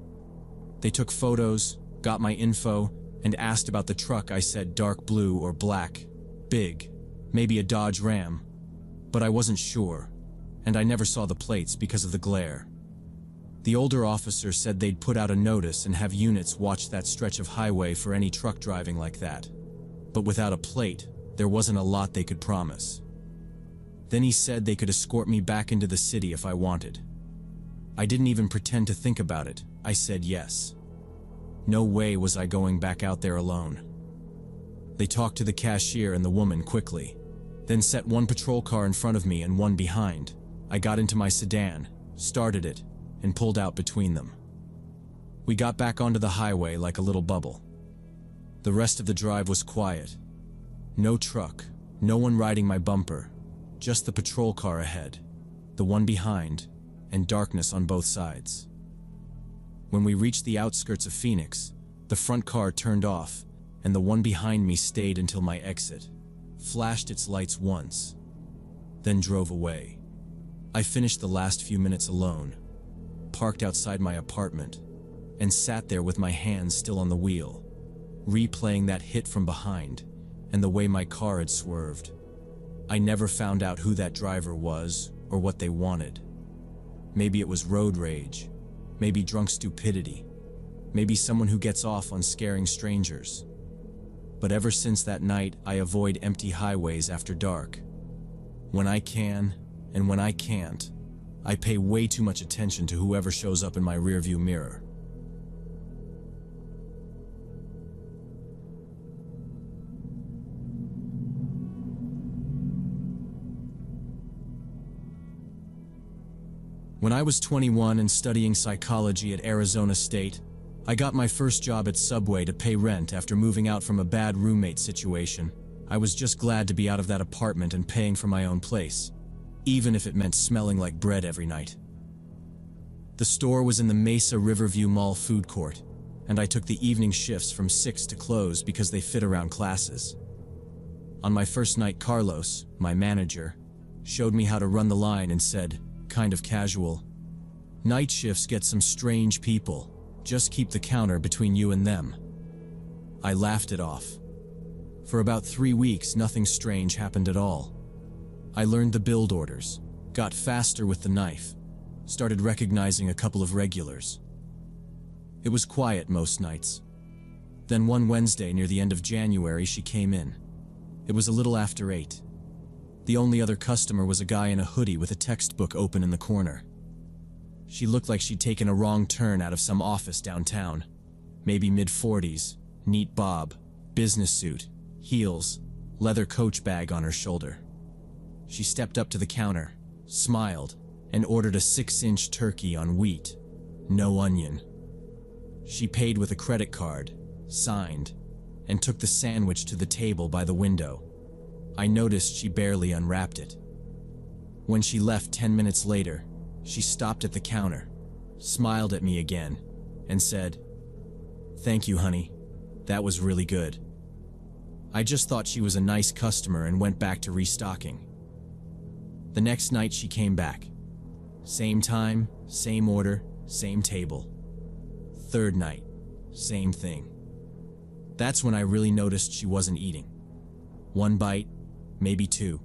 They took photos, got my info, and asked about the truck. I said dark blue or black, big, maybe a Dodge Ram, but I wasn't sure, and I never saw the plates because of the glare. The older officer said they'd put out a notice and have units watch that stretch of highway for any truck driving like that, but without a plate, there wasn't a lot they could promise. Then he said they could escort me back into the city if I wanted. I didn't even pretend to think about it. I said yes. No way was I going back out there alone. They talked to the cashier and the woman quickly, then set one patrol car in front of me and one behind. I got into my sedan, started it, and pulled out between them. We got back onto the highway like a little bubble. The rest of the drive was quiet. No truck, no one riding my bumper, just the patrol car ahead, the one behind, and darkness on both sides. When we reached the outskirts of Phoenix, the front car turned off, and the one behind me stayed until my exit, flashed its lights once, then drove away. I finished the last few minutes alone, parked outside my apartment, and sat there with my hands still on the wheel, replaying that hit from behind and the way my car had swerved. I never found out who that driver was or what they wanted. Maybe it was road rage, maybe drunk stupidity, maybe someone who gets off on scaring strangers. But ever since that night, I avoid empty highways after dark. When I can, and when I can't, I pay way too much attention to whoever shows up in my rearview mirror. When I was 21 and studying psychology at Arizona State, I got my first job at Subway to pay rent after moving out from a bad roommate situation. I was just glad to be out of that apartment and paying for my own place, even if it meant smelling like bread every night. The store was in the Mesa Riverview Mall food court, and I took the evening shifts from 6 to close because they fit around classes. On my first night, Carlos, my manager, showed me how to run the line and said, kind of casual, "Night shifts get some strange people. Just keep the counter between you and them." I laughed it off. For about 3 weeks, nothing strange happened at all. I learned the build orders, got faster with the knife, started recognizing a couple of regulars. It was quiet most nights. Then one Wednesday near the end of January, she came in. It was a little after 8. The only other customer was a guy in a hoodie with a textbook open in the corner. She looked like she'd taken a wrong turn out of some office downtown. Maybe mid-40s, neat bob, business suit, heels, leather coach bag on her shoulder. She stepped up to the counter, smiled, and ordered a 6-inch turkey on wheat, no onion. She paid with a credit card, signed, and took the sandwich to the table by the window. I noticed she barely unwrapped it. When she left 10 minutes later, she stopped at the counter, smiled at me again, and said, "Thank you, honey. That was really good." I just thought she was a nice customer and went back to restocking. The next night she came back. Same time, same order, same table. Third night, same thing. That's when I really noticed she wasn't eating. One bite, maybe 2.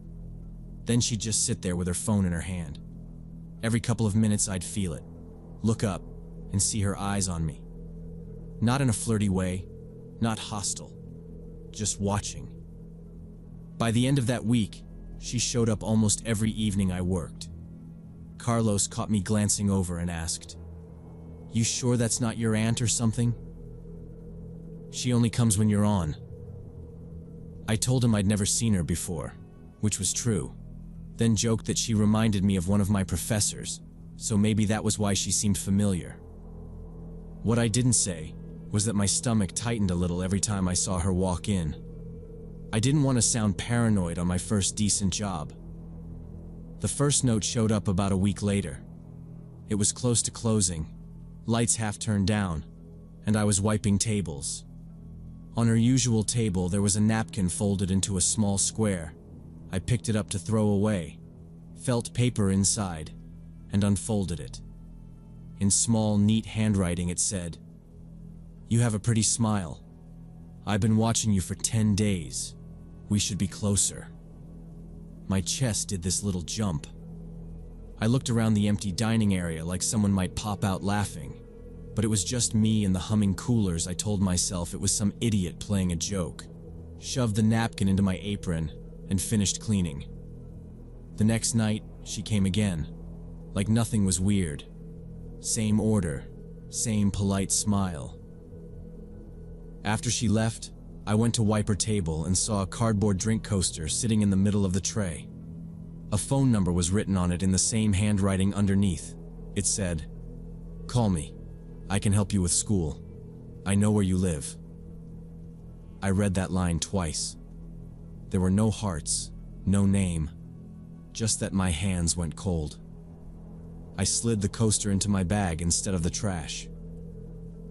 Then she'd just sit there with her phone in her hand. Every couple of minutes I'd feel it, look up, and see her eyes on me. Not in a flirty way, not hostile, just watching. By the end of that week, she showed up almost every evening I worked. Carlos caught me glancing over and asked, "You sure that's not your aunt or something?" "She only comes when you're on." I told him I'd never seen her before, which was true, then joked that she reminded me of one of my professors, so maybe that was why she seemed familiar. What I didn't say was that my stomach tightened a little every time I saw her walk in. I didn't want to sound paranoid on my first decent job. The first note showed up about a week later. It was close to closing, lights half turned down, and I was wiping tables. On her usual table, there was a napkin folded into a small square. I picked it up to throw away, felt paper inside, and unfolded it. In small, neat handwriting, it said, "You have a pretty smile. I've been watching you for 10 days. We should be closer." My chest did this little jump. I looked around the empty dining area like someone might pop out laughing, but it was just me and the humming coolers. I told myself it was some idiot playing a joke, shoved the napkin into my apron, and finished cleaning. The next night, she came again, like nothing was weird. Same order, same polite smile. After she left, I went to wipe her table and saw a cardboard drink coaster sitting in the middle of the tray. A phone number was written on it in the same handwriting underneath. It said, "Call me. I can help you with school. I know where you live." I read that line twice. There were no hearts, no name, just that my hands went cold. I slid the coaster into my bag instead of the trash.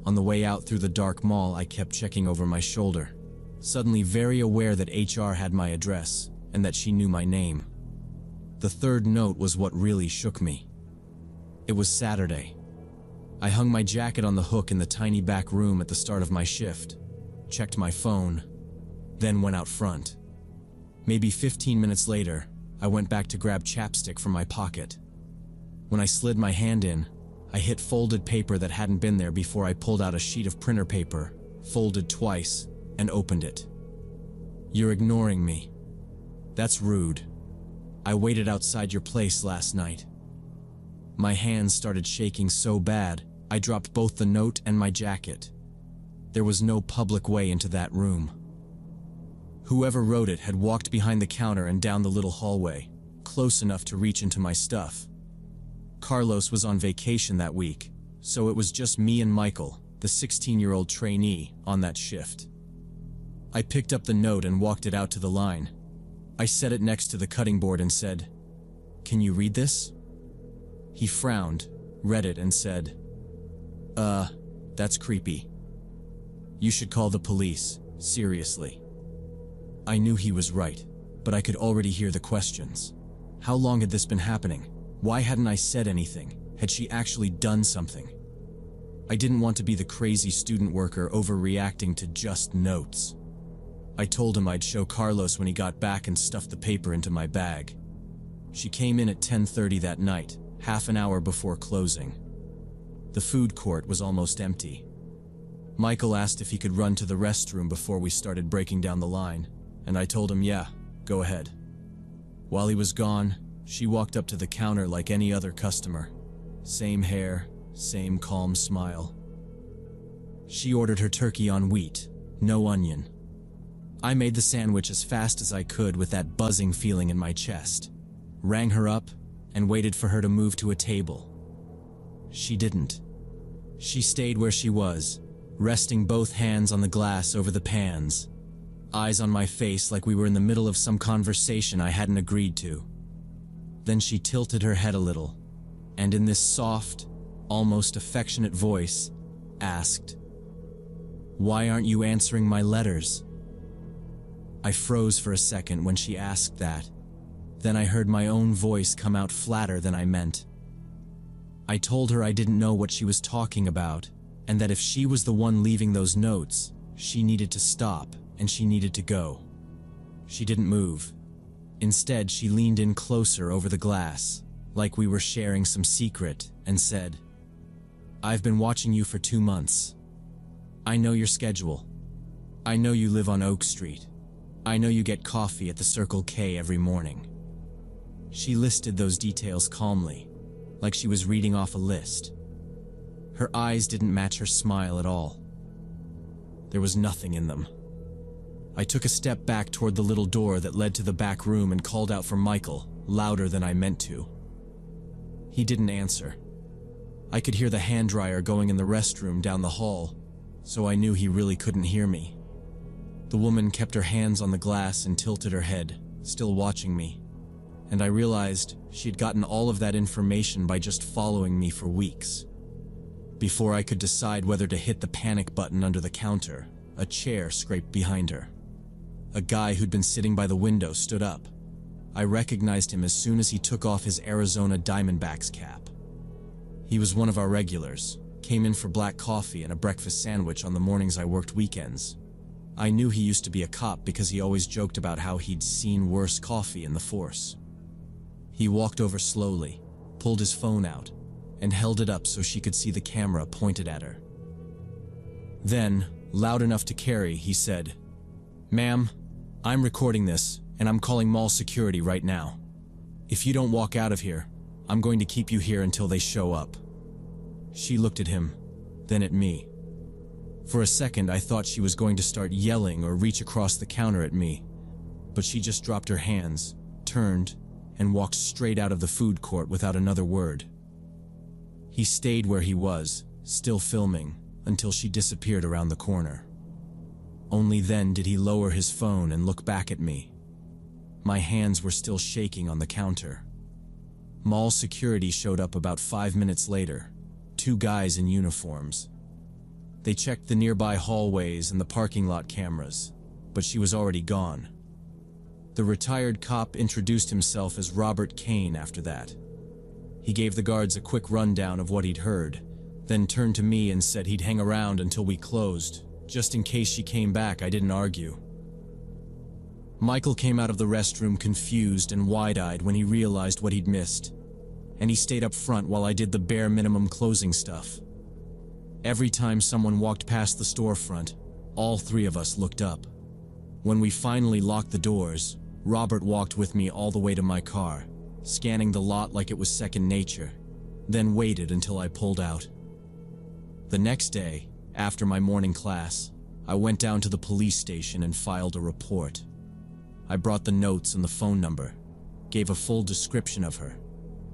On the way out through the dark mall, I kept checking over my shoulder, suddenly very aware that HR had my address and that she knew my name. The third note was what really shook me. It was Saturday. I hung my jacket on the hook in the tiny back room at the start of my shift, checked my phone, then went out front. Maybe 15 minutes later, I went back to grab chapstick from my pocket. When I slid my hand in, I hit folded paper that hadn't been there before. I pulled out a sheet of printer paper, folded twice, and opened it. "You're ignoring me. That's rude. I waited outside your place last night." My hands started shaking so bad, I dropped both the note and my jacket. There was no public way into that room. Whoever wrote it had walked behind the counter and down the little hallway, close enough to reach into my stuff. Carlos was on vacation that week, so it was just me and Michael, the 16-year-old trainee, on that shift. I picked up the note and walked it out to the line. I set it next to the cutting board and said, "Can you read this?" He frowned, read it, and said, That's creepy. You should call the police, seriously." I knew he was right, but I could already hear the questions. How long had this been happening? Why hadn't I said anything? Had she actually done something? I didn't want to be the crazy student worker overreacting to just notes. I told him I'd show Carlos when he got back and stuffed the paper into my bag. She came in at 10:30 that night, half an hour before closing. The food court was almost empty. Michael asked if he could run to the restroom before we started breaking down the line, and I told him, yeah, go ahead. While he was gone, she walked up to the counter like any other customer. Same hair, same calm smile. She ordered her turkey on wheat, no onion. I made the sandwich as fast as I could with that buzzing feeling in my chest, rang her up, and waited for her to move to a table. She didn't. She stayed where she was, resting both hands on the glass over the pans, eyes on my face like we were in the middle of some conversation I hadn't agreed to. Then she tilted her head a little, and in this soft, almost affectionate voice, asked, "Why aren't you answering my letters?" I froze for a second when she asked that. Then I heard my own voice come out flatter than I meant. I told her I didn't know what she was talking about, and that if she was the one leaving those notes, she needed to stop and she needed to go. She didn't move. Instead, she leaned in closer over the glass, like we were sharing some secret, and said, "I've been watching you for 2 months. I know your schedule. I know you live on Oak Street. I know you get coffee at the Circle K every morning." She listed those details calmly, like she was reading off a list. Her eyes didn't match her smile at all. There was nothing in them. I took a step back toward the little door that led to the back room and called out for Michael, louder than I meant to. He didn't answer. I could hear the hand dryer going in the restroom down the hall, so I knew he really couldn't hear me. The woman kept her hands on the glass and tilted her head, still watching me, and I realized she'd gotten all of that information by just following me for weeks. Before I could decide whether to hit the panic button under the counter, a chair scraped behind her. A guy who'd been sitting by the window stood up. I recognized him as soon as he took off his Arizona Diamondbacks cap. He was one of our regulars, came in for black coffee and a breakfast sandwich on the mornings I worked weekends. I knew he used to be a cop because he always joked about how he'd seen worse coffee in the force. He walked over slowly, pulled his phone out, and held it up so she could see the camera pointed at her. Then, loud enough to carry, he said, "Ma'am, I'm recording this, and I'm calling mall security right now. If you don't walk out of here, I'm going to keep you here until they show up." She looked at him, then at me. For a second, I thought she was going to start yelling or reach across the counter at me, but she just dropped her hands, turned, and walked straight out of the food court without another word. He stayed where he was, still filming, until she disappeared around the corner. Only then did he lower his phone and look back at me. My hands were still shaking on the counter. Mall security showed up about 5 minutes later, 2 guys in uniforms. They checked the nearby hallways and the parking lot cameras, but she was already gone. The retired cop introduced himself as Robert Kane after that. He gave the guards a quick rundown of what he'd heard, then turned to me and said he'd hang around until we closed. Just in case she came back, I didn't argue. Michael came out of the restroom confused and wide-eyed when he realized what he'd missed, and he stayed up front while I did the bare minimum closing stuff. Every time someone walked past the storefront, all three of us looked up. When we finally locked the doors, Robert walked with me all the way to my car, scanning the lot like it was second nature, then waited until I pulled out. The next day, after my morning class, I went down to the police station and filed a report. I brought the notes and the phone number, gave a full description of her,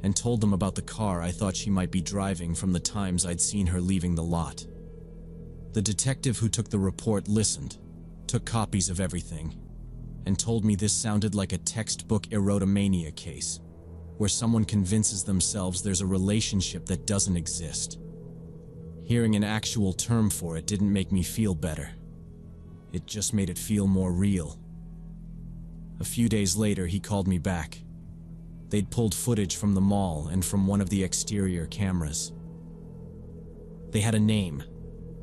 and told them about the car I thought she might be driving from the times I'd seen her leaving the lot. The detective who took the report listened, took copies of everything, and told me this sounded like a textbook erotomania case, where someone convinces themselves there's a relationship that doesn't exist. Hearing an actual term for it didn't make me feel better. It just made it feel more real. A few days later, he called me back. They'd pulled footage from the mall and from one of the exterior cameras. They had a name: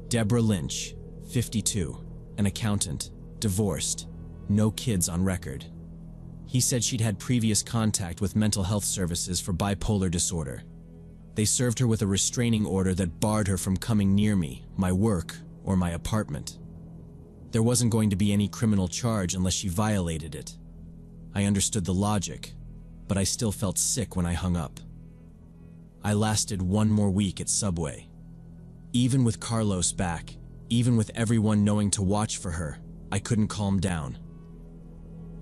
Deborah Lynch, 52, an accountant, divorced, no kids on record. He said she'd had previous contact with mental health services for bipolar disorder. They served her with a restraining order that barred her from coming near me, my work, or my apartment. There wasn't going to be any criminal charge unless she violated it. I understood the logic, but I still felt sick when I hung up. I lasted one more week at Subway. Even with Carlos back, even with everyone knowing to watch for her, I couldn't calm down.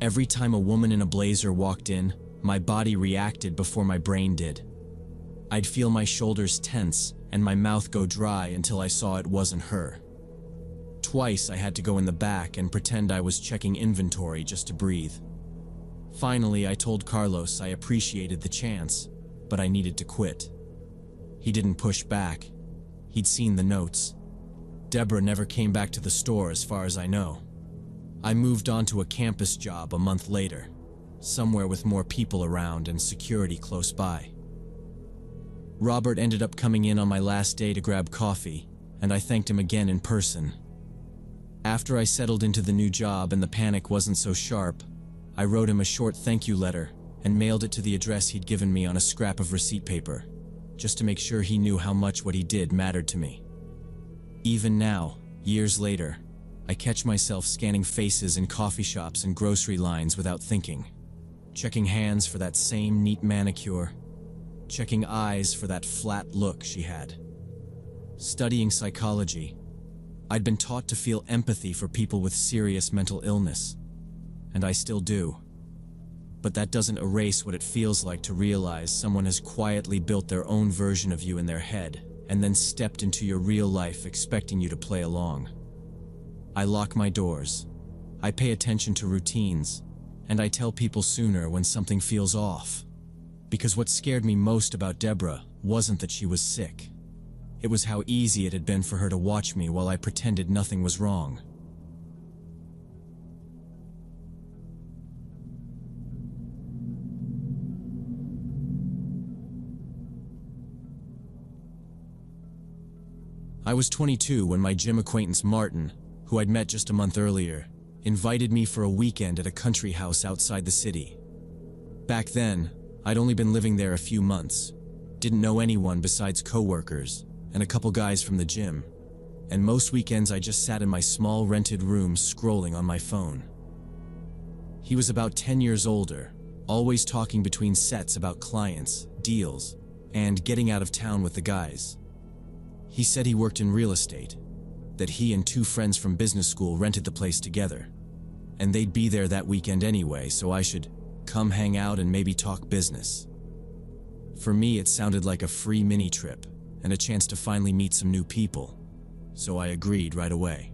Every time a woman in a blazer walked in, my body reacted before my brain did. I'd feel my shoulders tense and my mouth go dry until I saw it wasn't her. Twice I had to go in the back and pretend I was checking inventory just to breathe. Finally, I told Carlos I appreciated the chance, but I needed to quit. He didn't push back. He'd seen the notes. Deborah never came back to the store as far as I know. I moved on to a campus job a month later, somewhere with more people around and security close by. Robert ended up coming in on my last day to grab coffee, and I thanked him again in person. After I settled into the new job and the panic wasn't so sharp, I wrote him a short thank you letter and mailed it to the address he'd given me on a scrap of receipt paper, just to make sure he knew how much what he did mattered to me. Even now, years later, I catch myself scanning faces in coffee shops and grocery lines without thinking, checking hands for that same neat manicure, checking eyes for that flat look she had. Studying psychology, I'd been taught to feel empathy for people with serious mental illness, and I still do. But that doesn't erase what it feels like to realize someone has quietly built their own version of you in their head and then stepped into your real life expecting you to play along. I lock my doors. I pay attention to routines, and I tell people sooner when something feels off. Because what scared me most about Deborah wasn't that she was sick. It was how easy it had been for her to watch me while I pretended nothing was wrong. I was 22 when my gym acquaintance Martin, who I'd met just a month earlier, invited me for a weekend at a country house outside the city. Back then, I'd only been living there a few months, didn't know anyone besides coworkers and a couple guys from the gym, and most weekends I just sat in my small rented room scrolling on my phone. He was about 10 years older, always talking between sets about clients, deals, and getting out of town with the guys. He said he worked in real estate, that he and two friends from business school rented the place together, and they'd be there that weekend anyway, so I should come hang out and maybe talk business. For me, it sounded like a free mini trip and a chance to finally meet some new people, so I agreed right away.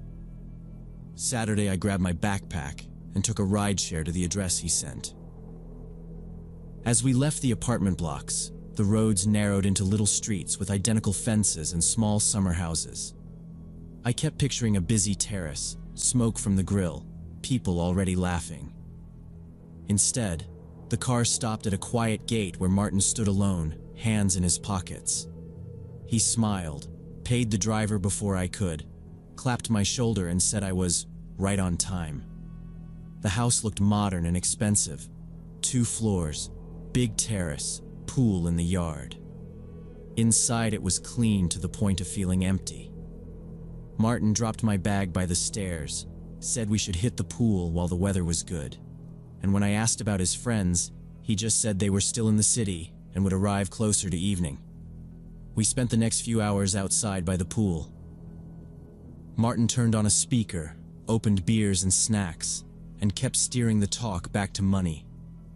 Saturday, I grabbed my backpack and took a rideshare to the address he sent. As we left the apartment blocks, the roads narrowed into little streets with identical fences and small summer houses. I kept picturing a busy terrace, smoke from the grill, people already laughing. Instead, the car stopped at a quiet gate where Martin stood alone, hands in his pockets. He smiled, paid the driver before I could, clapped my shoulder and said I was right on time. The house looked modern and expensive. 2 floors, big terrace, pool in the yard. Inside it was clean to the point of feeling empty. Martin dropped my bag by the stairs, said we should hit the pool while the weather was good. And when I asked about his friends, he just said they were still in the city and would arrive closer to evening. We spent the next few hours outside by the pool. Martin turned on a speaker, opened beers and snacks, and kept steering the talk back to money,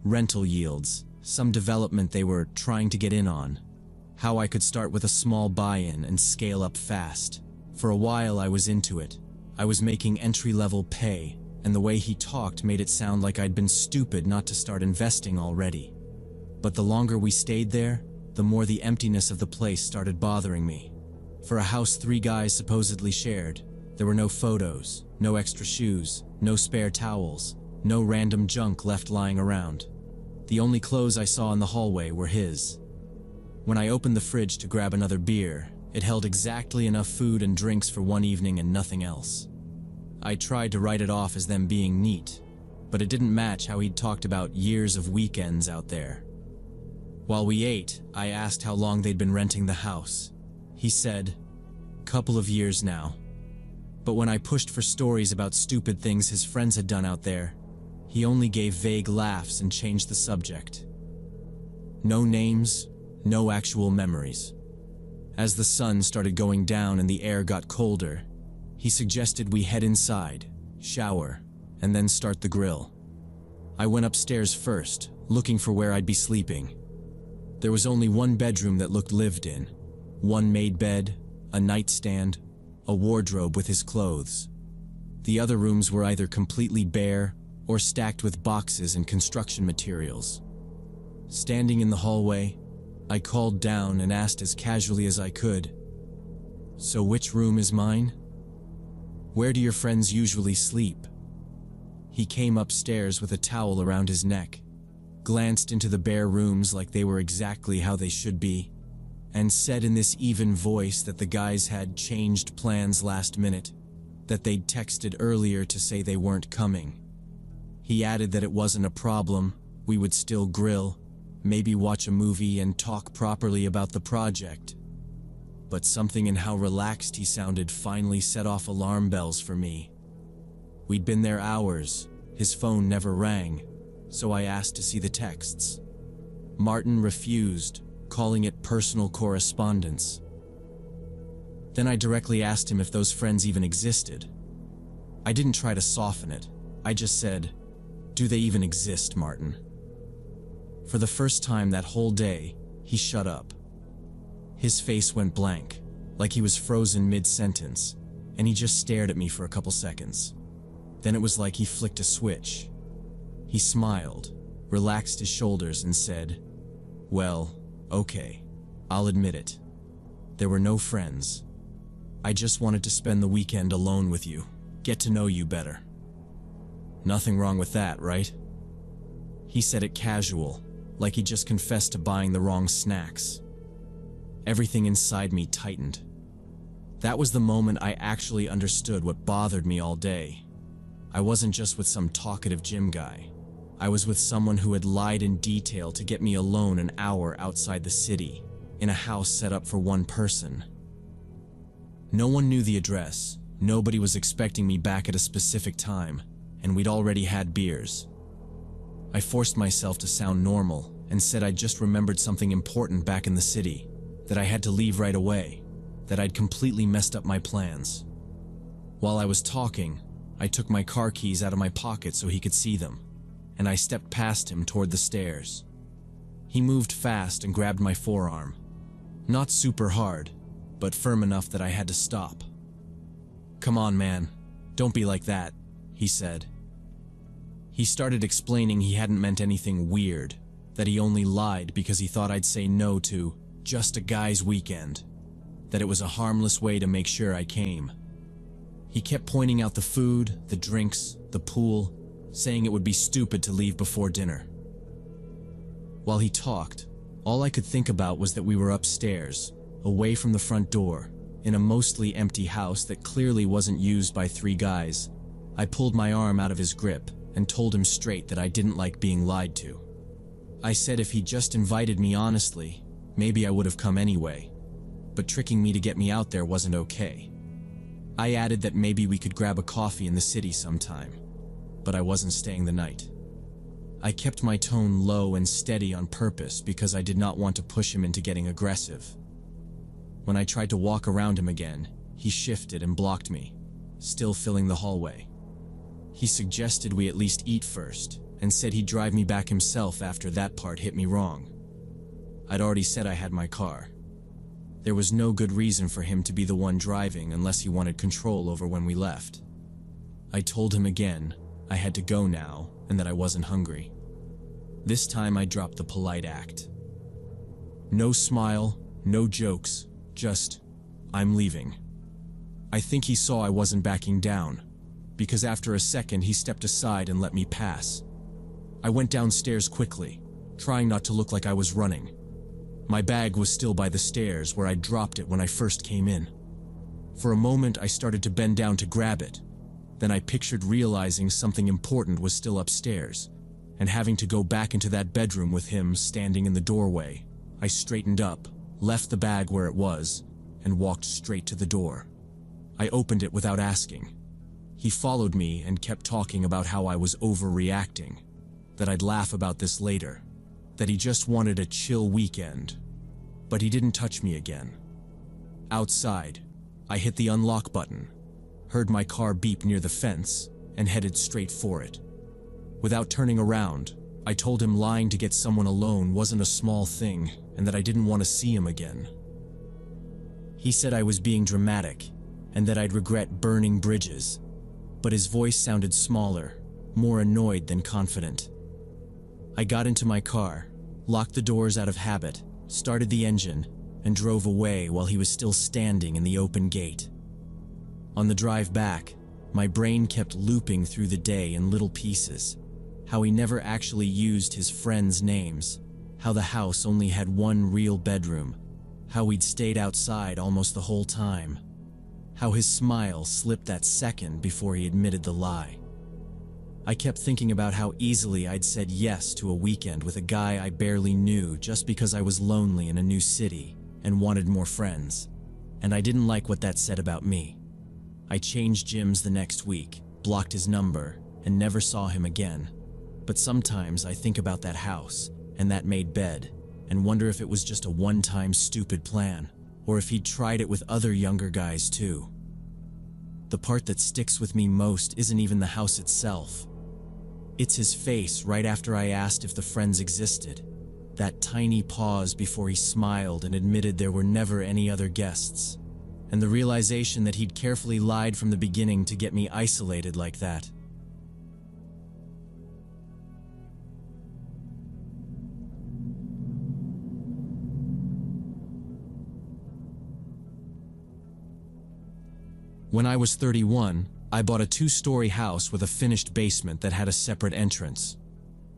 rental yields, some development they were trying to get in on, how I could start with a small buy-in and scale up fast. For a while I was into it. I was making entry-level pay, and the way he talked made it sound like I'd been stupid not to start investing already. But the longer we stayed there, the more the emptiness of the place started bothering me. For a house 3 guys supposedly shared, there were no photos, no extra shoes, no spare towels, no random junk left lying around. The only clothes I saw in the hallway were his. When I opened the fridge to grab another beer, it held exactly enough food and drinks for one evening and nothing else. I tried to write it off as them being neat, but it didn't match how he'd talked about years of weekends out there. While we ate, I asked how long they'd been renting the house. He said, "Couple of years now." But when I pushed for stories about stupid things his friends had done out there, he only gave vague laughs and changed the subject. No names, no actual memories. As the sun started going down and the air got colder, he suggested we head inside, shower, and then start the grill. I went upstairs first, looking for where I'd be sleeping. There was only one bedroom that looked lived in, one made bed, a nightstand, a wardrobe with his clothes. The other rooms were either completely bare or stacked with boxes and construction materials. Standing in the hallway, I called down and asked as casually as I could, "So which room is mine? Where do your friends usually sleep?" He came upstairs with a towel around his neck, glanced into the bare rooms like they were exactly how they should be, and said in this even voice that the guys had changed plans last minute, that they'd texted earlier to say they weren't coming. He added that it wasn't a problem, we would still grill, maybe watch a movie and talk properly about the project. But something in how relaxed he sounded finally set off alarm bells for me. We'd been there hours, his phone never rang, so I asked to see the texts. Martin refused, calling it personal correspondence. Then I directly asked him if those friends even existed. I didn't try to soften it, I just said, "Do they even exist, Martin?" For the first time that whole day, he shut up. His face went blank, like he was frozen mid-sentence, and he just stared at me for a couple seconds. Then it was like he flicked a switch. He smiled, relaxed his shoulders and said, "Well, okay, I'll admit it. There were no friends. I just wanted to spend the weekend alone with you, get to know you better." Nothing wrong with that, right? He said it casual, like he just confessed to buying the wrong snacks. Everything inside me tightened. That was the moment I actually understood what bothered me all day. I wasn't just with some talkative gym guy. I was with someone who had lied in detail to get me alone an hour outside the city, in a house set up for one person. No one knew the address, nobody was expecting me back at a specific time, and we'd already had beers. I forced myself to sound normal and said I'd just remembered something important back in the city, that I had to leave right away, that I'd completely messed up my plans. While I was talking, I took my car keys out of my pocket so he could see them, and I stepped past him toward the stairs. He moved fast and grabbed my forearm. Not super hard, but firm enough that I had to stop. "Come on, man, don't be like that," he said. He started explaining he hadn't meant anything weird, that he only lied because he thought I'd say no to just a guy's weekend, that it was a harmless way to make sure I came. He kept pointing out the food, the drinks, the pool, saying it would be stupid to leave before dinner. While he talked, all I could think about was that we were upstairs, away from the front door, in a mostly empty house that clearly wasn't used by three guys. I pulled my arm out of his grip and told him straight that I didn't like being lied to. I said if he just invited me honestly, maybe I would have come anyway, but tricking me to get me out there wasn't okay. I added that maybe we could grab a coffee in the city sometime, but I wasn't staying the night. I kept my tone low and steady on purpose because I did not want to push him into getting aggressive. When I tried to walk around him again, he shifted and blocked me, still filling the hallway. He suggested we at least eat first, and said he'd drive me back himself after that part hit me wrong. I'd already said I had my car. There was no good reason for him to be the one driving unless he wanted control over when we left. I told him again I had to go now and that I wasn't hungry. This time I dropped the polite act. No smile, no jokes, just, I'm leaving. I think he saw I wasn't backing down, because after a second he stepped aside and let me pass. I went downstairs quickly, trying not to look like I was running. My bag was still by the stairs where I dropped it when I first came in. For a moment I started to bend down to grab it. Then I pictured realizing something important was still upstairs, and having to go back into that bedroom with him standing in the doorway. I straightened up, left the bag where it was, and walked straight to the door. I opened it without asking. He followed me and kept talking about how I was overreacting, that I'd laugh about this later, that he just wanted a chill weekend. But he didn't touch me again. Outside, I hit the unlock button, heard my car beep near the fence, and headed straight for it. Without turning around, I told him lying to get someone alone wasn't a small thing and that I didn't want to see him again. He said I was being dramatic and that I'd regret burning bridges, but his voice sounded smaller, more annoyed than confident. I got into my car, locked the doors out of habit, started the engine, and drove away while he was still standing in the open gate. On the drive back, my brain kept looping through the day in little pieces. How he never actually used his friends' names, how the house only had one real bedroom, how we'd stayed outside almost the whole time, how his smile slipped that second before he admitted the lie. I kept thinking about how easily I'd said yes to a weekend with a guy I barely knew just because I was lonely in a new city and wanted more friends, and I didn't like what that said about me. I changed gyms the next week, blocked his number, and never saw him again. But sometimes I think about that house and that made bed and wonder if it was just a one-time stupid plan, or if he'd tried it with other younger guys too. The part that sticks with me most isn't even the house itself. It's his face right after I asked if the friends existed. That tiny pause before he smiled and admitted there were never any other guests. And the realization that he'd carefully lied from the beginning to get me isolated like that. When I was 31, I bought a 2-story house with a finished basement that had a separate entrance.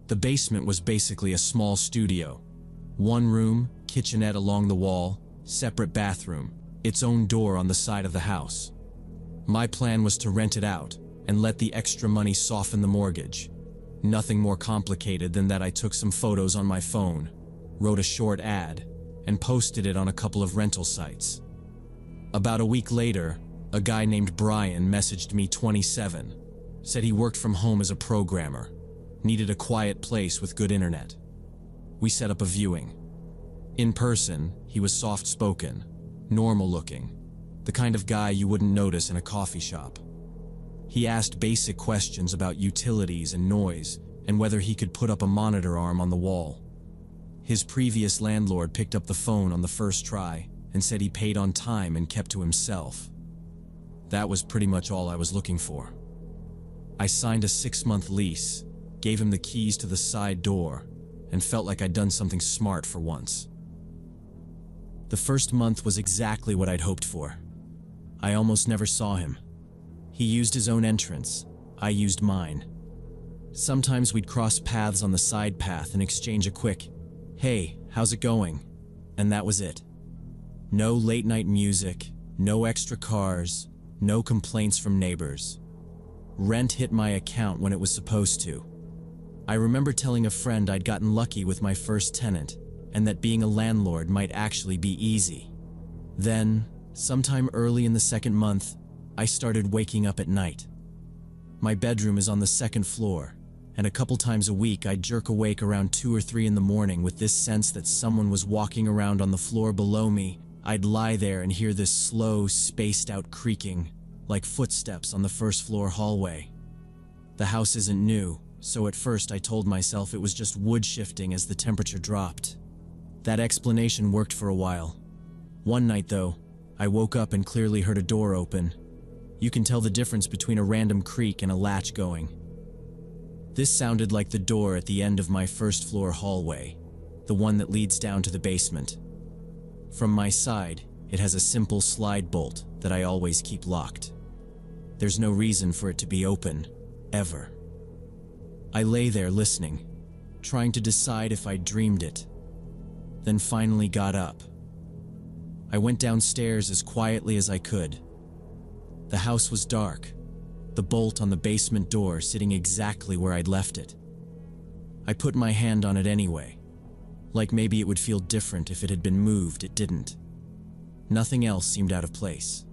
The basement was basically a small studio. One room, kitchenette along the wall, separate bathroom, its own door on the side of the house. My plan was to rent it out and let the extra money soften the mortgage. Nothing more complicated than that I took some photos on my phone, wrote a short ad, and posted it on a couple of rental sites. About a week later, a guy named Brian messaged me 27, said he worked from home as a programmer, needed a quiet place with good internet. We set up a viewing. In person, he was soft-spoken, normal-looking, the kind of guy you wouldn't notice in a coffee shop. He asked basic questions about utilities and noise, and whether he could put up a monitor arm on the wall. His previous landlord picked up the phone on the first try and said he paid on time and kept to himself. That was pretty much all I was looking for. I signed a 6-month lease, gave him the keys to the side door, and felt like I'd done something smart for once. The first month was exactly what I'd hoped for. I almost never saw him. He used his own entrance, I used mine. Sometimes we'd cross paths on the side path and exchange a quick, "Hey, how's it going?" And that was it. No late night music, no extra cars, no complaints from neighbors. Rent hit my account when it was supposed to. I remember telling a friend I'd gotten lucky with my first tenant, and that being a landlord might actually be easy. Then, sometime early in the second month, I started waking up at night. My bedroom is on the second floor, and a couple times a week I'd jerk awake around 2 or 3 in the morning with this sense that someone was walking around on the floor below me. I'd lie there and hear this slow, spaced-out creaking, like footsteps on the first floor hallway. The house isn't new, so at first I told myself it was just wood shifting as the temperature dropped. That explanation worked for a while. One night, though, I woke up and clearly heard a door open. You can tell the difference between a random creak and a latch going. This sounded like the door at the end of my first floor hallway, the one that leads down to the basement. From my side, it has a simple slide bolt that I always keep locked. There's no reason for it to be open, ever. I lay there listening, trying to decide if I dreamed it, then finally got up. I went downstairs as quietly as I could. The house was dark, the bolt on the basement door sitting exactly where I'd left it. I put my hand on it anyway. Like maybe it would feel different if it had been moved. It didn't. Nothing else seemed out of place.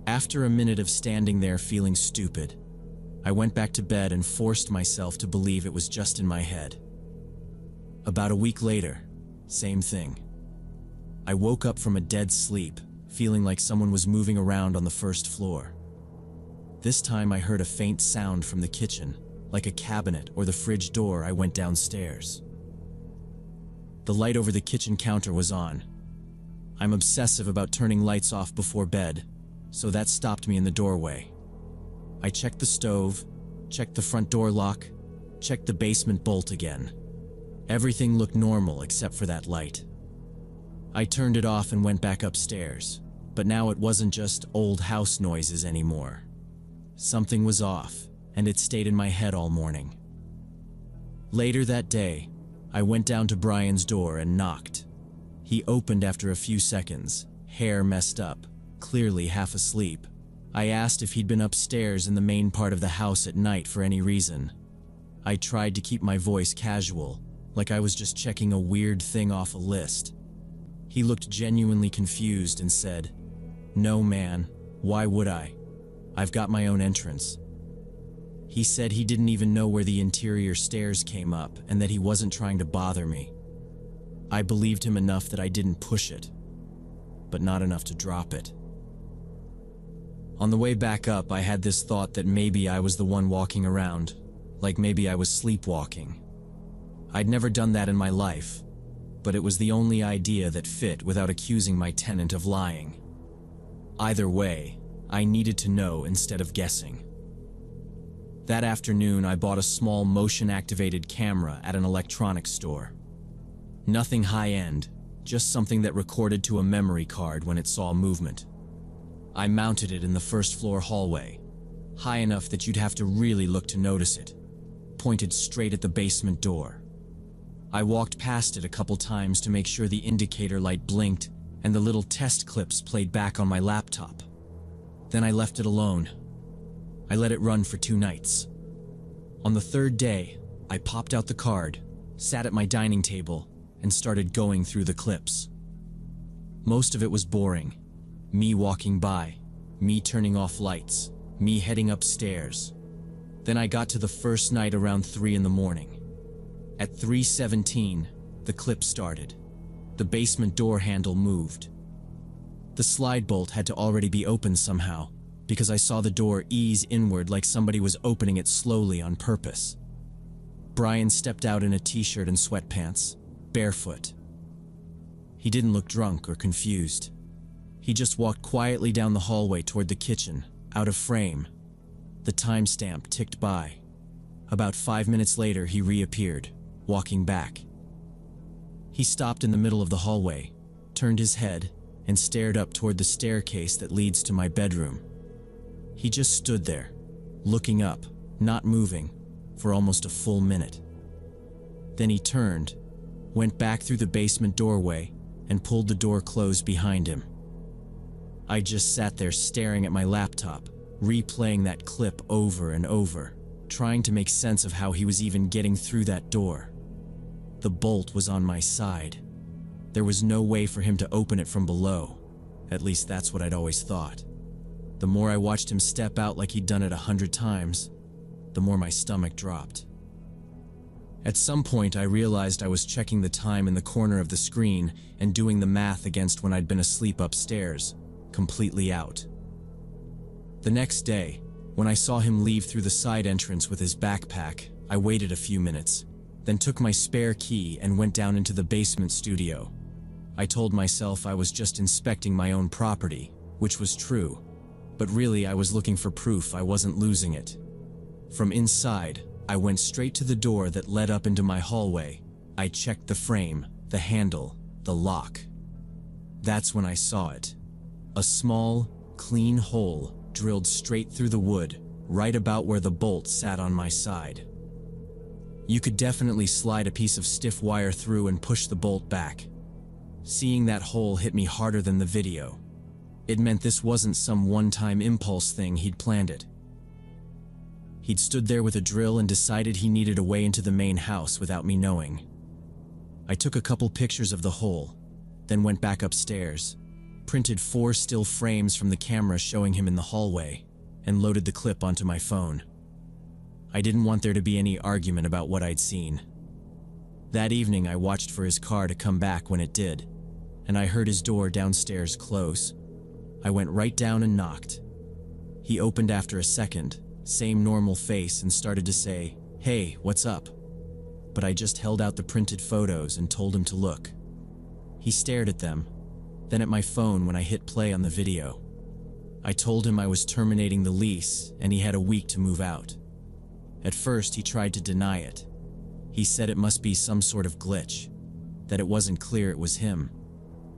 After a minute of standing there feeling stupid, I went back to bed and forced myself to believe it was just in my head. About a week later, same thing. I woke up from a dead sleep, feeling like someone was moving around on the first floor. This time I heard a faint sound from the kitchen, like a cabinet or the fridge door. I went downstairs. The light over the kitchen counter was on. I'm obsessive about turning lights off before bed, so that stopped me in the doorway. I checked the stove, checked the front door lock, checked the basement bolt again. Everything looked normal except for that light. I turned it off and went back upstairs, but now it wasn't just old house noises anymore. Something was off, and it stayed in my head all morning. Later that day, I went down to Brian's door and knocked. He opened after a few seconds, hair messed up, clearly half asleep. I asked if he'd been upstairs in the main part of the house at night for any reason. I tried to keep my voice casual, like I was just checking a weird thing off a list. He looked genuinely confused and said, "No, man, why would I? I've got my own entrance." He said he didn't even know where the interior stairs came up and that he wasn't trying to bother me. I believed him enough that I didn't push it, but not enough to drop it. On the way back up, I had this thought that maybe I was the one walking around, like maybe I was sleepwalking. I'd never done that in my life, but it was the only idea that fit without accusing my tenant of lying. Either way, I needed to know instead of guessing. That afternoon, I bought a small motion-activated camera at an electronics store. Nothing high-end, just something that recorded to a memory card when it saw movement. I mounted it in the first-floor hallway, high enough that you'd have to really look to notice it, pointed straight at the basement door. I walked past it a couple times to make sure the indicator light blinked and the little test clips played back on my laptop. Then I left it alone. I let it run for 2 nights. On the 3rd day, I popped out the card, sat at my dining table, and started going through the clips. Most of it was boring. Me walking by, me turning off lights, me heading upstairs. Then I got to the first night around 3 in the morning. At 3:17, the clip started. The basement door handle moved. The slide bolt had to already be opened somehow, because I saw the door ease inward like somebody was opening it slowly on purpose. Brian stepped out in a t-shirt and sweatpants, barefoot. He didn't look drunk or confused. He just walked quietly down the hallway toward the kitchen, out of frame. The timestamp ticked by. About 5 minutes later, he reappeared, walking back. He stopped in the middle of the hallway, turned his head, and stared up toward the staircase that leads to my bedroom. He just stood there, looking up, not moving, for almost a full minute. Then he turned, went back through the basement doorway, and pulled the door closed behind him. I just sat there staring at my laptop, replaying that clip over and over, trying to make sense of how he was even getting through that door. The bolt was on my side. There was no way for him to open it from below. At least that's what I'd always thought. The more I watched him step out like he'd done it 100 times, the more my stomach dropped. At some point, I realized I was checking the time in the corner of the screen and doing the math against when I'd been asleep upstairs, completely out. The next day, when I saw him leave through the side entrance with his backpack, I waited a few minutes, then took my spare key and went down into the basement studio. I told myself I was just inspecting my own property, which was true, but really I was looking for proof I wasn't losing it. From inside, I went straight to the door that led up into my hallway. I checked the frame, the handle, the lock. That's when I saw it. A small, clean hole drilled straight through the wood, right about where the bolt sat on my side. You could definitely slide a piece of stiff wire through and push the bolt back. Seeing that hole hit me harder than the video. It meant this wasn't some one-time impulse thing he'd planned it. He'd stood there with a drill and decided he needed a way into the main house without me knowing. I took a couple pictures of the hole, then went back upstairs, printed 4 still frames from the camera showing him in the hallway, and loaded the clip onto my phone. I didn't want there to be any argument about what I'd seen. That evening I watched for his car to come back when it did, and I heard his door downstairs close. I went right down and knocked. He opened after a second, same normal face, and started to say, "Hey, what's up?" But I just held out the printed photos and told him to look. He stared at them, then at my phone when I hit play on the video. I told him I was terminating the lease and he had a week to move out. At first, he tried to deny it. He said it must be some sort of glitch, that it wasn't clear it was him,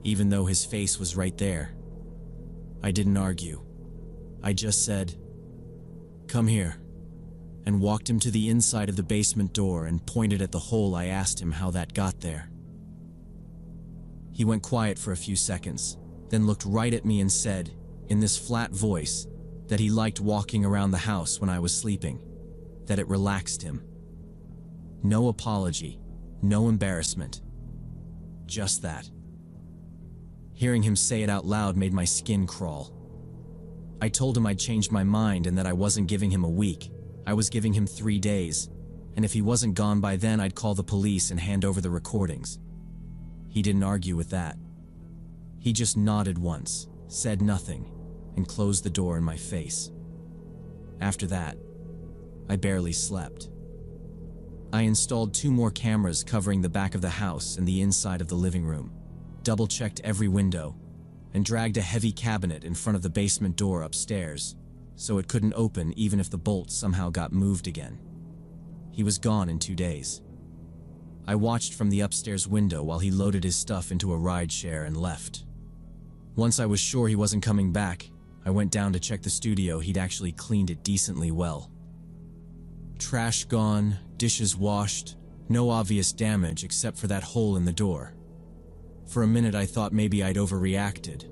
even though his face was right there. I didn't argue. I just said, "Come here," and walked him to the inside of the basement door and pointed at the hole. I asked him how that got there. He went quiet for a few seconds, then looked right at me and said, in this flat voice, that he liked walking around the house when I was sleeping, that it relaxed him. No apology, no embarrassment. Just that. Hearing him say it out loud made my skin crawl. I told him I'd changed my mind and that I wasn't giving him a week. I was giving him 3 days, and if he wasn't gone by then, I'd call the police and hand over the recordings. He didn't argue with that. He just nodded once, said nothing, and closed the door in my face. After that, I barely slept. I installed 2 more cameras covering the back of the house and the inside of the living room, double-checked every window, and dragged a heavy cabinet in front of the basement door upstairs, so it couldn't open even if the bolt somehow got moved again. He was gone in 2 days. I watched from the upstairs window while he loaded his stuff into a ride share and left. Once I was sure he wasn't coming back, I went down to check the studio. He'd actually cleaned it decently well. Trash gone, dishes washed, no obvious damage except for that hole in the door. For a minute I thought maybe I'd overreacted,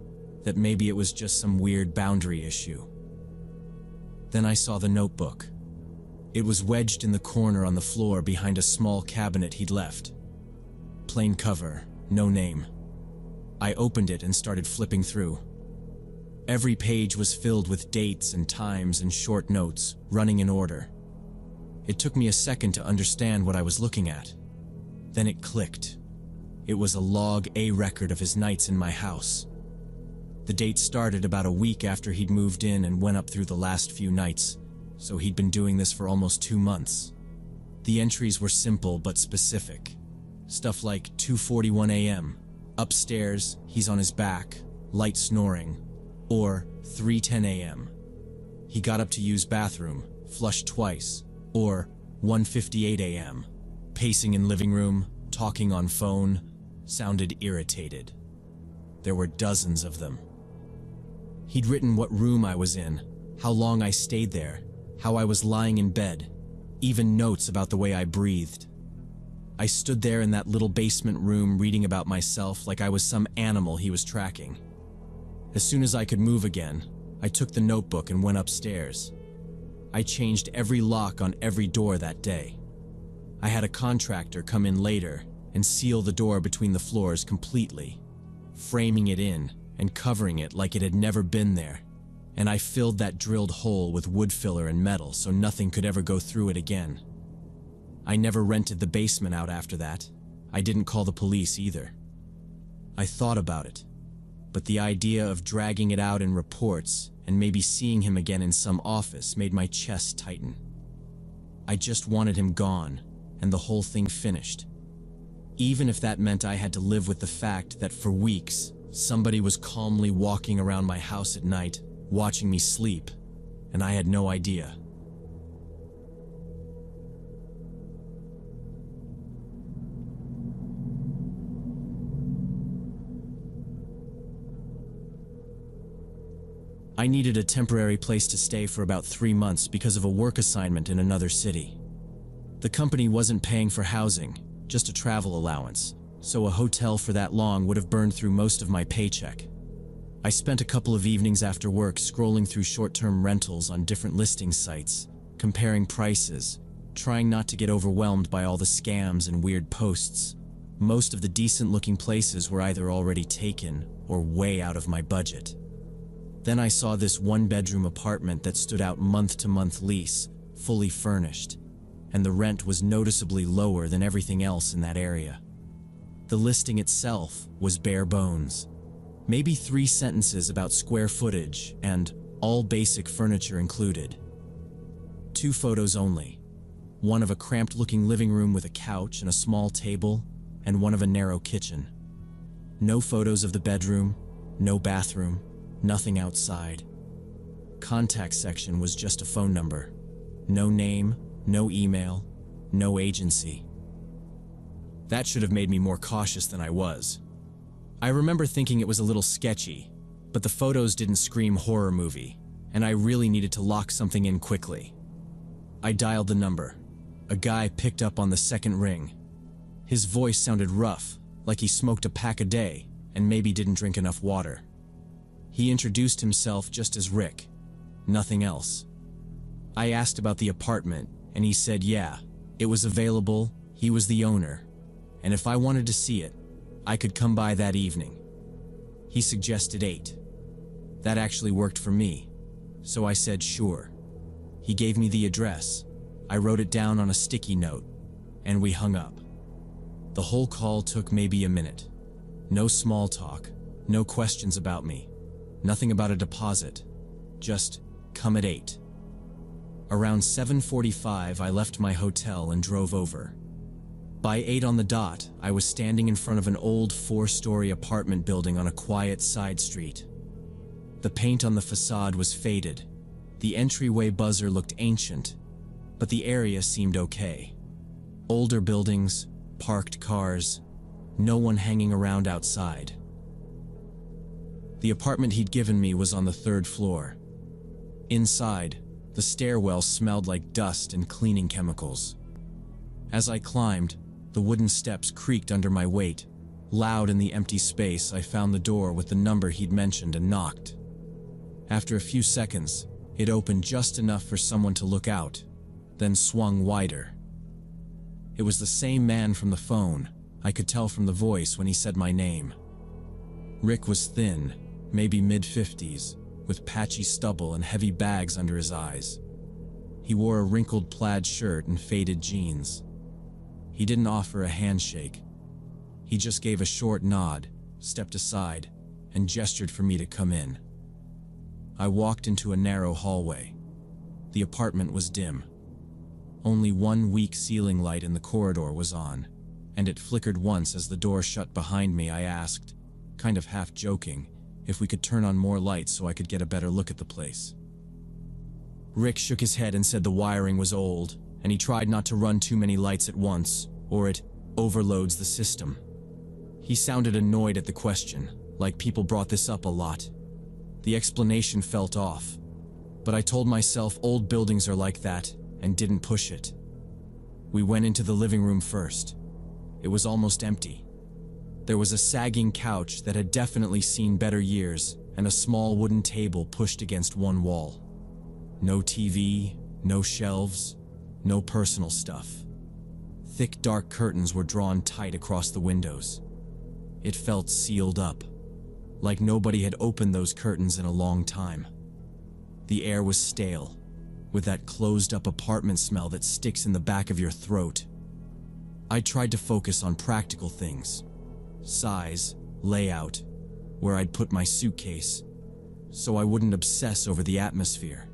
that maybe it was just some weird boundary issue. Then I saw the notebook. It was wedged in the corner on the floor behind a small cabinet he'd left. Plain cover, no name. I opened it and started flipping through. Every page was filled with dates and times and short notes, running in order. It took me a second to understand what I was looking at. Then it clicked. It was a log A record of his nights in my house. The date started about a week after he'd moved in and went up through the last few nights, so he'd been doing this for almost 2 months. The entries were simple but specific. Stuff like 2:41 a.m., upstairs, he's on his back, light snoring, or 3:10 a.m. he got up to use bathroom, flushed twice, or 1:58 a.m. pacing in living room, talking on phone, sounded irritated. There were dozens of them. He'd written what room I was in, how long I stayed there, how I was lying in bed, even notes about the way I breathed. I stood there in that little basement room reading about myself like I was some animal he was tracking. As soon as I could move again, I took the notebook and went upstairs. I changed every lock on every door that day. I had a contractor come in later and seal the door between the floors completely, framing it in and covering it like it had never been there, and I filled that drilled hole with wood filler and metal so nothing could ever go through it again. I never rented the basement out after that. I didn't call the police either. I thought about it, but the idea of dragging it out in reports and maybe seeing him again in some office made my chest tighten. I just wanted him gone and the whole thing finished. Even if that meant I had to live with the fact that for weeks, somebody was calmly walking around my house at night, watching me sleep, and I had no idea. I needed a temporary place to stay for about 3 months because of a work assignment in another city. The company wasn't paying for housing, just a travel allowance, so a hotel for that long would have burned through most of my paycheck. I spent a couple of evenings after work scrolling through short-term rentals on different listing sites, comparing prices, trying not to get overwhelmed by all the scams and weird posts. Most of the decent-looking places were either already taken or way out of my budget. Then I saw this one-bedroom apartment that stood out month-to-month lease, fully furnished, and the rent was noticeably lower than everything else in that area. The listing itself was bare bones. Maybe 3 sentences about square footage and all basic furniture included. 2 photos only. One of a cramped-looking living room with a couch and a small table, and one of a narrow kitchen. No photos of the bedroom, no bathroom, nothing outside. Contact section was just a phone number. No name, no email, no agency. That should have made me more cautious than I was. I remember thinking it was a little sketchy, but the photos didn't scream horror movie, and I really needed to lock something in quickly. I dialed the number. A guy picked up on the second ring. His voice sounded rough, like he smoked a pack a day and maybe didn't drink enough water. He introduced himself just as Rick, nothing else. I asked about the apartment, and he said yeah, it was available, he was the owner, and if I wanted to see it, I could come by that evening. He suggested 8. That actually worked for me, so I said sure. He gave me the address. I wrote it down on a sticky note, and we hung up. The whole call took maybe a minute. No small talk, no questions about me. Nothing about a deposit, just come at 8. Around 7:45, I left my hotel and drove over. By 8 on the dot, I was standing in front of an old 4-story apartment building on a quiet side street. The paint on the facade was faded. The entryway buzzer looked ancient, but the area seemed okay. Older buildings, parked cars, no one hanging around outside. The apartment he'd given me was on the 3rd floor. Inside, the stairwell smelled like dust and cleaning chemicals. As I climbed, the wooden steps creaked under my weight. Loud in the empty space, I found the door with the number he'd mentioned and knocked. After a few seconds, it opened just enough for someone to look out, then swung wider. It was the same man from the phone. I could tell from the voice when he said my name. Rick was thin, maybe mid-50s, with patchy stubble and heavy bags under his eyes. He wore a wrinkled plaid shirt and faded jeans. He didn't offer a handshake. He just gave a short nod, stepped aside, and gestured for me to come in. I walked into a narrow hallway. The apartment was dim. Only one weak ceiling light in the corridor was on, and it flickered once as the door shut behind me. I asked, kind of half joking, if we could turn on more lights so I could get a better look at the place. Rick shook his head and said the wiring was old, and he tried not to run too many lights at once, or it overloads the system. He sounded annoyed at the question, like people brought this up a lot. The explanation felt off, but I told myself old buildings are like that and didn't push it. We went into the living room first. It was almost empty. There was a sagging couch that had definitely seen better years and a small wooden table pushed against one wall. No TV, no shelves, no personal stuff. Thick dark curtains were drawn tight across the windows. It felt sealed up, like nobody had opened those curtains in a long time. The air was stale, with that closed-up apartment smell that sticks in the back of your throat. I tried to focus on practical things: size, layout, where I'd put my suitcase, so I wouldn't obsess over the atmosphere.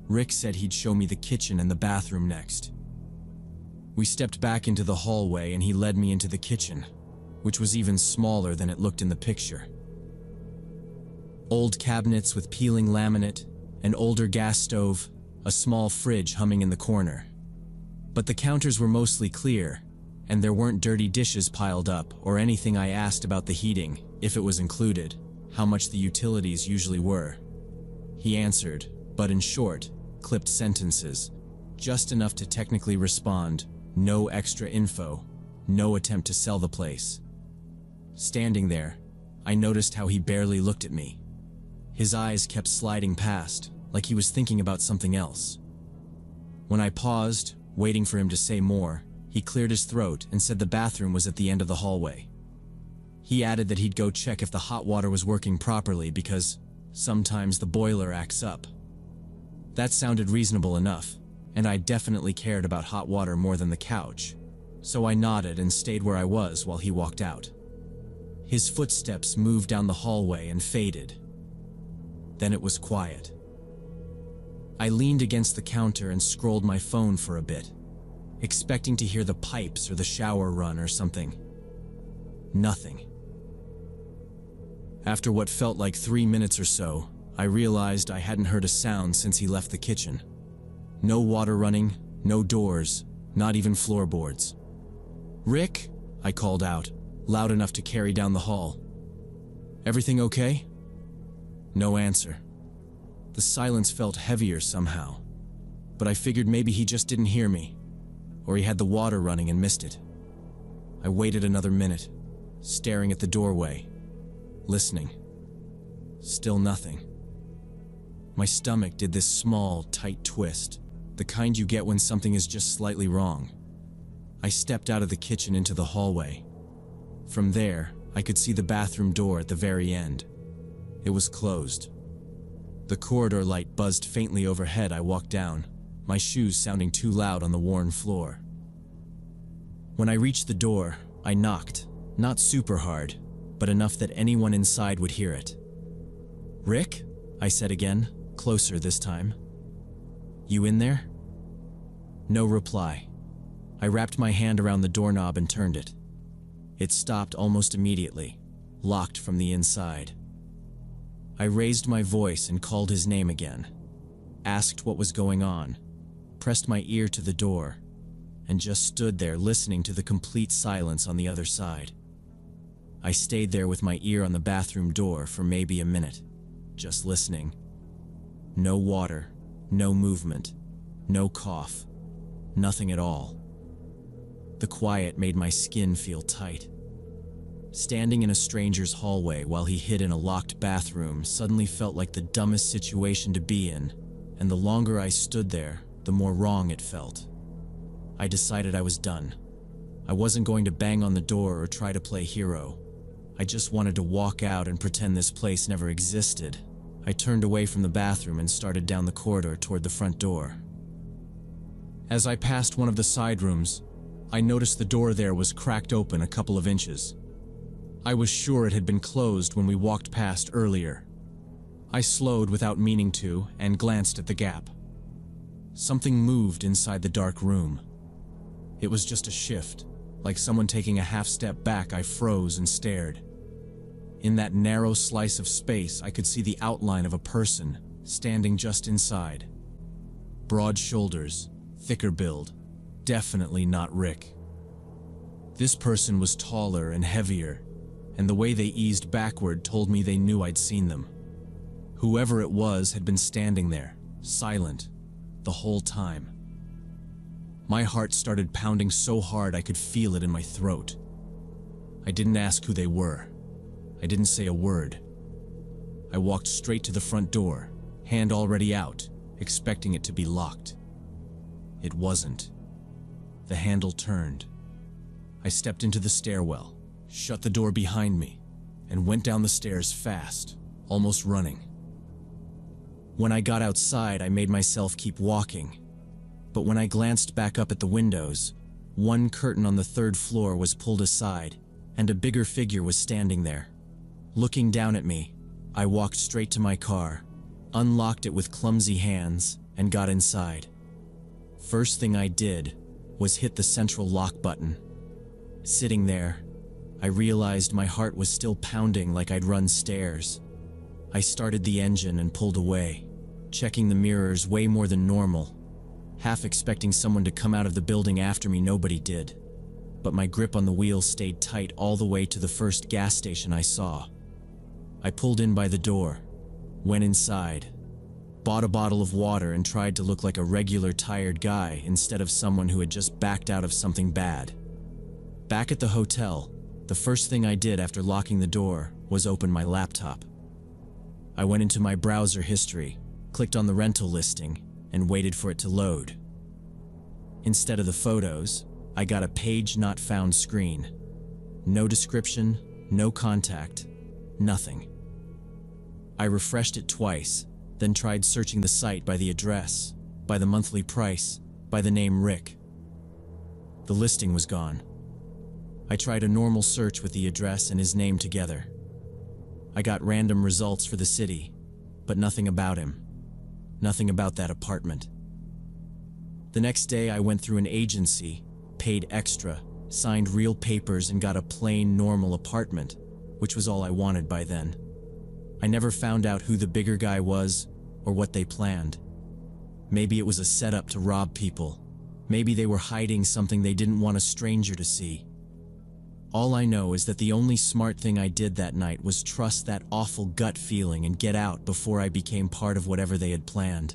Rick said he'd show me the kitchen and the bathroom next. We stepped back into the hallway and he led me into the kitchen, which was even smaller than it looked in the picture. Old cabinets with peeling laminate, an older gas stove, a small fridge humming in the corner. But the counters were mostly clear, and there weren't dirty dishes piled up or anything. I asked about the heating, if it was included, how much the utilities usually were. He answered, but in short, clipped sentences, just enough to technically respond, no extra info, no attempt to sell the place. Standing there, I noticed how he barely looked at me. His eyes kept sliding past, like he was thinking about something else. When I paused, waiting for him to say more, he cleared his throat and said the bathroom was at the end of the hallway. He added that he'd go check if the hot water was working properly because sometimes the boiler acts up. That sounded reasonable enough, and I definitely cared about hot water more than the couch, so I nodded and stayed where I was while he walked out. His footsteps moved down the hallway and faded. Then it was quiet. I leaned against the counter and scrolled my phone for a bit, expecting to hear the pipes or the shower run or something. Nothing. After what felt like 3 minutes or so, I realized I hadn't heard a sound since he left the kitchen. No water running, no doors, not even floorboards. "Rick?" I called out, loud enough to carry down the hall. "Everything okay?" No answer. The silence felt heavier somehow, but I figured maybe he just didn't hear me, or he had the water running and missed it. I waited another minute, staring at the doorway, listening. Still nothing. My stomach did this small, tight twist, the kind you get when something is just slightly wrong. I stepped out of the kitchen into the hallway. From there, I could see the bathroom door at the very end. It was closed. The corridor light buzzed faintly overhead. I walked down, my shoes sounding too loud on the worn floor. When I reached the door, I knocked, not super hard, but enough that anyone inside would hear it. "Rick?" I said again, closer this time. "You in there?" No reply. I wrapped my hand around the doorknob and turned it. It stopped almost immediately, locked from the inside. I raised my voice and called his name again, asked what was going on, pressed my ear to the door, and just stood there listening to the complete silence on the other side. I stayed there with my ear on the bathroom door for maybe a minute, just listening. No water, no movement, no cough, nothing at all. The quiet made my skin feel tight. Standing in a stranger's hallway while he hid in a locked bathroom suddenly felt like the dumbest situation to be in, and the longer I stood there, the more wrong it felt. I decided I was done. I wasn't going to bang on the door or try to play hero. I just wanted to walk out and pretend this place never existed. I turned away from the bathroom and started down the corridor toward the front door. As I passed one of the side rooms, I noticed the door there was cracked open a couple of inches. I was sure it had been closed when we walked past earlier. I slowed without meaning to and glanced at the gap. Something moved inside the dark room. It was just a shift, like someone taking a half step back. I froze and stared. In that narrow slice of space, I could see the outline of a person standing just inside. Broad shoulders, thicker build, definitely not Rick. This person was taller and heavier, and the way they eased backward told me they knew I'd seen them. Whoever it was had been standing there, silent, the whole time. My heart started pounding so hard I could feel it in my throat. I didn't ask who they were. I didn't say a word. I walked straight to the front door, hand already out, expecting it to be locked. It wasn't. The handle turned. I stepped into the stairwell, shut the door behind me, and went down the stairs fast, almost running. When I got outside, I made myself keep walking. But when I glanced back up at the windows, one curtain on the third floor was pulled aside, and a bigger figure was standing there. Looking down at me, I walked straight to my car, unlocked it with clumsy hands, and got inside. First thing I did was hit the central lock button. Sitting there, I realized my heart was still pounding like I'd run stairs. I started the engine and pulled away, checking the mirrors way more than normal. Half expecting someone to come out of the building after me, nobody did. But my grip on the wheel stayed tight all the way to the first gas station I saw. I pulled in by the door, went inside, bought a bottle of water and tried to look like a regular tired guy instead of someone who had just backed out of something bad. Back at the hotel, the first thing I did after locking the door was open my laptop. I went into my browser history, clicked on the rental listing, and waited for it to load. Instead of the photos, I got a page not found screen. No description, no contact, nothing. I refreshed it twice, then tried searching the site by the address, by the monthly price, by the name Rick. The listing was gone. I tried a normal search with the address and his name together. I got random results for the city, but nothing about him. Nothing about that apartment. The next day I went through an agency, paid extra, signed real papers and got a plain, normal apartment, which was all I wanted by then. I never found out who the bigger guy was or what they planned. Maybe it was a setup to rob people. Maybe they were hiding something they didn't want a stranger to see. All I know is that the only smart thing I did that night was trust that awful gut feeling and get out before I became part of whatever they had planned.